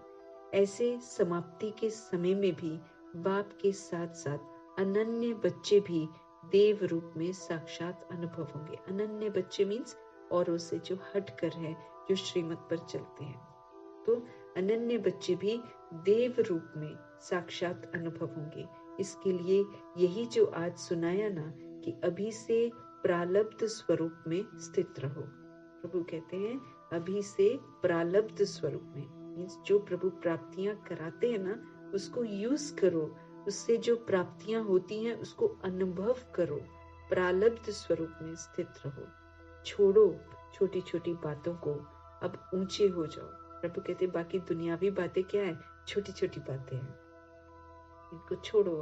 ऐसे समाप्ति के समय में भी बाप के साथ साथ अनन्य बच्चे भी देव रूप में साक्षात अनुभव होंगे। अनन्य बच्चे मीन्स औरों से जो हट कर है, जो श्रीमत पर चलते हैं। तो अनन्य बच्चे भी देव रूप में साक्षात अनुभव होंगे। इसके लिए यही जो आज सुनाया ना कि अभी से प्रालब्ध स्वरूप में स्थित रहो। प्रभु कहते हैं अभी से प्रालब्ध स्वरूप में, मीन्स जो प्रभु प्राप्तियां कराते हैं ना उसको यूज करो, उससे जो प्राप्तियां होती हैं उसको अनुभव करो। प्रालब्ध स्वरूप में स्थित रहो, छोड़ो छोटी छोटी बातों को, अब ऊंचे हो जाओ। प्रभु कहते बाकी दुनियावी बातें क्या है, छोटी छोटी बातें हैं, इनको छोड़ो,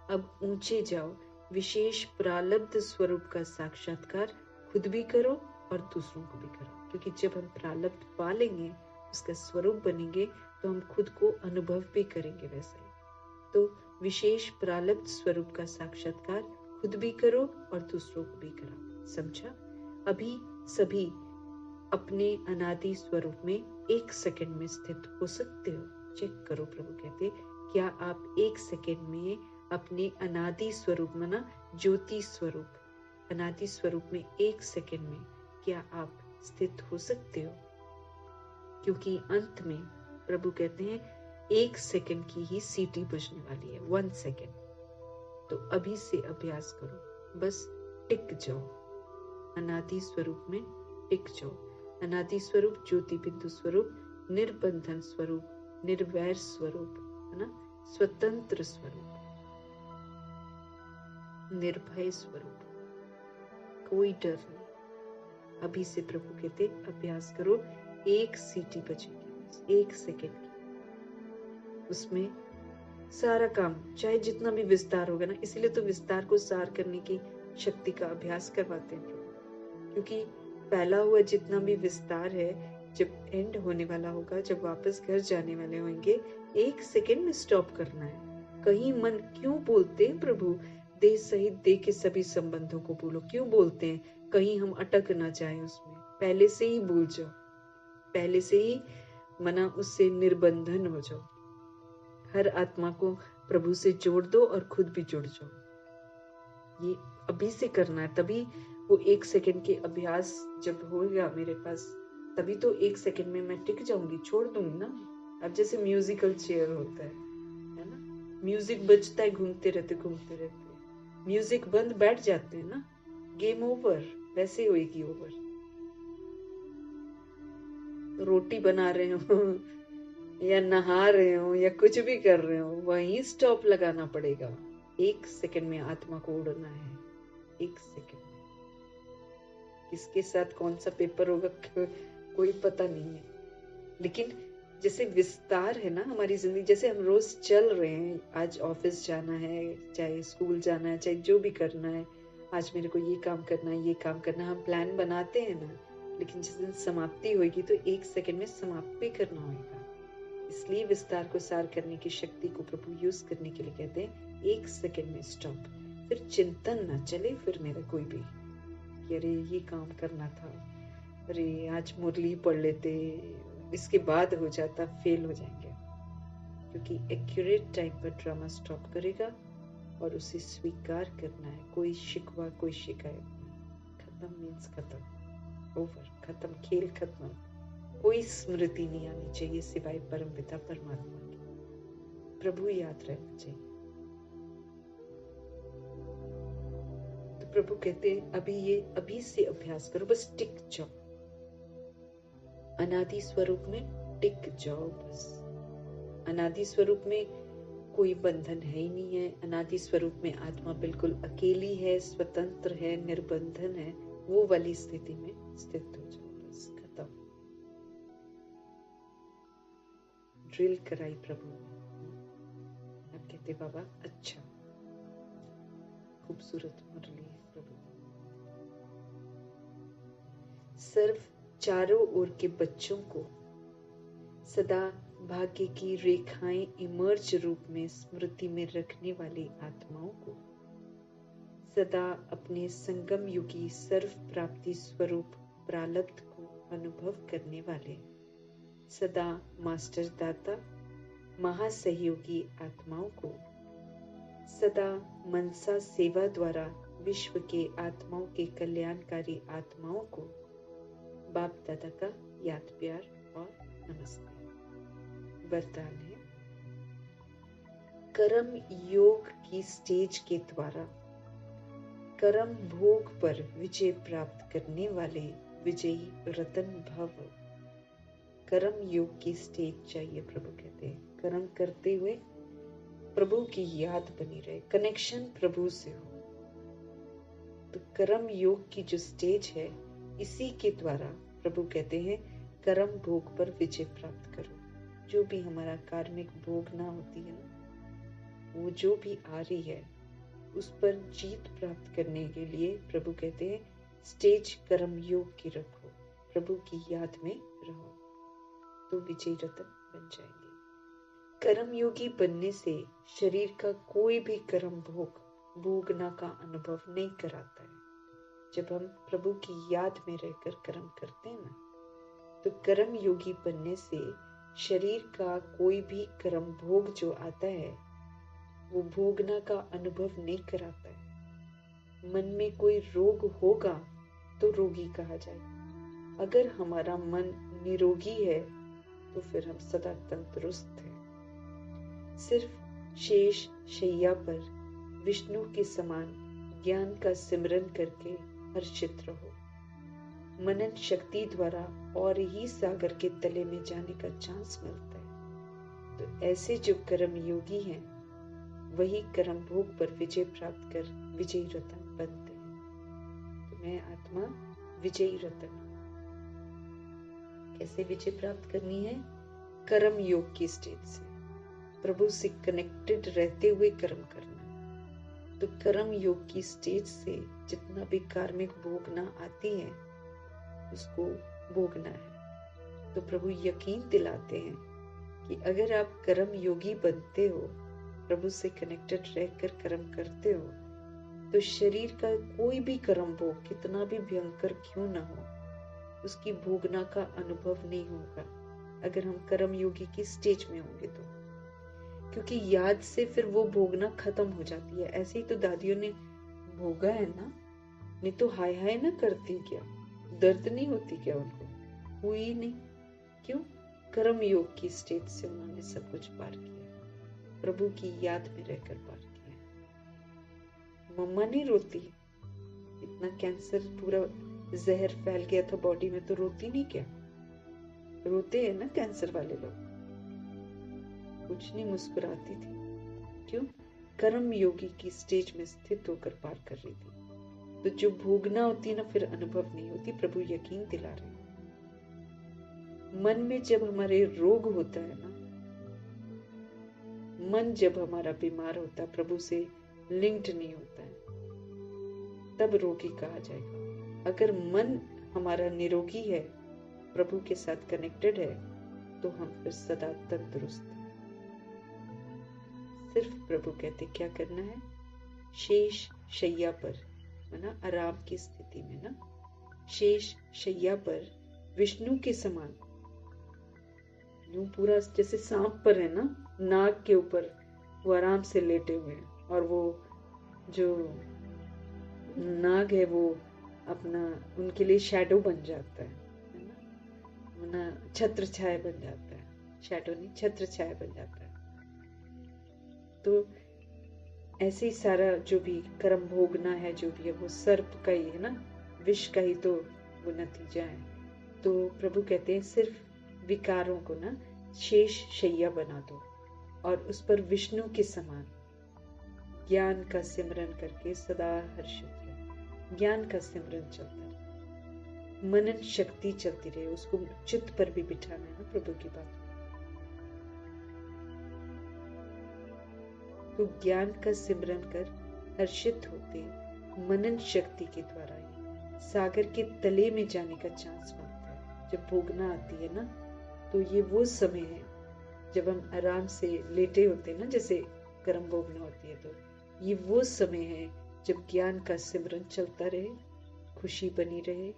अब ऊंचे जाओ। विशेष प्रालब्ध स्वरूप का साक्षात्कार खुद भी करो और दूसरों को भी करो, क्योंकि जब हम प्रालब्ध पा लेंगे, उसका स्वरूप बनेंगे, तो हम खुद को अनुभव भी करेंगे वैसे ही। तो विशेष प्रालब्ध स्वरूप का साक्षात्कार खुद भी करो और दूसरों को भी कराओ। समझा? अभी सभी अपने अनादि स्वरूप में एक सेकंड में स्थित हो सकते हो। चेक करो, प्रभु कहते क्या आप एक सेकंड में अपने अनादि स्वरूप में ना, ज्योति स्वरूप, अनादि स्वरूप में एक सेकंड में क्या आप स्थित हो सकते हो? क्योंकि अंत में प्रभु कहते हैं 1 सेकंड की ही सीटी बजने वाली है, 1 सेकंड। तो अभी से अभ्यास करो, बस टिक जाओ, अनादि स्वरूप में टिक जाओ। अनादि स्वरूप, ज्योति बिंदु स्वरूप, निर्बंधन स्वरूप, निर्वैर स्वरूप, है ना, स्वतंत्र स्वरूप, निर्भय स्वरूप, कोई डर नहीं। अभी से प्रभु कहते अभ्यास करो, 1 सीटी बजेगी, 1 सेकंड की, उसमें सारा काम, चाहे जितना भी विस्तार होगा ना, इसलिए तो विस्तार को सार करने की शक्ति का अभ्यास करवाते हैं प्रभु, क्योंकि फैला हुआ जितना भी विस्तार है, जब एंड होने वाला होगा, जब वापस घर जाने वाले होंगे, 1 सेकंड में स्टॉप करना है। कहीं मन क्यों बोलते हैं प्रभु, देह सहित देह के सभी संबंधों को बोलो, क्यों बोलते हैं? कहीं हम अटक ना जाए उसमें, पहले से ही भूल जाओ, पहले से ही मना उससे निर्बंधन हो जाओ। हर आत्मा को प्रभु से जोड़ दो और खुद भी जुड़ जाओ। ये अभी से करना है, तभी वो 1 सेकंड के अभ्यास जब होगा मेरे पास, तभी तो 1 सेकंड में मैं टिक जाऊंगी, छोड़ दूंगी ना। अब जैसे म्यूजिकल चेयर होता है ना, म्यूजिक बजता है, घूमते रहते, म्यूजिक बंद, बैठ जाते हैं ना, गेम ओवर, वैसे होएगी ओवर। रोटी बना रहे हो या नहा रहे हो या कुछ भी कर रहे हो, वहीं स्टॉप लगाना पड़ेगा। 1 सेकंड में आत्मा को उड़ना है, 1 सेकंड में। किसके साथ कौन सा पेपर होगा कोई पता नहीं है, लेकिन जैसे विस्तार है ना हमारी जिंदगी, जैसे हम रोज चल रहे हैं, आज ऑफिस जाना है, चाहे स्कूल जाना है, चाहे जो भी करना है, आज मेरे को ये काम करना है, ये काम करना है, हम प्लान बनाते हैं ना, लेकिन जिस दिन समाप्ति होगी तो 1 सेकंड में समाप्त भी करना होगा। इसलिए विस्तार को सार करने की शक्ति को प्रभु यूज करने के लिए कहते हैं 1 सेकंड में स्टॉप। फिर चिंतन ना चले फिर मेरा कोई भी कि अरे ये काम करना था, अरे आज मुरली पढ़ लेते, इसके बाद हो जाता, फेल हो जाएंगे। क्योंकि एक्यूरेट टाइम पर ड्रामा स्टॉप करेगा और उसे स्वीकार करना है। कोई शिकवा, कोई शिकायत नहीं। खत्म मीन्स खत्म, ओवर, खत्म, खेल खत्म। कोई स्मृति नहीं आनी चाहिए सिवाय परमपिता परमात्मा की। प्रभु याद रहना चाहिए। तो प्रभु कहते हैं अभी से अभ्यास करो, बस टिक जाओ, अनादि स्वरूप में टिक जाओ बस। अनादि स्वरूप में कोई बंधन है ही नहीं है। अनादि स्वरूप में आत्मा बिल्कुल अकेली है, स्वतंत्र है, निर्बंधन है। वो वाली स्थिति में स्थित हो जाओ बस, खत्म। ड्रिल कराई प्रभु ने। अब कहते बाबा अच्छा, खूबसूरत मुरली है प्रभु। सर्व चारों ओर के बच्चों को सदा भाग्य की रेखाएं इमर्ज रूप में स्मृति में रखने वाली आत्माओं को, सदा अपने संगम युगी सर्व प्राप्ति स्वरूप प्रारब्ध को अनुभव करने वाले, सदा मास्टर दाता महासहयोगी आत्माओं को, सदा मनसा सेवा द्वारा विश्व के आत्माओं के कल्याणकारी आत्माओं को बाप दादा का याद प्यार और नमस्ते। वरदान है, कर्म योग की स्टेज के द्वारा कर्म भोग पर विजय प्राप्त करने वाले विजयी रतन भव। कर्म योग की स्टेज चाहिए प्रभु कहते हैं। कर्म करते हुए प्रभु की याद बनी रहे, कनेक्शन प्रभु से हो। तो कर्म योग की जो स्टेज है, इसी के द्वारा प्रभु कहते हैं कर्म भोग पर विजय प्राप्त करो। जो भी हमारा कार्मिक भोगना होती है ना, वो जो भी आ रही है उस पर जीत प्राप्त करने के लिए प्रभु कहते हैं स्टेज कर्म योग की रखो, प्रभु की याद में रहो, तो विजय रतन बन जाएंगे। कर्म योगी बनने से शरीर का कोई भी कर्म भोगना का अनुभव नहीं कराता है। जब हम प्रभु की याद में रहकर कर्म करते हैं ना, तो कर्म योगी बनने से शरीर का कोई भी कर्म भोग जो आता है वो भोगना का अनुभव नहीं कराता है। मन में कोई रोग होगा तो रोगी कहा जाएगा। अगर हमारा मन निरोगी है तो फिर हम सदा तंदुरुस्त हैं। सिर्फ शेष शैया पर विष्णु के समान ज्ञान का सिमरन करके हर्षित रहो। मनन शक्ति द्वारा और ही सागर के तले में जाने का चांस मिलता है। तो ऐसे जो कर्म योगी हैं वही कर्म भोग पर विजय प्राप्त कर विजयी रतन बनते हैं। तो मैं आत्मा विजयी रतन। कैसे विजय प्राप्त करनी है? कर्म योग की स्टेज से, प्रभु से कनेक्टेड रहते हुए कर्म करना। तो कर्म योग की स्टेज से जितना भी कार्मिक भोगना आती है उसको भोगना है। तो प्रभु यकीन दिलाते हैं कि अगर आप कर्म योगी बनते हो, प्रभु से कनेक्टेड रहकर कर्म करते हो, तो शरीर का कोई भी कर्म भोग कितना भी भयंकर क्यों ना हो, उसकी भोगना का अनुभव नहीं होगा अगर हम कर्म योगी की स्टेज में होंगे तो। क्योंकि याद से फिर वो भोगना खत्म हो जाती है। ऐसे ही तो दादियों ने भोगा है ना, नहीं तो हाय हाय ना करती क्या, दर्द नहीं होती क्या उनको? हुई नहीं। क्यों? कर्म योग की स्टेज से उन्होंने सब कुछ पार किया, प्रभु की याद में रहकर पार किया। मम्मा नहीं रोती, इतना कैंसर पूरा जहर फैल गया था बॉडी में, तो रोती नहीं क्या? रोते हैं ना कैंसर वाले लोग, कुछ नहीं, मुस्कुराती थी। क्यों? कर्म योगी की स्टेज में स्थित होकर पार कर रही थी। तो जो भोगना होती है ना, फिर अनुभव नहीं होती। प्रभु यकीन दिला रहे हैं। मन में जब हमारे रोग होता है ना, मन जब हमारा बीमार होता है, प्रभु से लिंक्ड नहीं होता है, तब रोगी कहा जाएगा। अगर मन हमारा निरोगी है, प्रभु के साथ कनेक्टेड है, तो हम फिर सदा तंदुरुस्त हैं। सिर्फ प्रभु कहते क्या करना है? शेष शैया पर, ना आराम की स्थिति में ना, शेष शैया पर विष्णु के समान, यूं पूरा जैसे सांप पर है ना, नाग के ऊपर वो आराम से लेटे हुए हैं, और वो जो नाग है वो अपना उनके लिए शैडो बन जाता है ना, छत्र छाया बन जाता है, शैडो नहीं छत्र छाया बन जाता है। तो ऐसे ही सारा जो भी कर्म भोगना है, जो भी है वो सर्प का ही है ना, विष का ही तो वो नतीजा है। तो प्रभु कहते हैं सिर्फ विकारों को ना शेष शैया बना दो और उस पर विष्णु के समान ज्ञान का सिमरन करके सदा हर्षित रहे। ज्ञान का सिमरन चलता रहे, मनन शक्ति चलती रहे, उसको चित्त पर भी बिठाना है ना प्रभु की बात। तो ज्ञान का सिमरन कर हर्षित होते मनन शक्ति के द्वारा ही सागर के तले में जाने का चांस मिलता है। जब भोगना आती है ना, तो ये वो समय है जब हम आराम से लेटे होते हैं ना, जैसे कर्म भोगना होती है, तो ये वो समय है जब ज्ञान का सिमरन चलता रहे, खुशी बनी रहे,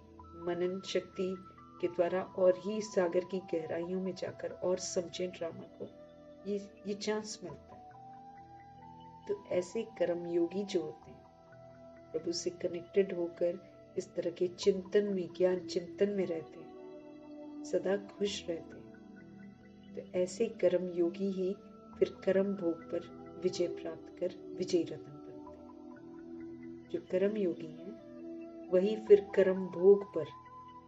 मनन शक्ति के द्वारा और ही सागर की गहराइयों में जाकर और समझें ड्रामा को, ये चांस मिलता है। तो ऐसे कर्म योगी जो होते हैं प्रभु से कनेक्टेड होकर इस तरह के चिंतन में, ज्ञान चिंतन में रहते हैं, सदा खुश रहते हैं। तो ऐसे कर्म योगी ही फिर कर्म भोग पर विजय प्राप्त कर विजय रतन बनते हैं। जो कर्म योगी हैं वही फिर कर्म भोग पर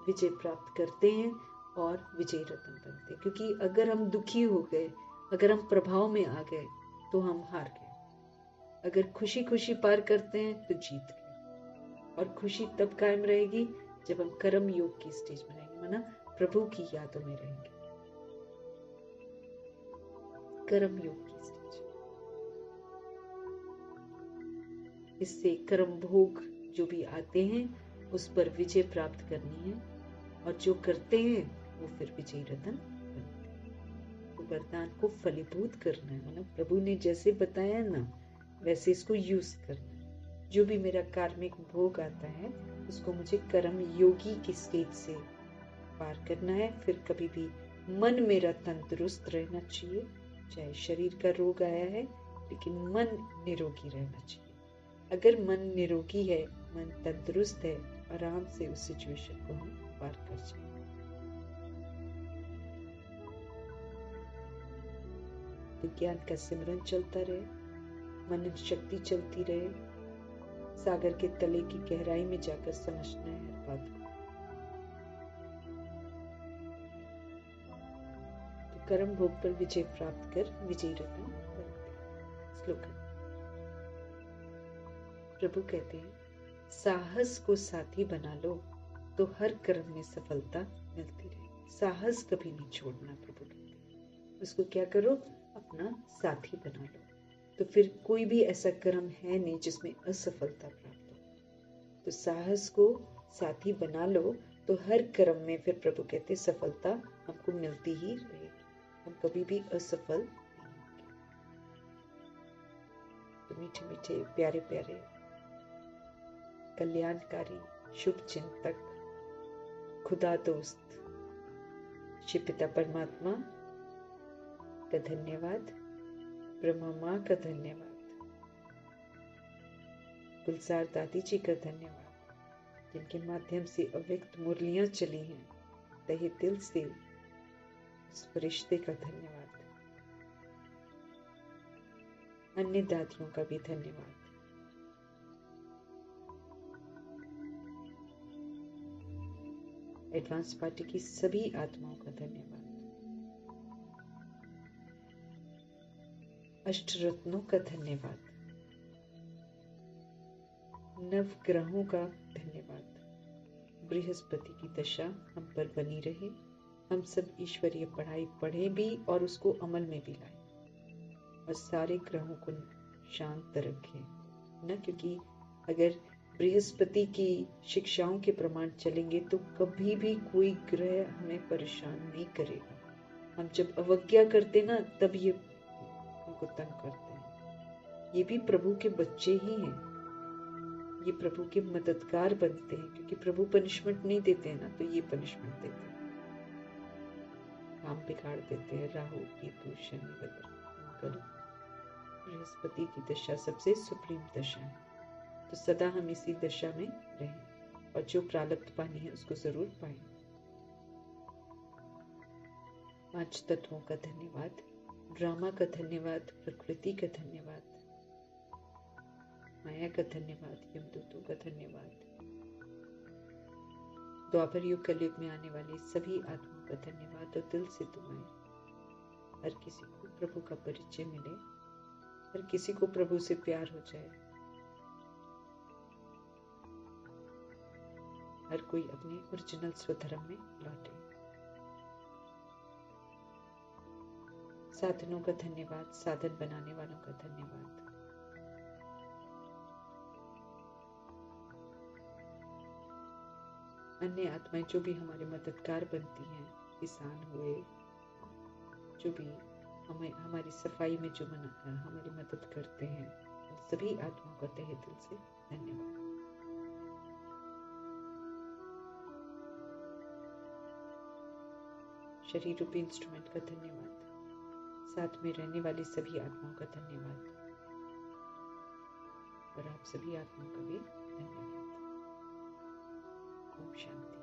विजय प्राप्त करते हैं और विजय रतन बनते हैं। क्योंकि अगर हम दुखी हो गए, अगर हम प्रभाव में आ गए, तो हम हार गए। अगर खुशी खुशी पार करते हैं तो जीत गए। और खुशी तब कायम रहेगी जब हम कर्म योग की स्टेज में रहेंगे, माना प्रभु की यादों में रहेंगे। कर्म योग की स्टेज, इससे कर्म भोग जो भी आते हैं उस पर विजय प्राप्त करनी है, और जो करते हैं वो फिर विजय रतन बनते हैं। तो वरदान को फलीभूत करना है, मतलब प्रभु ने जैसे बताया ना वैसे इसको यूज करना है। जो भी मेरा कार्मिक भोग आता है उसको मुझे कर्म योगी की स्टेज से पार करना है। फिर कभी भी मन मेरा तंदुरुस्त रहना चाहिए, चाहे शरीर का रोग आया है लेकिन मन निरोगी रहना चाहिए। अगर मन निरोगी है, मन तंदुरुस्त है, आराम से उस सिचुएशन को हम पार कर जाएंगे। तो ज्ञान का सिमरन चलता रहे, मनन शक्ति चलती रहे, सागर के तले की गहराई में जाकर समझना है हर बात को। तो कर्म भोग पर विजय प्राप्त कर विजय रतन बनते। श्लोक प्रभु कहते हैं साहस को साथी बना लो तो हर कर्म में सफलता मिलती रहे। साहस कभी नहीं छोड़ना, प्रभु कहते हैं उसको क्या करो, अपना साथी बना लो। तो फिर कोई भी ऐसा कर्म है नहीं जिसमें असफलता प्राप्त हो। तो साहस को साथी बना लो तो हर कर्म में फिर प्रभु कहते सफलता हमको मिलती ही रहेगी, हम कभी भी असफल नहीं होंगे। तो मीठे मीठे प्यारे प्यारे कल्याणकारी शुभ चिंतक खुदा दोस्त शिव पिता परमात्मा का धन्यवाद, ब्रह्मा माँ का धन्यवाद, गुलजार दादी जी का धन्यवाद, जिनके माध्यम से अव्यक्त मुरलियां चली हैं। तहे दिल से उस फरिश्ते का धन्यवाद। अन्य दादियों का भी धन्यवाद। एडवांस पार्टी की सभी आत्माओं का धन्यवाद। अष्टरत्नों का धन्यवाद। नवग्रहों का धन्यवाद। बृहस्पति की दशा हम पर बनी रहे, हम सब ईश्वरीय पढ़ाई पढ़े भी और उसको अमल में भी लाए, और सारे ग्रहों को शांत रखें ना, क्योंकि अगर बृहस्पति की शिक्षाओं के प्रमाण चलेंगे तो कभी भी कोई ग्रह हमें परेशान नहीं करेगा। हम जब अवज्ञा करते ना तब ये हमको तंग करते हैं। ये भी प्रभु के बच्चे ही हैं, ये प्रभु के मददगार बनते हैं, क्योंकि प्रभु पनिशमेंट नहीं देते हैं ना, तो ये पनिशमेंट देते हैं, काम बिगाड़ देते हैं। राहु केतु शनि वगैरह बृहस्पति की दशा सबसे सुप्रीम दशा है, तो सदा हम इसी दशा में रहें और जो प्रारब्ध पानी है उसको जरूर पाएं। 5 तत्वों का धन्यवाद, ड्रामा का धन्यवाद, प्रकृति का धन्यवाद, माया का धन्यवाद, यमदूतों का धन्यवाद, द्वापर युग कलयुग में आने वाली सभी आत्माओं का धन्यवाद और दिल से दुआएं। हर किसी को प्रभु का परिचय मिले, हर किसी को प्रभु से प्यार हो जाए, हर कोई अपने ओरिजिनल स्वधर्म में लौटे। साधनों का धन्यवाद, साधन बनाने वालों का धन्यवाद। अन्य आत्माएं जो भी हमारे मददगार बनती हैं, किसान हुए, जो भी हमारी सफाई में जो हमारी मदद करते हैं, उन सभी आत्माओं का तहे दिल से धन्यवाद। शरीर रूपी इंस्ट्रूमेंट का धन्यवाद, साथ में रहने वाली सभी आत्माओं का धन्यवाद और आप सभी आत्माओं का भी धन्यवाद। ओम शांति।